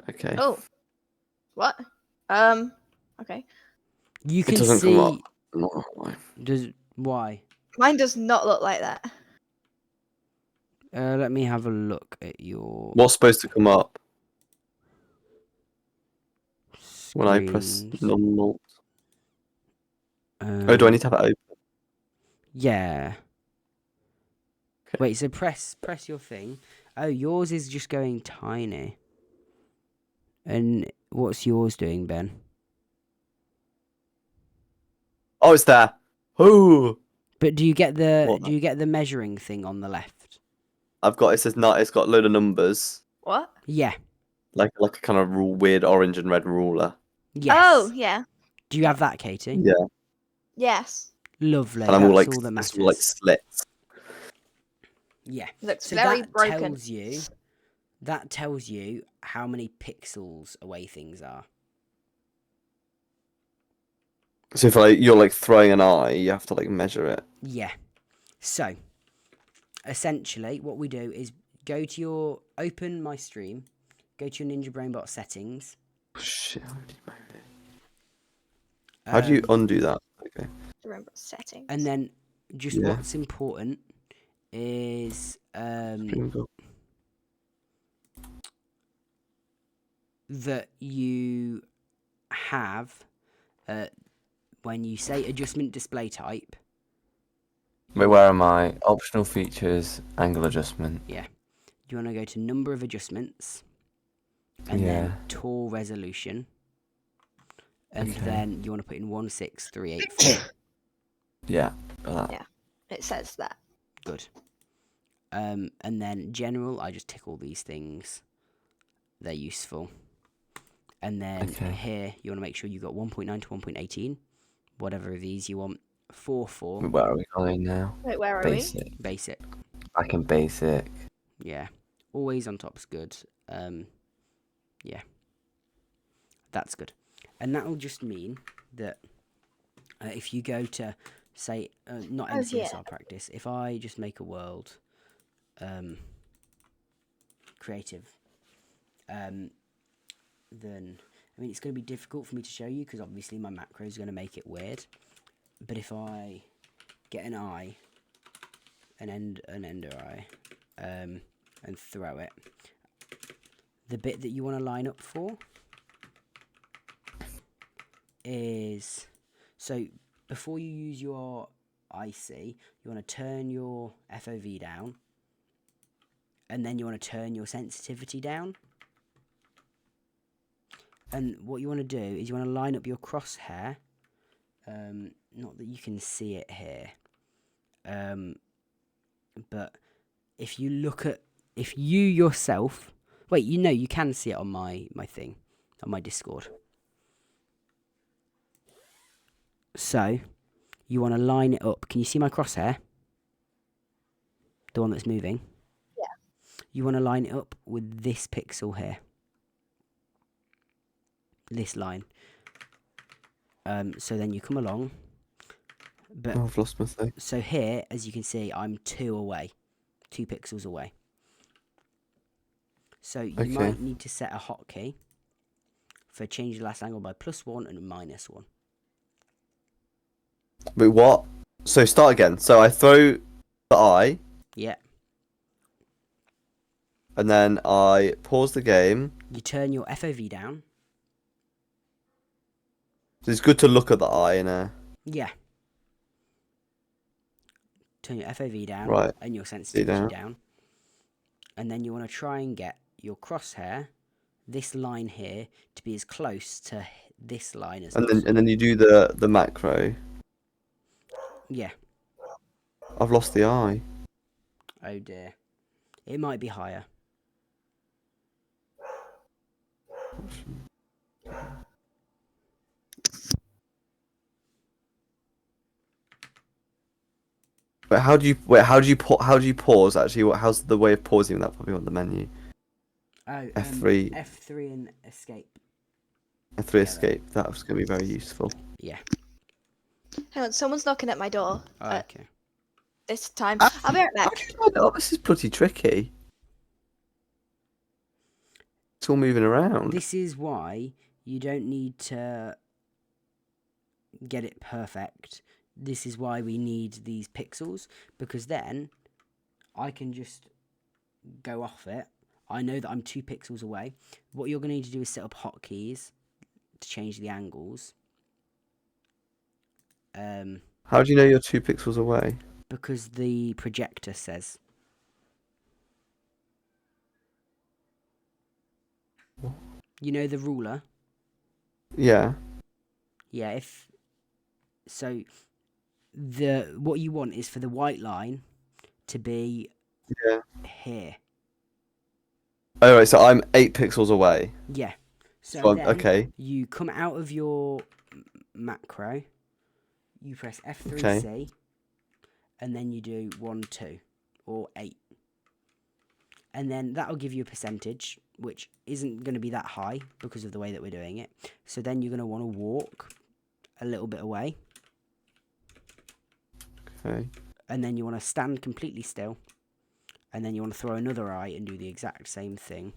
Okay. Oh. What? Okay. You It can doesn't see. come up. No, why? Does why? Mine does not look like that. Let me have a look at your. What's supposed to come up when I press screens. Nummult? Oh, do I need to have it open? Yeah. Okay. Wait, so press your thing. Oh, yours is just going tiny. And what's yours doing, Ben? Oh, it's there. Oh. But do you get What? the measuring thing on the left? It says not. It's got a load of numbers, What? Yeah. like a kind of weird orange and red ruler. Yes. Oh, yeah. Do you have that, Katie? Yeah. Yes. Lovely. And I'm all That's like, all that it's matters. all like slits. Yeah. Looks So very that broken. tells you how many pixels away things are. So if you're like throwing an eye, you have to like measure it. Yeah. So, essentially, what we do is open my stream, go to your Ninja BrainBot settings. Oh, shit. How do you undo that? Okay. Remember settings. And then, just Yeah. what's important is that you have when you say adjustment display type. Wait, where am I? Optional features, angle adjustment. Yeah. You want to go to number of adjustments, and Yeah. then tool resolution, and Okay. then you want to put in 16384. Yeah. got that. Yeah. It says that. Good. And then general, I just tick all these things. They're useful. And then Okay. here, you want to make sure you got 1.9 to 1.18. Whatever of these you want. 4.4. Where are we going now? Wait, where are Basic. Basic. Back in basic. Yeah. Always on top's good. Yeah. That's good. And that'll just mean that if you go to, say, not Oh, MCSR yeah. practice, if I just make a world creative, then, I mean, it's going to be difficult for me to show you because obviously my macro is going to make it weird. But if I get an eye, an ender eye, and throw it, the bit that you want to line up for is, so before you use your IC, you want to turn your FOV down, and then you want to turn your sensitivity down. And what you want to do is you want to line up your crosshair, not that you can see it here, but if you look at, if you yourself, wait, you can see it on my thing, on my Discord. So, you want to line it up. Can you see my crosshair? The one that's moving? Yeah. You want to line it up with this pixel here. This line. So then you come along, But Oh, I've lost my thing. so here, as you can see, I'm 2 away, 2 pixels away. So you might need to set a hotkey for change the last angle by +1 and -1. Wait, what? So start again. So I throw the eye. Yeah. And then I pause the game. You turn your FOV down. So it's good to look at the eye in a... Yeah. Turn your FOV down. Right. And your sensitivity down. And then you want to try and get your crosshair, this line here, to be as close to this line as possible. And then you do the macro. Yeah. I've lost the eye. Oh dear. It might be higher. But how do you pause actually? How's the way of pausing that? Probably on the menu. Oh, F3. F3 and escape. F3 escape. That was going to be very useful. Yeah. Hang on, someone's knocking at my door. Oh, okay. This time. I'll be right back. Oh, this is pretty tricky. It's all moving around. This is why you don't need to get it perfect. This is why we need these pixels, because then I can just go off it. I know that I'm 2 pixels away. What you're going to need to do is set up hotkeys to change the angles. How do you know you're 2 pixels away? Because the projector says. You know the ruler? Yeah. Yeah, what you want is for the white line to be here. Oh, right, so I'm 8 pixels away. Yeah. So then okay. you come out of your macro, you press F3C, and then you do 1, 2, or 8. And then that'll give you a percentage, which isn't going to be that high because of the way that we're doing it. So then you're going to want to walk a little bit away. Okay. And then you want to stand completely still. And then you want to throw another eye and do the exact same thing.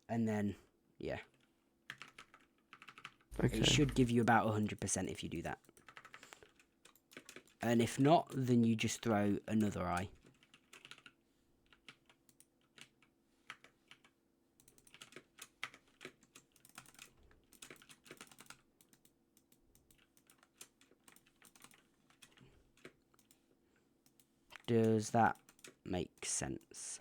And then, yeah. Okay. It should give you about 100% if you do that. And if not, then you just throw another eye. Does that make sense?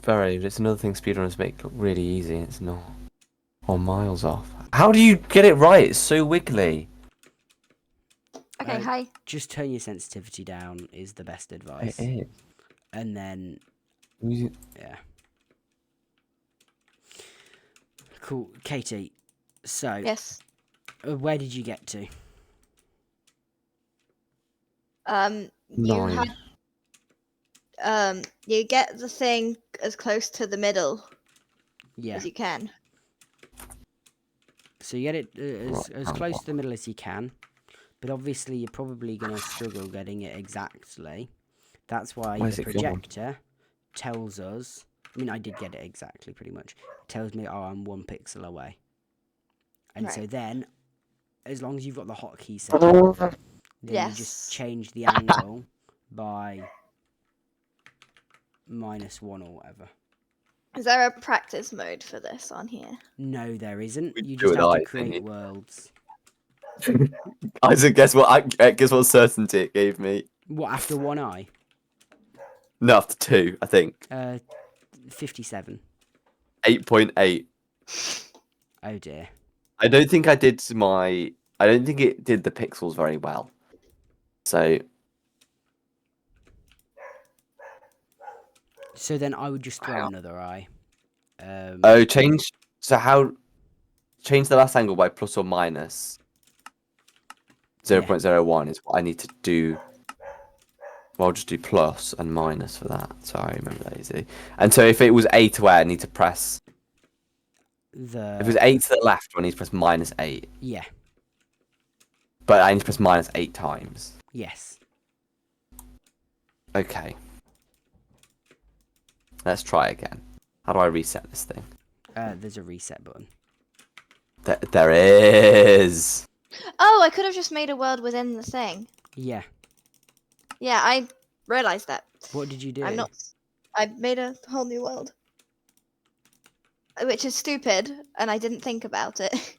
Very. It's another thing speedrunners make look really easy. It's not. Or miles off. How do you get it right? It's so wiggly. Okay, hi. Just turn your sensitivity down is the best advice. It is. And then, yeah. Cool. Katie, so, Yes. Where did you get to? You had, you get the thing as close to the middle as you can. So you get it as close to the middle as you can, but obviously you're probably going to struggle getting it exactly. That's why the projector tells us, I mean, I did get it exactly pretty much. It tells me, oh, I'm 1 pixel away. And so then, as long as you've got the hotkey set up, then you just change the angle by -1 or whatever. Is there a practice mode for this on here? No, there isn't. You do just have to it, create worlds. Isaac, guess what certainty it gave me? What, after 1 eye? No, after 2, I think. 57. 8.8. Oh dear. I don't think I don't think it did the pixels very well. So then I would just throw another eye. change the last angle by plus or minus 0.01 is what I need to do. Well, I'll just do plus and minus for that. So I remember that easily. And so if it was A to where, I need to press... If it was 8 to the left, I need to press -8. Yeah. But I need to press -8 times. Yes. Okay. Let's try again. How do I reset this thing? There's a reset button. There is. Oh, I could have just made a world within the thing. Yeah. Yeah, I realized that. What did you do? I made a whole new world. Which is stupid, and I didn't think about it.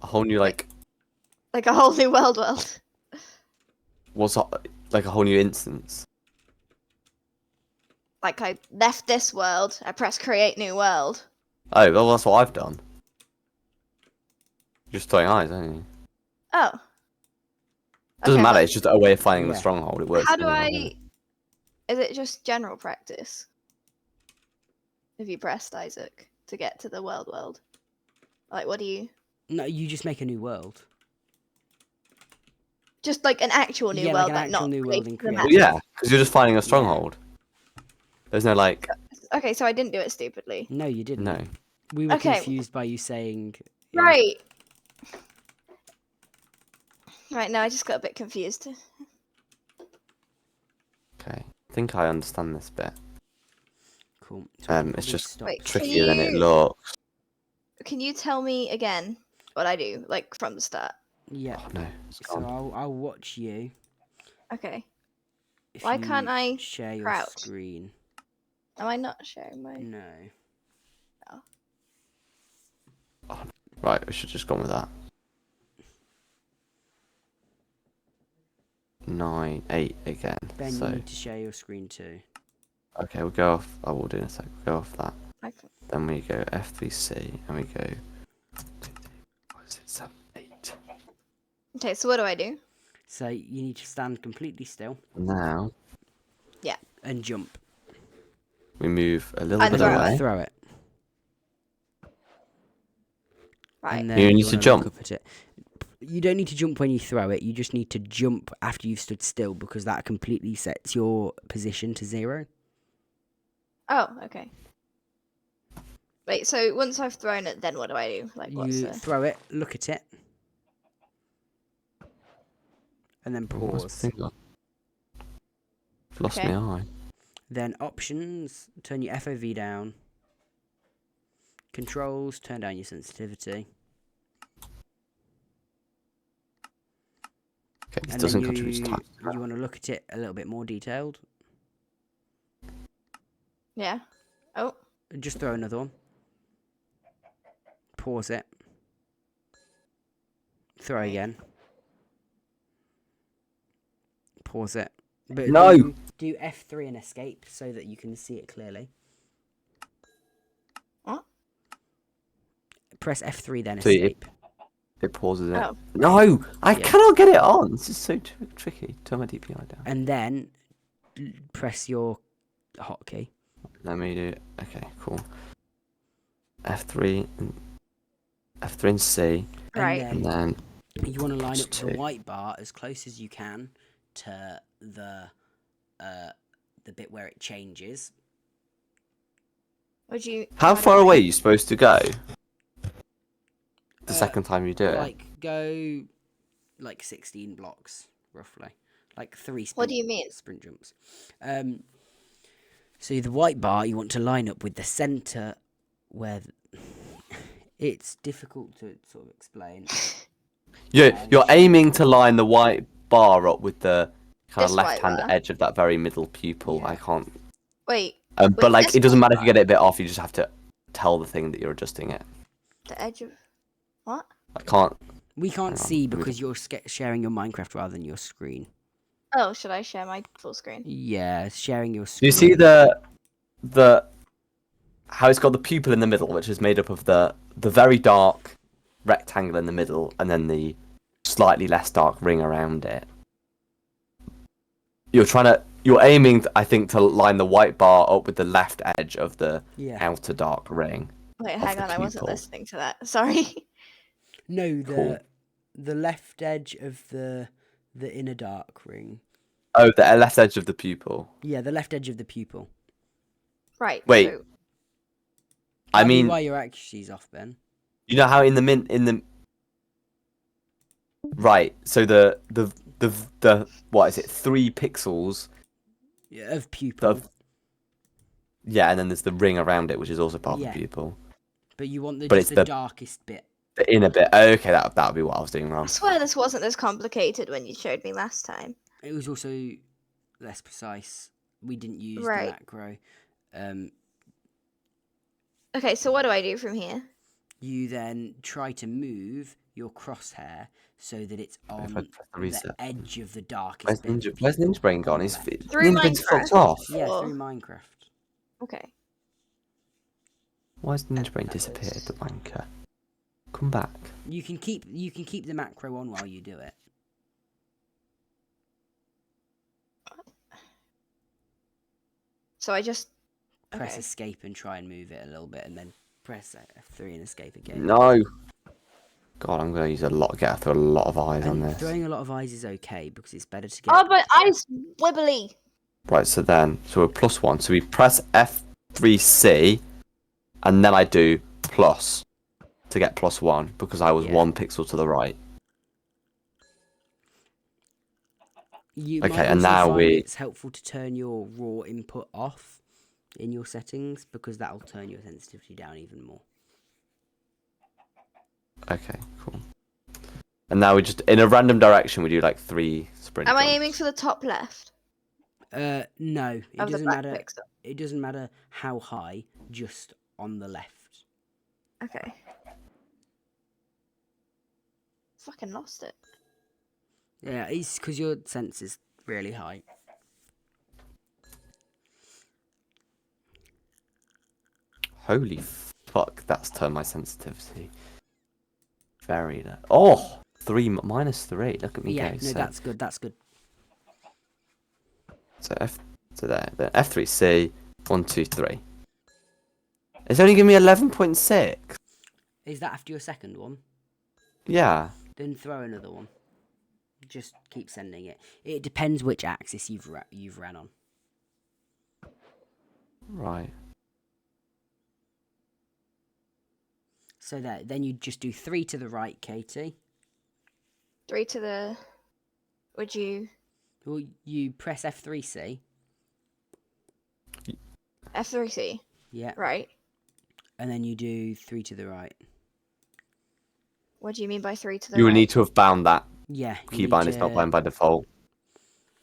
A whole new, like a whole new world. What's like a whole new instance? Like, I left this world, I press create new world. Oh, well, that's what I've done. You're just throwing eyes, aren't you? Oh. Doesn't Okay, matter, well, it's just a way of finding the Yeah. stronghold. It works. how do anyway, I... yeah. Is it just general practice? If you pressed Isaac to get to the world. Like, what do you... No, you just make a new world. Just like an actual new Yeah, world, like an actual not new world in creating the Create. map. Well, yeah, because you're just finding a stronghold. There's no, like... Okay, so I didn't do it stupidly. No, you didn't. No. We were Okay. confused by you saying... Right. Right, now I just got a bit confused. Okay. I think I understand this bit. Cool. It's just stop. Wait, trickier can than it you- looks. Can you tell me again what I do, like, from the start? Yeah. Oh, no. It's So gone. I'll watch you. Okay. If Why you can't I share your crouch? screen? Am I not sharing my... No. Right, we should just go with that. 9, 8 again. Ben, So you need to share your screen too. okay, we'll go off. I will do in a sec. We'll go off that. Okay. Then we go F3C and we go. what is it, 7, 8. Okay, so what do I do? So you need to stand completely still Now and jump. we move a little And bit throw away. Throw it. Right. And then You need to wanna jump. look up at it. You don't need to jump when you throw it. You just need to jump after you've stood still because that completely sets your position to 0. Oh, okay. Wait, so once I've thrown it, then what do I do? Like, what's You the... throw it, look at it, and then Oh, what's the pause. thing on? Lost Okay. my eye. Then options, turn your FOV down. Controls, turn down your sensitivity. Okay, this And doesn't then contribute to time. you want to look at it a little bit more detailed. Yeah. Oh, Just throw another one. Pause it. Throw again. Pause it. But No! do F3 and escape so that you can see it clearly. What? Press F3 then So you- escape. It pauses it. Oh. No! I Yeah. cannot get it on! This is so tricky. Turn my DPI down. And then press your hotkey. Let me do. Okay, cool. F3 and C, right. And and then you want to line Press up the 2. white bar as close as you can to the bit where it changes. Would you... how do far I- away are you supposed to go? The Uh, second time you do it. Like go like 16 blocks roughly, like 3 sprint, What do you mean? sprint jumps. So the white bar you want to line up with the center where it's difficult to sort of explain. You're aiming to line the white bar up with the kind of This white left-hand bar? edge of that very middle pupil. Yeah. I can't. Wait, But With like, this it doesn't white matter if you bar? get it a bit off. You just have to tell the thing that you're adjusting it. the edge of... What? I can't. We can't Hang on, see let me because you're sharing your Minecraft rather than your screen. Oh, should I share my full screen? Yeah, sharing your Do screen. you see the how it's got the pupil in the middle, which is made up of the very dark rectangle in the middle, and then the slightly less dark ring around it. You're aiming, I think, to line the white bar up with the left edge of the Yeah. outer dark ring. Wait, Of hang the on, I wasn't pupil. listening to that. Sorry. No, Cool. the left edge of the inner dark ring Oh, the left edge of the pupil. Yeah, the left edge of the pupil. Right. Wait. So, I That'd be mean, why your accuracy's off, Ben. you know how in the right. So the what is it? 3 pixels. Yeah, of pupil. Yeah, and then there's the ring around it, which is also part of Yeah. the pupil. But you want But just it's the the- darkest bit. The inner bit. Oh, okay, that would be what I was doing I wrong. swear this wasn't as complicated when you showed me last time. It was also less precise. We didn't use Right. the macro. Okay, so what do I do from here? You then try to move your crosshair so that it's If I on press the reset. the edge of the darkest Where's bit. Ninja Brain gone? He's Through Ninja Brain's Minecraft? fucked off. Yeah, Or- through Minecraft. Okay. Why has Ninja Brain disappeared? The wanker. Come back. You can keep the macro on while you do it. So I just Press Okay. escape and try and move it a little bit, and then press F3 and escape again. No. God, I'm gonna use get through a lot of eyes on And this. throwing a lot of eyes is okay because it's better to get. Oh, but ice wibbly. Right, so we're +1. So we press F3C, and then I do plus to get +1 because I was Yeah. 1 pixel to the right. You Okay, might and also now find we- it's helpful to turn your raw input off in your settings because that'll turn your sensitivity down even more. Okay, cool. And now we just in a random direction we do like 3 sprint. Am I jumps. aiming for the top left No, it of the doesn't black matter. pixel? It doesn't matter how high, just on the left. Okay. Fucking lost it. Yeah, it's because your sense is really high. Holy fuck, that's turned my sensitivity very low. Oh, 3 -3. Look at me Yeah, go. no, that's good. That's good. So there. Then F3C 1 2 3. It's only giving me 11.6. Is that after your second one? Yeah. Then throw another one. Just keep sending it. It depends which axis you've ran on. Right. So there, then you just do 3 to the right, Katie. 3 to the. Would you Well, you press F3C. F3C? Yeah. Right. And then you do 3 to the right. What do you mean by 3 to the You right? will need to have bound that Yeah. keybind. It's not bound by default.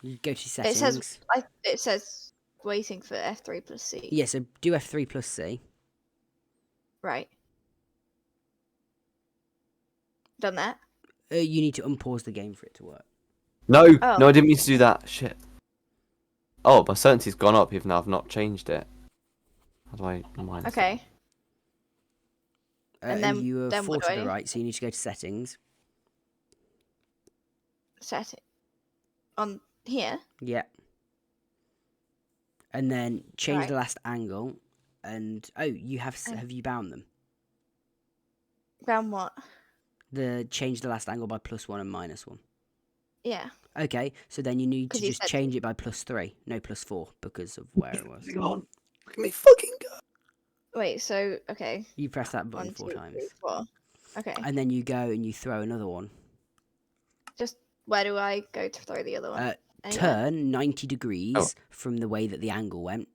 You go to It settings. says it says waiting for F3 plus C. Yeah, so do F3 plus C. Right. Done that. You need to unpause the game for it to work. No, Oh. no, I didn't mean to do that. Shit. Oh, my certainty's gone up even though I've not changed it. How do I minus it? Okay. And then- you are then 4 what to do I the do? right, so you need to go to settings. Set it on here. Yeah. And then change Right. the last angle. And you have Oh. have you bound them? Bound what? Change the last angle by +1 and -1. Yeah. Okay, so then you need to 'Cause you just said- change it by +3, no +4, because of where it was. Hang on. Look at me fucking go. Wait. So okay. You press that button 1 4 2 times. 3 4. Okay. And then you go and you throw another one. Just where do I go to throw the other one? Anywhere? Turn 90 degrees Oh. from the way that the angle went.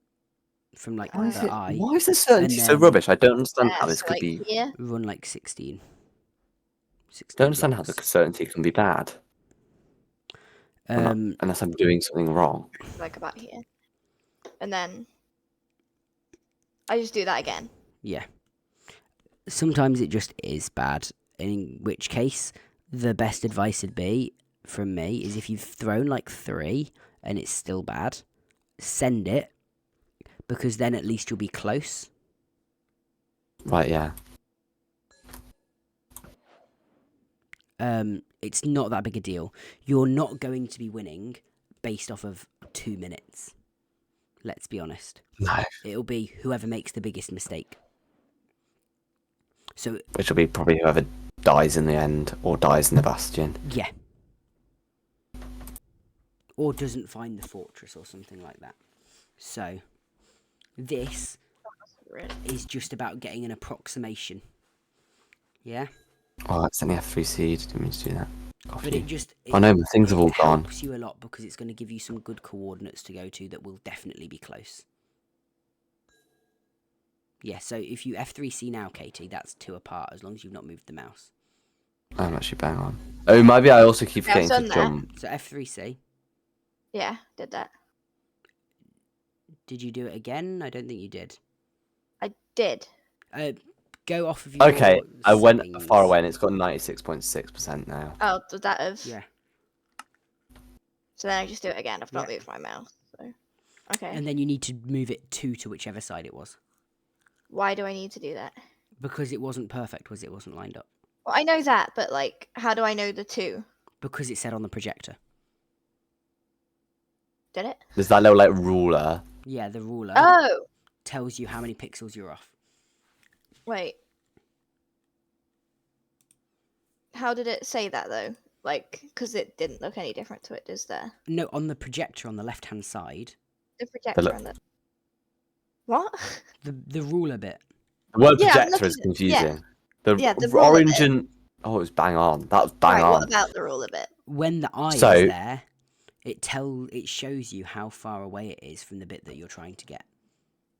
From like Why the eye. Why is the certainty And so then- rubbish? I don't understand how Yeah, this so, could like, be. here. Run like 16. I 16 don't understand how the blocks. certainty can be bad unless I'm doing something wrong. Like about here. And then I just do that again. Yeah. Sometimes it just is bad. In which case, the best advice would be, from me, is if you've thrown like 3 and it's still bad, send it, because then at least you'll be close. Right, yeah. It's not that big a deal. You're not going to be winning based off of 2 minutes. Let's be honest. No. It'll be whoever makes the biggest mistake. So, Which will be probably whoever dies in the end or dies in the bastion. yeah. or doesn't find the fortress or something like that. So this is just about getting an approximation. Yeah. Oh, it's only F3C. Didn't mean to do that. But it just I know, but things have all gone. It helps you a lot because it's going to give you some good coordinates to go to that will definitely be close. Yeah, so if you F3C now, Katie, that's 2 apart as long as you've not moved the mouse. I'm actually bang on. Oh, maybe I also keep forgetting to jump. So F3C. Yeah, did that. Did you do it again? I don't think you did. I did. Go off of your Okay, I went settings. far away and it's got 96.6% now. Oh, was that of? Yeah. So then I just do it again. I've not moved my mouse. So. Okay. And then you need to move it 2 to whichever side it was. Why do I need to do that? Because it wasn't perfect, it wasn't lined up. Well, I know that, but like, how do I know the 2? Because it said on the projector. Did it? There's that little like ruler. Yeah, the ruler tells you how many pixels you're off. Wait. How did it say that though? Like, because it didn't look any different to it, does there? No, on the projector on the left-hand side. The projector on the... What? The ruler bit. The word projector is confusing. The orange and... Oh, it was bang on. That was bang on. What about the ruler bit? When the eye is there, it shows you how far away it is from the bit that you're trying to get.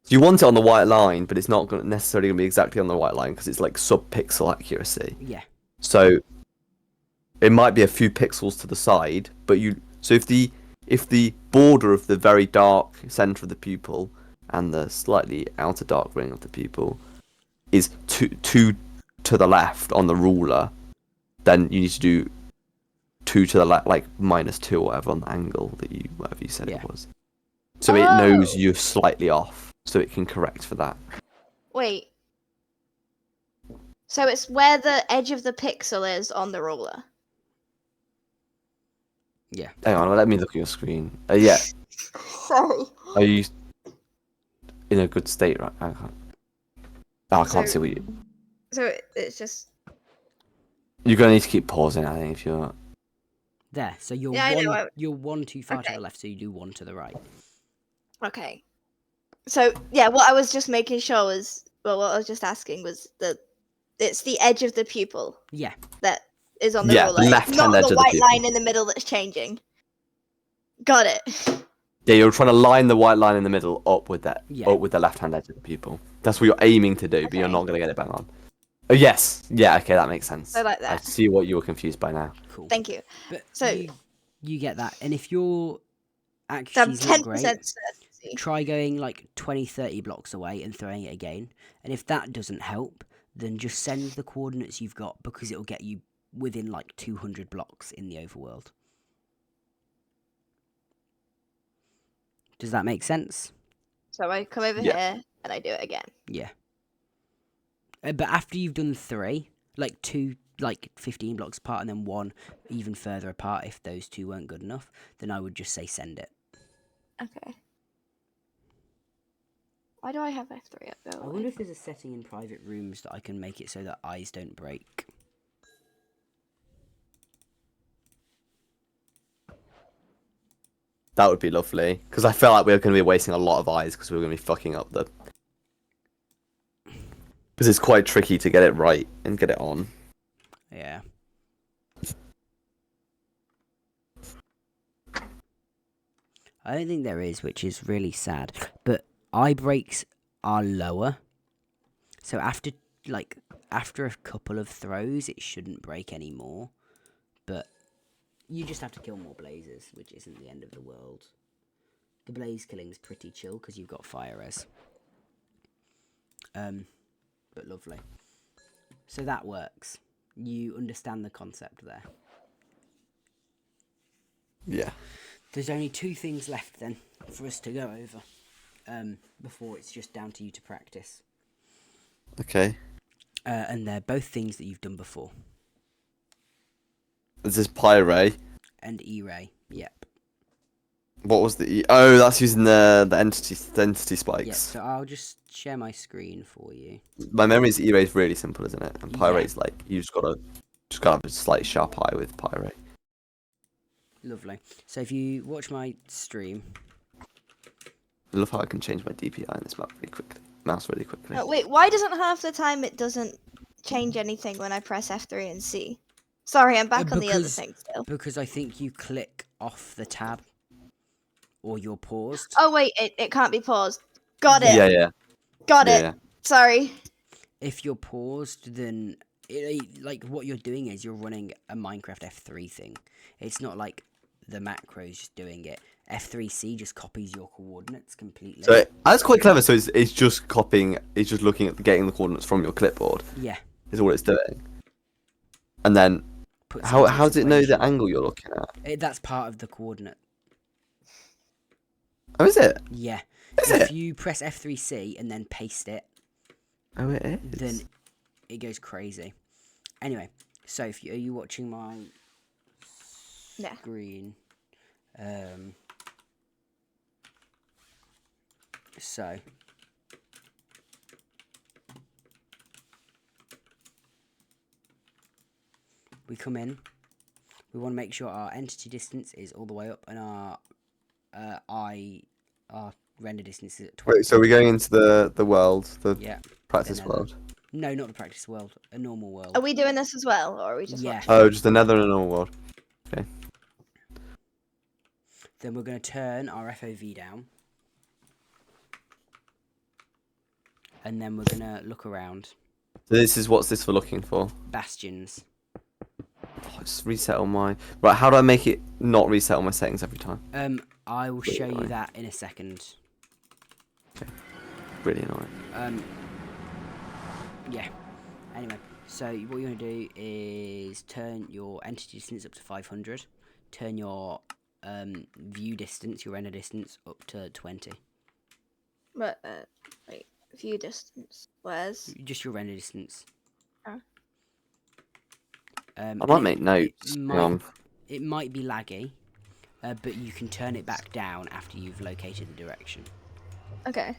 You want it on the white line, but it's not necessarily going to be exactly on the white line because it's like sub-pixel accuracy. Yeah. So it might be a few pixels to the side, but so if the border of the very dark center of the pupil and the slightly outer dark ring of the pupil is two to the left on the ruler, then you need to do 2 to the left, like -2 or whatever on the angle whatever you said it was. So it knows you're slightly off, so it can correct for that. Wait. So it's where the edge of the pixel is on the ruler. Yeah. Hang on, let me look at your screen. Yeah. Sorry. Are you in a good state right now? I can't see what you... So it's just... You're going to need to keep pausing, I think, if you're... There, so you're you're 1 too far to the left, so you do 1 to the right. Okay. So, yeah, what I was just making sure was... Well, what I was just asking was it's the edge of the pupil. Yeah. That is on the ruler. The left-hand edge of the white pupil. line in the middle that's changing. Got it. Yeah, you're trying to line the white line in the middle up with that, up with the left-hand edge of the pupil. That's what you're aiming to do, but you're not going to get it bang on. Oh, yes. Yeah, okay, that makes sense. I like that. I see what you were confused by now. Cool. Thank you. But so you get that, and if your accuracy's not great, certainty. Try going like 20-30 blocks away and throwing it again. And if that doesn't help, then just send the coordinates you've got, because it'll get you within like 200 blocks in the overworld. Does that make sense? So I come over here and I do it again. Yeah. But after you've done 3, like 2, like 15 blocks apart, and then 1 even further apart, if those 2 weren't good enough, then I would just say send it. Okay. Why do I have F3 up there? I wonder if there's a setting in private rooms that I can make it so that eyes don't break. That would be lovely, because I felt like we were going to be wasting a lot of eyes because we were going to be fucking up the... Because it's quite tricky to get it right and get it on. Yeah. I don't think there is, which is really sad. But eye breaks are lower. So after a couple of throws, it shouldn't break anymore. But you just have to kill more blazes, which isn't the end of the world. The blaze killing's pretty chill because you've got fire res. But lovely. So that works. You understand the concept there. Yeah. There's only 2 things left then for us to go over. Before it's just down to you to practice. Okay. And they're both things that you've done before. This is Pyray. And E-Ray, yep. What was the E? Oh, that's using the entity spikes. Yeah, so I'll just share my screen for you. My memory is E-Ray is really simple, isn't it? And Pyray's like you just gotta have a slightly sharp eye with Pyray. Lovely. So if you watch my stream... I love how I can change my DPI in this map really quickly. Mouse really quickly. Wait, why doesn't half the time it doesn't change anything when I press F3 and C? Sorry, I'm back on the other thing still. Because I think you click off the tab. Or you're paused. Oh wait, it can't be paused. Got it. Yeah. Got it. Yeah. Sorry. If you're paused, then like what you're doing is you're running a Minecraft F3 thing. It's not like the macros just doing it. F3C just copies your coordinates completely. So that's quite clever. So it's just copying. It's just looking at getting the coordinates from your clipboard. Yeah. Is all it's doing. And then how does it know the angle you're looking at? That's part of the coordinate. Oh, is it? Yeah. Is if it? you press F3C and then paste it, Oh, it is. then it goes crazy. Anyway, so are you watching my screen? So we come in. We want to make sure our entity distance is all the way up and our render distance is at 20. Wait, so we're going into the world, the practice the world. No, not the practice world. A normal world. Are we doing this as well, or are we just watching? Oh, just another normal world. Okay. Then we're going to turn our FOV down. And then we're going to look around. So what's this for looking for? Bastions. Oh, just reset all my... Right, how do I make it not reset all my settings every time? I will show you that in a second. Okay. Really annoying. Yeah. Anyway, so what you're going to do is turn your entity distance up to 500. Turn your view distance, your render distance, up to 20. But, wait, view distance. Where's? Just your render distance. Oh. I might make notes. It might be laggy, but you can turn it back down after you've located the direction. Okay.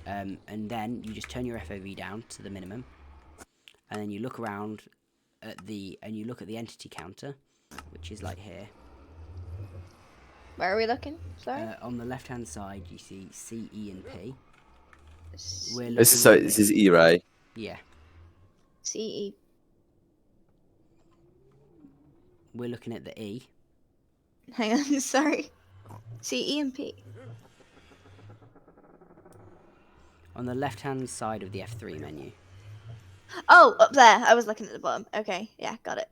And then you just turn your FOV down to the minimum, and then you look around at the entity counter, which is like here. Where are we looking? Sorry. On the left hand side, you see C, E, and P. This is E-Ray. Yeah. CE. We're looking at the E. Hang on, sorry. CE and P. On the left hand side of the F3 menu. Oh, up there. I was looking at the bottom. Okay, yeah, got it.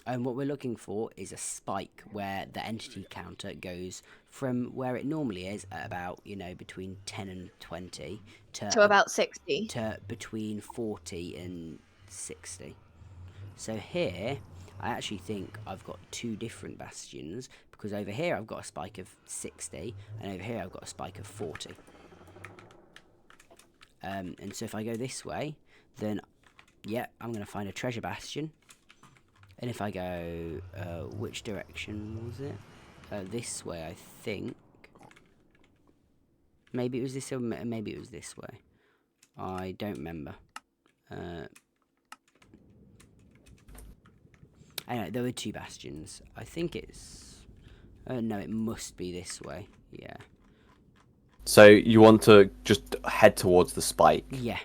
And what we're looking for is a spike where the entity counter goes from where it normally is at about, between 10 and 20 to about 60. To between 40 and 60. So here, I actually think I've got two different bastions, because over here I've got a spike of 60 and over here I've got a spike of 40. And so if I go this way, then I'm going to find a treasure bastion. And if I go, which direction was it? This way, I think. Maybe it was this way, maybe it was this way. I don't remember. Anyway, there were two bastions. I think it's... no, it must be this way. Yeah. So you want to just head towards the spike? Yeah.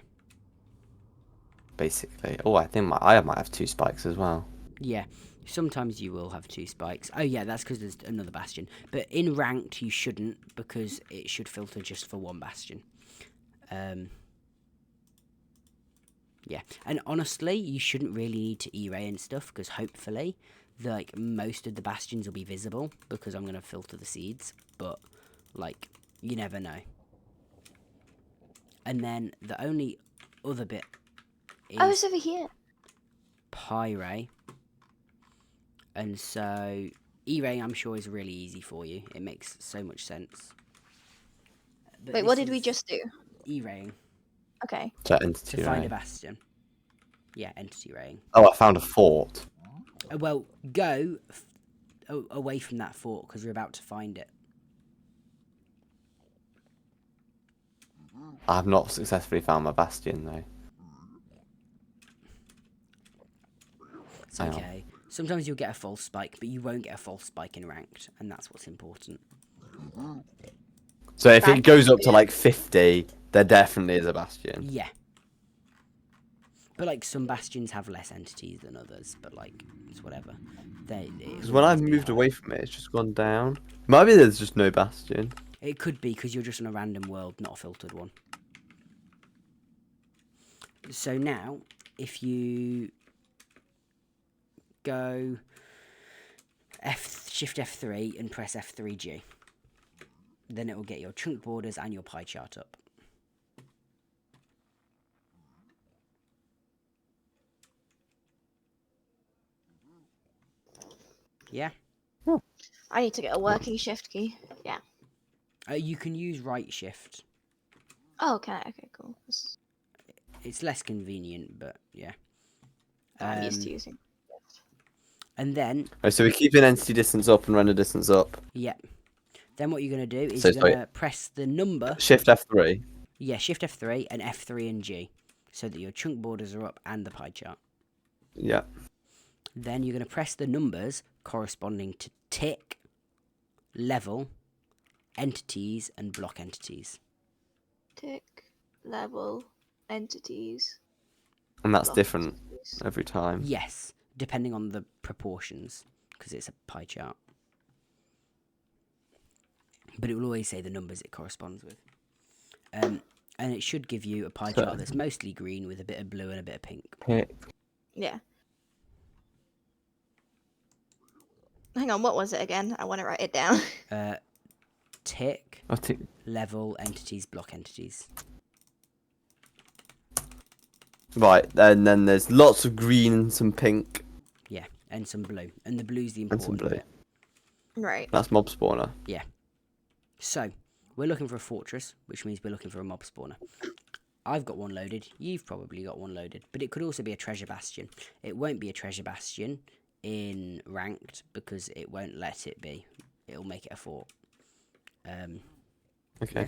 Basically. Oh, I think I might have two spikes as well. Yeah. Sometimes you will have two spikes. Oh, yeah, that's because there's another bastion. But in ranked, you shouldn't, because it should filter just for one bastion. Yeah. And honestly, you shouldn't really need to E-ray and stuff, because hopefully, most of the bastions will be visible, because I'm going to filter the seeds. But, you never know. And then the only other bit is... Oh, it's over here. Pi-ray. And so, E-ray, I'm sure, is really easy for you. It makes so much sense. But wait, what did we just do? E-raying. Okay. So entity To find ray. a bastion. Yeah, entity raying. Oh, I found a fort. Well, go away from that fort, because you're about to find it. I have not successfully found my bastion, though. It's okay. Sometimes you'll get a false spike, but you won't get a false spike in ranked, and that's what's important. So if it goes up to like 50, there definitely is a bastion. Yeah. But like some bastions have less entities than others, but like it's whatever. Because when I've moved away from it, it's just gone down. Maybe there's just no bastion. It could be because you're just on a random world, not a filtered one. So now, if you go Shift F3 and press F3G, then it will get your chunk borders and your pie chart up. Yeah. I need to get a working shift key. Yeah. You can use right shift. Oh, okay. Okay, cool. It's less convenient, but yeah. I'm used to using. And then. Oh, so we're keeping entity distance up and render distance up. Yeah. Then what you're going to do is So you're going to press the number. Shift F3. Yeah, Shift F3 and F3 and G, so that your chunk borders are up and the pie chart. Yeah. Then you're going to press the numbers corresponding to tick, level, entities, and block entities. Tick, level, entities. And that's block different entities. every time. Yes, depending on the proportions, because it's a pie chart. But it will always say the numbers it corresponds with. And it should give you a pie chart that's mostly green with a bit of blue and a bit of pink. Yeah. Hang on, what was it again? I want to write it down. Tick, Oh, level, entities, block entities. Right, and then there's lots of green and some pink. Yeah, and some blue. And the blue's the And some important blue. bit. Right. That's mob spawner. Yeah. So, we're looking for a fortress, which means we're looking for a mob spawner. I've got one loaded. You've probably got one loaded. But it could also be a treasure bastion. It won't be a treasure bastion in ranked because it won't let it be. It'll make it a fort. Okay.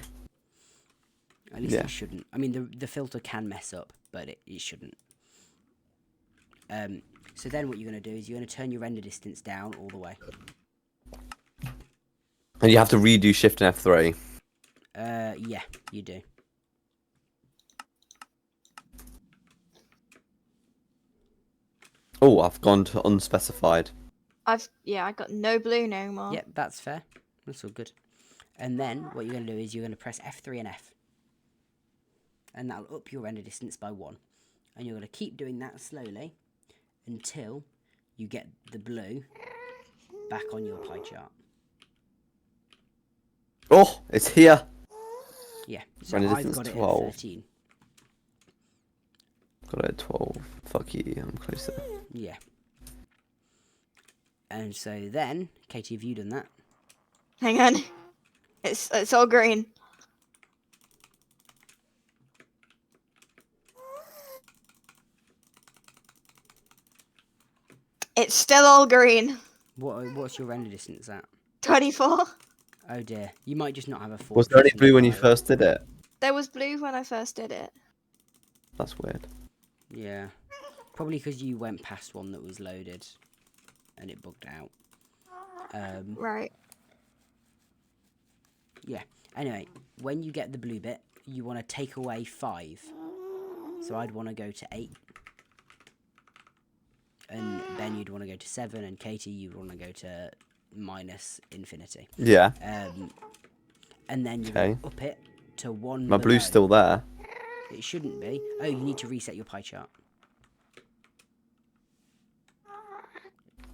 At least it shouldn't. I mean, the filter can mess up, but it shouldn't. So then what you're going to do is you're going to turn your render distance down all the way. And you have to redo Shift and F3. Yeah, you do. Oh, I've gone to unspecified. I got no blue no more. Yep, that's fair. That's all good. And then what you're going to do is you're going to press F3 and F. And that'll up your render distance by 1. And you're going to keep doing that slowly until you get the blue back on your pie chart. Oh, it's here. Yeah, so Render I've distance got it 12. at 13. Got it at 12. Fuck you, I'm closer. Yeah. And so then, Katie, have you done that? Hang on. It's all green. It's still all green. What's your render distance at? 24. Oh dear, you might just not have a fortress. Was there any blue when you first did it? There was blue when I first did it. That's weird. Yeah, probably because you went past one that was loaded, and it bugged out. Right. Yeah. Anyway, when you get the blue bit, you want to take away 5. So I'd want to go to 8. And Ben, you'd want to go to 7, and Katie, you'd want to go to minus infinity. Yeah. And then you up it to 1. My blue's still there. It shouldn't be. Oh, you need to reset your pie chart.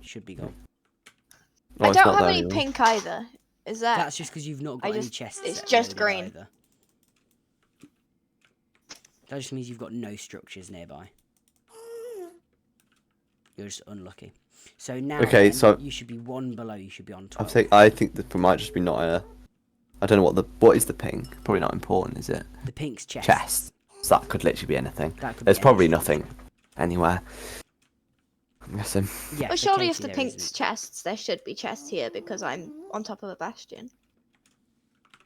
Should be gone. Oh, I it's don't not have there any anymore. pink either. Is that? That's just because you've not got any chests. It's set just loaded green. Either. That just means you've got no structures nearby. You're just unlucky. So now, Okay, then, so you should be 1 below. You should be on 12. I think that might just be not a. I don't know what is the pink. Probably not important, is it? The pink's chest. Chest. So that could literally be anything. That could There's be probably anything. nothing anywhere. I'm guessing. Yeah, Well, for surely if Katie the there pink's isn't. chests, there should be chests here because I'm on top of a bastion.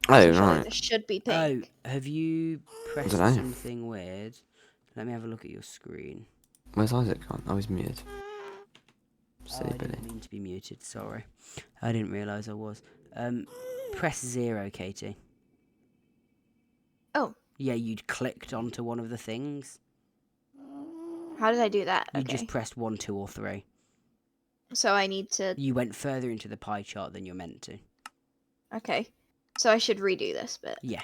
Oh, So surely right. there should be Oh, pink. have you pressed dunno. something weird? Let me have a look at your screen. Where's Isaac gone? Oh, he's muted. Oh, I didn't mean to be muted. Sorry, I didn't realise I was. Press 0, Katie. Oh. Yeah, you'd clicked onto one of the things. How did I do that? You Okay. just pressed 1, 2, or 3. So I need to. You went further into the pie chart than you're meant to. Okay. So I should redo this bit. Yeah.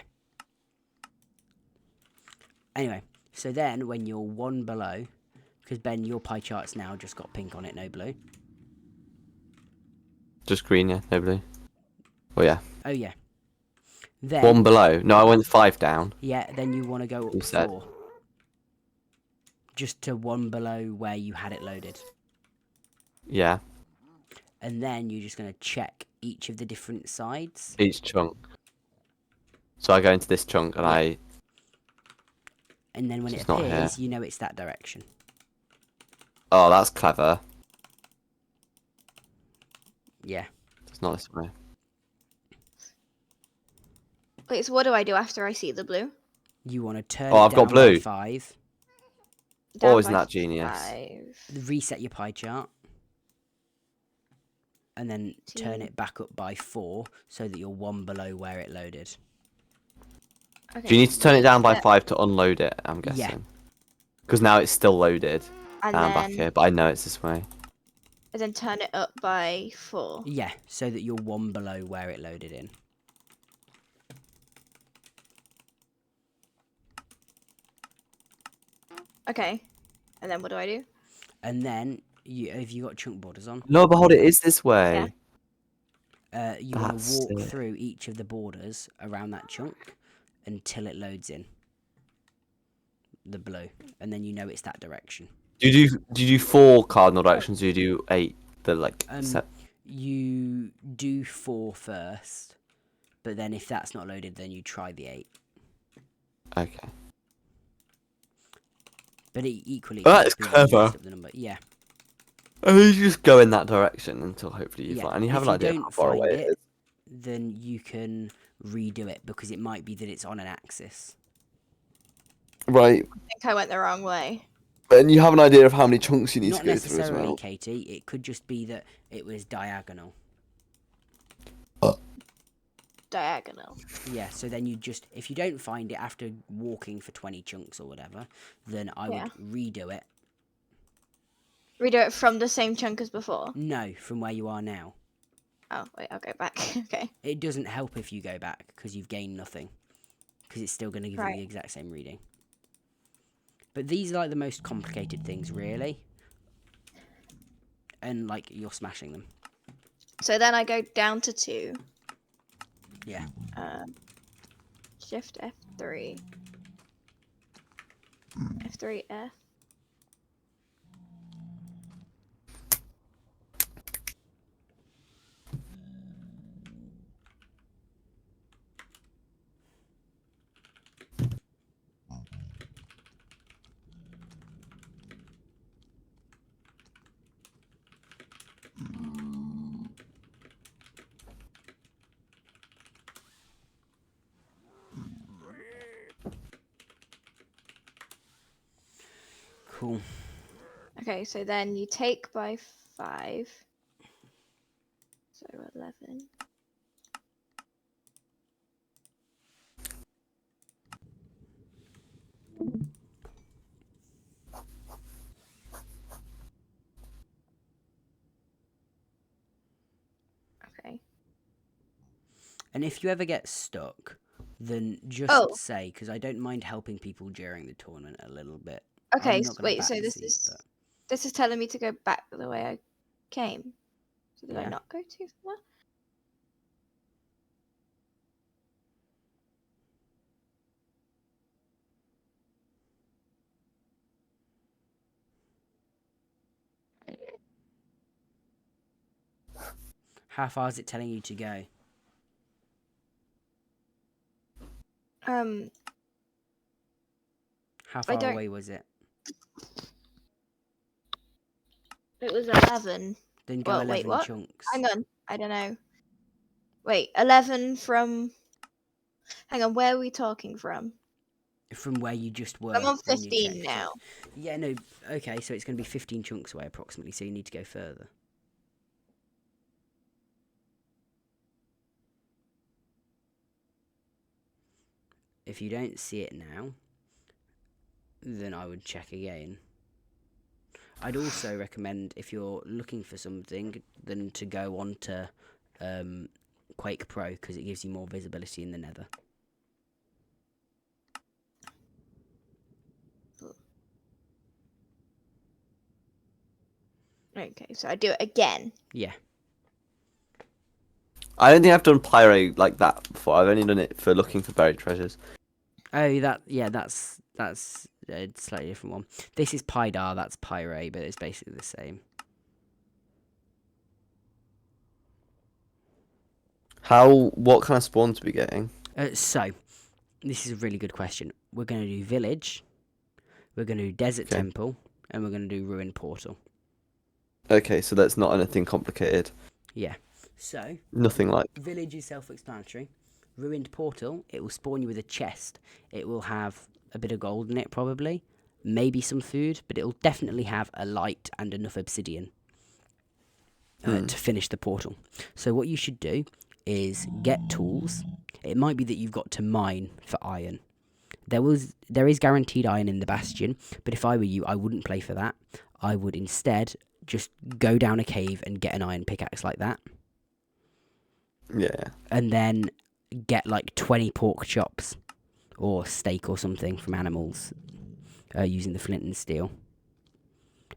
Anyway, so then when you're 1 below, because Ben, your pie chart's now just got pink on it, no blue. Just green, yeah, no blue. Oh yeah. Oh yeah. Then 1 below. No, I went 5 down. yeah, then you want to go You up said. 4. Just to 1 below where you had it loaded. Yeah. And then you're just going to check each of the different sides. Each chunk. So I go into this chunk and Yeah. And then when it It's not appears, here. you know it's that direction. Oh, that's clever. Yeah. It's not this way. Wait, so what do I do after I see the blue? You want to turn Oh, it I've got down by blue. 5. Down Oh, isn't by that genius? 5. Reset your pie chart. And then turn 2. it back up by 4 so that you're 1 below where it loaded. Okay. Do you need to turn it down by reset, 5 to unload it, I'm Yeah. guessing? Because now it's still loaded. And And I'm back then, here, but I know it's this way. and then turn it up by 4. Yeah, so that you're 1 below where it loaded in. Okay. And then what do I do? And then, have you got chunk borders on? No, but hold it is this way. You want That's to walk it. through each of the borders around that chunk until it loads in. The blue. And then you know it's that direction. Do you do 4 cardinal directions? Or do you do 8? The like set. You do 4 first, but then if that's not loaded, then you try the 8. Okay. But equally, That is it's because you clever. messed up the number. Yeah. And you just go in that direction until hopefully you Yeah. find. And you have If an you idea don't how far find away it, it is. then you can redo it because it might be that it's on an axis. Right. I think I went the wrong way. And you have an idea of how many chunks you need Not to go through as necessarily, well. Katie. It could just be that it was diagonal. Diagonal. Yeah, so then you just, if you don't find it after walking for 20 chunks or whatever, then I Yeah. would redo it. Redo it from the same chunk as before. No, from where you are now. Oh, wait, I'll go back. Okay. It doesn't help if you go back because you've gained nothing. Because it's still going to give you Right. the exact same reading. But these are like the most complicated things, really. And like, you're smashing them. So then I go down to 2. Yeah. Shift F3. F3 F. Cool. Okay, so then you take by 5. So 11. Okay. And if you ever get stuck, then just Oh. say, because I don't mind helping people during the tournament a little bit. Okay, I'm not gonna wait, so this backseat, is but- this is telling me to go back the way I came. So did I Yeah. not go too far? How far is it telling you to go? How far don't- away was it? It was 11. Then go Well, 11 wait, what? chunks. Hang on, I don't know. Wait, 11 from. Hang on, where are we talking from? From where you just were. I'm on when you 15 checked it. now. Yeah, no, okay, so it's going to be 15 chunks away approximately, so you need to go further. if you don't see it now, then I would check again. I'd also recommend, if you're looking for something, then to go on to Quake Pro, because it gives you more visibility in the nether. Okay, so I do it again. Yeah. I don't think I've done Pyre like that before. I've only done it for looking for buried treasures. Oh, that's a slightly different one. This is Pydar, that's Pyre, but it's basically the same. What kind of spawns are we getting? So, this is a really good question. We're going to do Village, we're going to do Desert Temple, and we're going to do Ruined Portal. Okay, so that's not anything complicated. Yeah. So, Nothing like... Village is self-explanatory. Ruined Portal, it will spawn you with a chest. It will have a bit of gold in it, probably. Maybe some food, but it will definitely have a light and enough obsidian to finish the portal. So what you should do is get tools. It might be that you've got to mine for iron. There is guaranteed iron in the Bastion, but if I were you, I wouldn't play for that. I would instead just go down a cave and get an iron pickaxe like that. Yeah. And then get like 20 pork chops or steak or something from animals using the flint and steel.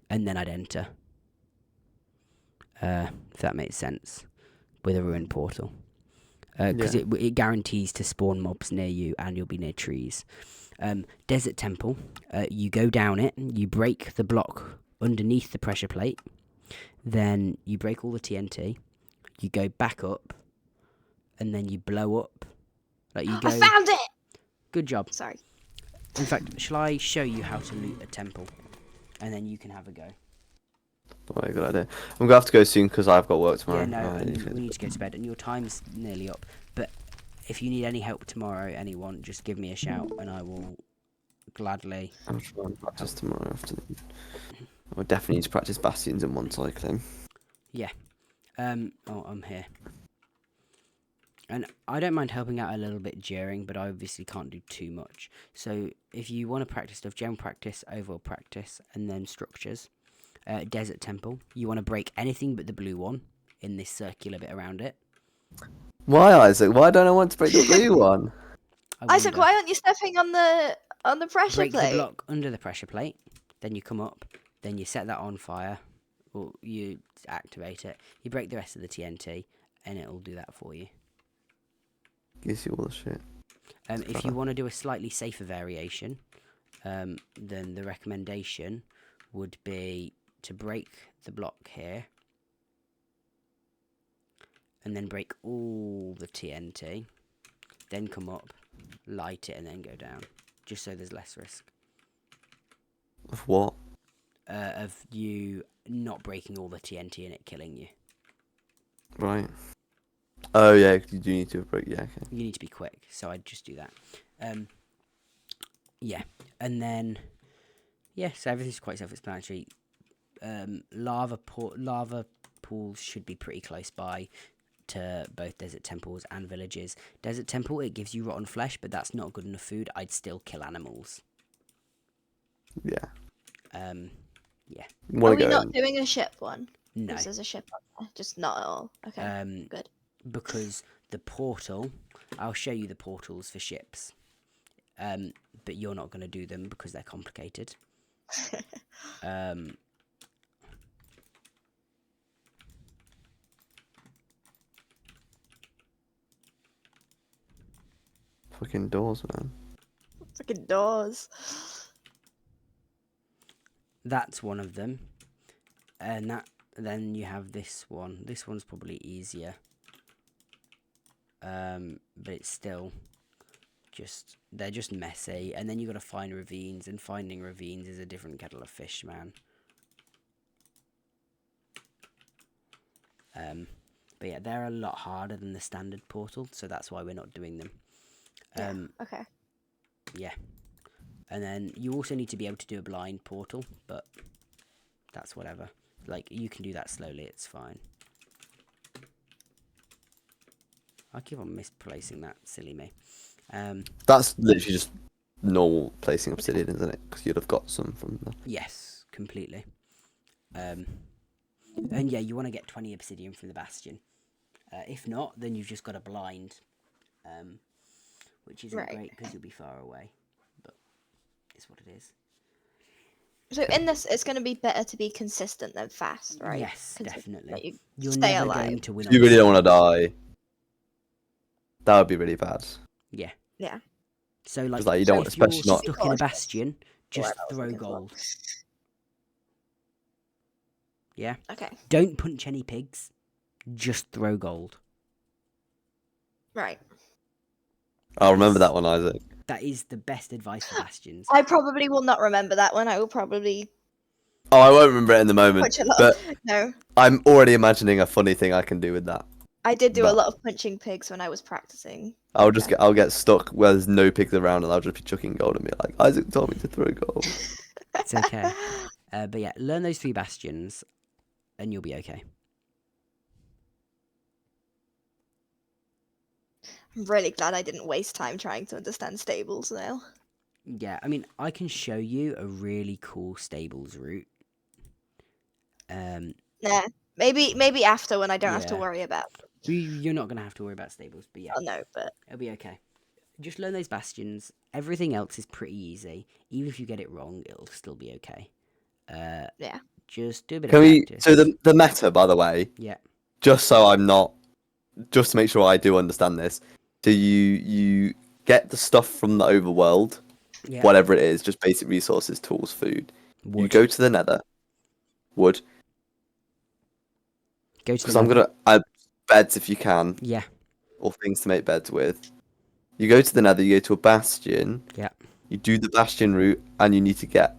And then I'd enter. If that makes sense. With a ruined portal. Because it guarantees to spawn mobs near you and you'll be near trees. Desert Temple, you go down it, you break the block underneath the pressure plate, then you break all the TNT, you go back up, and then you blow up. Like you go. I found it! Good job. Sorry. In fact, shall I show you how to loot a temple? And then you can have a go. Oh, good idea. I'm gonna have to go soon because I've got work tomorrow. Yeah, no, we need to go to bed, and your time's nearly up. But if you need any help tomorrow, anyone, just give me a shout, and I will gladly. I'm trying to practice tomorrow afternoon. I definitely need to practice bastions and one cycling. Yeah. Oh, I'm here. And I don't mind helping out a little bit during, but I obviously can't do too much. So if you want to practice stuff, gem practice, overall practice, and then structures. Desert Temple. You want to break anything but the blue one in this circular bit around it. Why, Isaac? Why don't I want to break the blue one? Isaac, why aren't you stepping on the pressure break plate? The block under the pressure plate. Then you come up. Then you set that on fire. Or you activate it. You break the rest of the TNT, and it'll do that for you. Gives you all the shit. If you want to do a slightly safer variation, then the recommendation would be to break the block here, and then break all the TNT, then come up, light it, and then go down, just so there's less risk. Of what? Of you not breaking all the TNT and it killing you. Right. Oh yeah, you do need to break. Yeah, okay. You need to be quick, so I'd just do that. Yeah, and then so everything's quite self-explanatory. Lava pools should be pretty close by to both desert temples and villages. Desert temple, it gives you rotten flesh, but that's not good enough food. I'd still kill animals. Yeah. Yeah. Are we not doing a ship one? No. There's a ship on there, just not at all. Okay, good. Because the portal, I'll show you the portals for ships. But you're not going to do them because they're complicated. Fucking doors, man. Fucking doors. That's one of them. And then you have this one. This one's probably easier. But it's still they're just messy. And then you got to find ravines, and finding ravines is a different kettle of fish, man. But yeah, they're a lot harder than the standard portal, so that's why we're not doing them. Okay. Yeah. And then you also need to be able to do a blind portal, but that's whatever. Like, you can do that slowly, it's fine. I keep on misplacing that, silly me. That's literally just normal placing obsidian, isn't it? Because you'd have got some from the... Yes, completely. And yeah, you want to get 20 obsidian from the bastion. If not, then you've just got a blind, which isn't great because you'll be far away. But it's what it is. So in this, it's going to be better to be consistent than fast, right? Yes, definitely. You You're stay never alive. going to win. You really don't want to die. That would be really bad. Yeah. Yeah. So like, you don't, if you're especially not stuck in a bastion, just throw well. gold. Yeah. Okay. Don't punch any pigs. Just throw gold. Right. I'll remember that one, Isaac. That is the best advice for bastions. I probably will not remember that one. I will probably Oh, I won't remember it in the moment. punch a lot. But No. I'm already imagining a funny thing I can do with that. I did do a But- lot of punching pigs when I was practicing. I'll get stuck where there's no pigs around, and I'll just be chucking gold and be like, Isaac told me to throw gold. It's okay. But yeah, learn those 3 bastions, and you'll be okay. I'm really glad I didn't waste time trying to understand stables now. Yeah, I mean, I can show you a really cool stables route. Nah. Maybe after when I don't have to Yeah. worry about. You're not gonna have to worry about stables, but yeah, Oh no, but it'll be okay. Just learn those bastions. Everything else is pretty easy. Even if you get it wrong, it'll still be okay. Yeah. Just do a bit Can of we? practice. So the meta, by the way, Yeah. just so I'm not, just to make sure I do understand this. So you get the stuff from the overworld, Yeah. whatever it is, just basic resources, tools, food. Wood. You go to the Nether, wood, Go to because the I'm Nether. gonna add beds if you can, Yeah. or things to make beds with. You go to the Nether, you go to a bastion. Yeah. You do the bastion route, and you need to get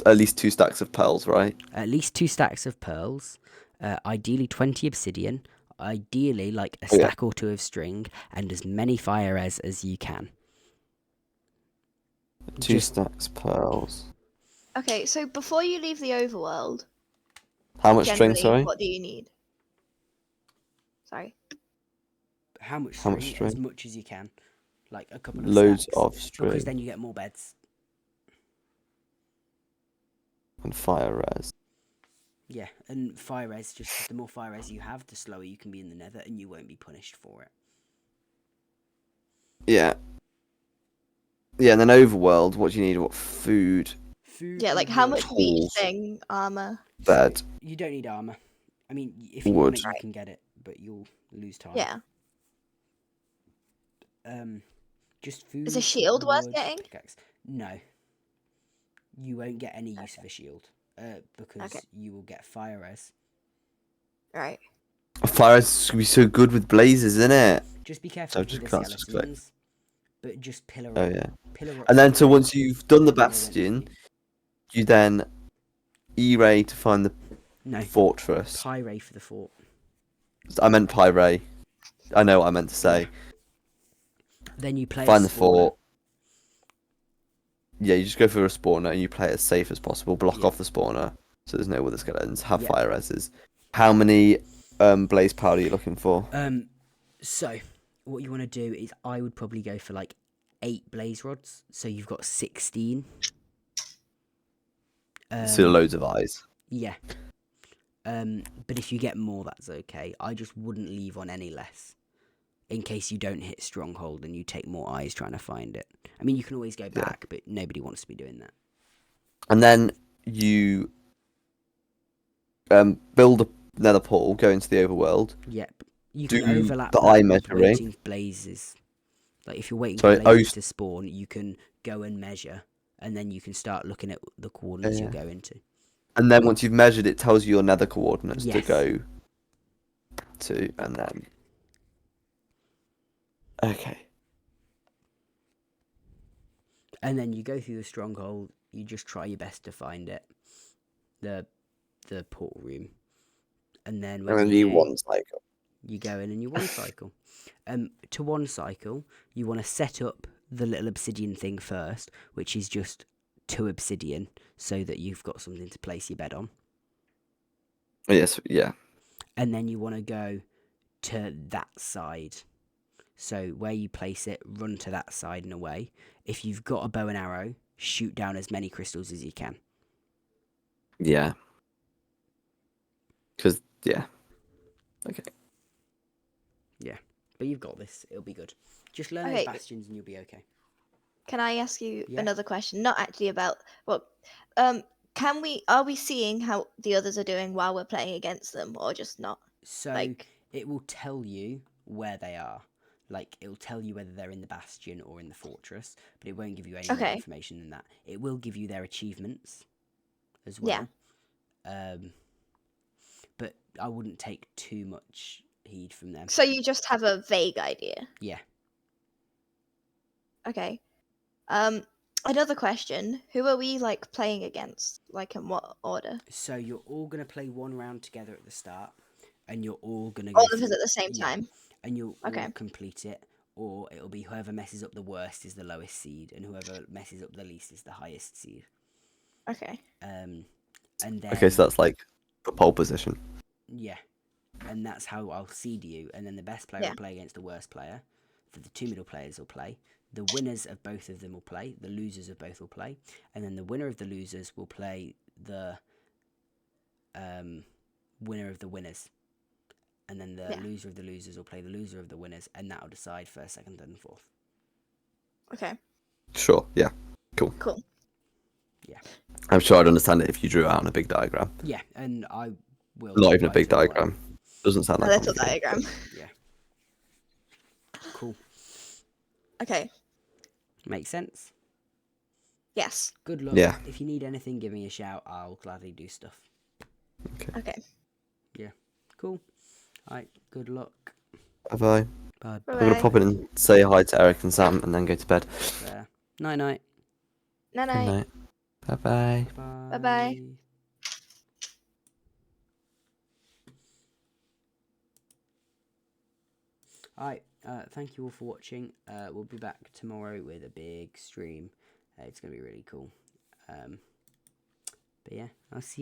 at least 2 stacks of pearls, right? At least 2 stacks of pearls. Ideally 20 obsidian. Ideally like a stack or 2 of string, and as many fire as you can. 2 stacks pearls. okay. So before you leave the overworld, How much string? generally, Sorry. what do you need? Sorry. How much How much string? As string? much as you can. Like a couple of Loads stacks, of because string then you get more beds. and fire res. Yeah, and fire res, just the more fire res you have, the slower you can be in the Nether, and you won't be punished for it. Yeah. Yeah, and then overworld, what do you need? What food? Food. Yeah, like and how wood. much for each Tools. thing? Armor. Bed. You don't need armor. I mean, if you want Wood. it, you can get it, but you'll lose time. Yeah. Just food. Is a shield worth wood, getting? pickaxe. No. You won't get any use of a shield, because Okay. you will get fire res. Right. Fire res is gonna be so good with blazes, isn't it? Just be careful So with just the can't just click. skeletons. But just pillar Oh up. yeah. Pillar up. And then so once skeletons, you've done the and they won't hit bastion, you. you then E-ray to find the No. fortress. Pyre for the fort. I meant Pyre. I know what I meant to say. Then you play Find a the spawner. fort. Yeah, you just go for a spawner and you play it as safe as possible. Block Yeah. off the spawner so there's no other skeletons. Have Yeah. fire reses. How many blaze powder are you looking for? So what you want to do is I would probably go for like 8 blaze rods, so you've got 16. So loads of eyes. Yeah. But if you get more, that's okay. I just wouldn't leave on any less, in case you don't hit stronghold and you take more eyes trying to find it. I mean, you can always go back, but nobody wants to be doing that. And then you build a nether portal, go into the overworld. Yep. You Do can overlap the that eye with measuring. waiting blazes. Like if you're waiting Sorry, for blazes to spawn, you can go and measure, and then you can start looking at the coordinates Yeah. you'll go into. And then once you've measured, it tells you your nether coordinates to Yes. go to, and then... Okay. And then you go through the stronghold. You just try your best to find it, the portal room, and then when And then you you do, one cycle. you go in and you one cycle. To one cycle, you want to set up the little obsidian thing first, which is just 2 obsidian, so that you've got something to place your bed on. Yes, yeah. And then you want to go to that side. So where you place it, run to that side and away. If you've got a bow and arrow, shoot down as many crystals as you can. Yeah. Because, yeah. Okay. Yeah, but you've got this. It'll be good. Just learn those Okay. bastions and you'll be okay. Can I ask you Yeah. another question? Not actually about are we seeing how the others are doing while we're playing against them, or just not? So Like- it will tell you where they are. Like, it'll tell you whether they're in the bastion or in the fortress, but it won't give you any more Okay. information than that. It will give you their achievements as well. But I wouldn't take too much heed from them. So you just have a vague idea. Yeah. Okay. Another question: who are we like playing against? Like in what order? So you're all gonna play one round together at the start, and you're all gonna All go of us through- at the same yeah, time. and you'll Okay. all complete it, or it'll be whoever messes up the worst is the lowest seed, and whoever messes up the least is the highest seed. Okay. And then Okay, so that's like the pole position. yeah, and that's how I'll seed you, and then the best player Yeah. will play against the worst player. The two middle players will play. The winners of both of them will play. The losers of both will play, and then the winner of the losers will play the winner of the winners, and then the Yeah. loser of the losers will play the loser of the winners, and that'll decide first, second, third, and fourth. Okay. Sure, yeah. Cool. Cool. Yeah. I'm sure I'd understand it if you drew it out on a big diagram. Yeah, and I will. Not even a write big it all out. diagram. Doesn't sound A like little complicated. diagram. Yeah. Cool. Okay. Makes sense. Yes. Good luck. Yeah. If you need anything, give me a shout. I'll gladly do stuff. Okay. Cool. Alright, good luck. Bye-bye. Bye. I'm going Bye. to pop in and say hi to Eric and Sam and then go to bed. There. Night night. Night Good night. night. Bye-bye. Bye. Bye-bye. Alright, thank you all for watching. We'll be back tomorrow with a big stream. It's going to be really cool. But yeah, I'll see you.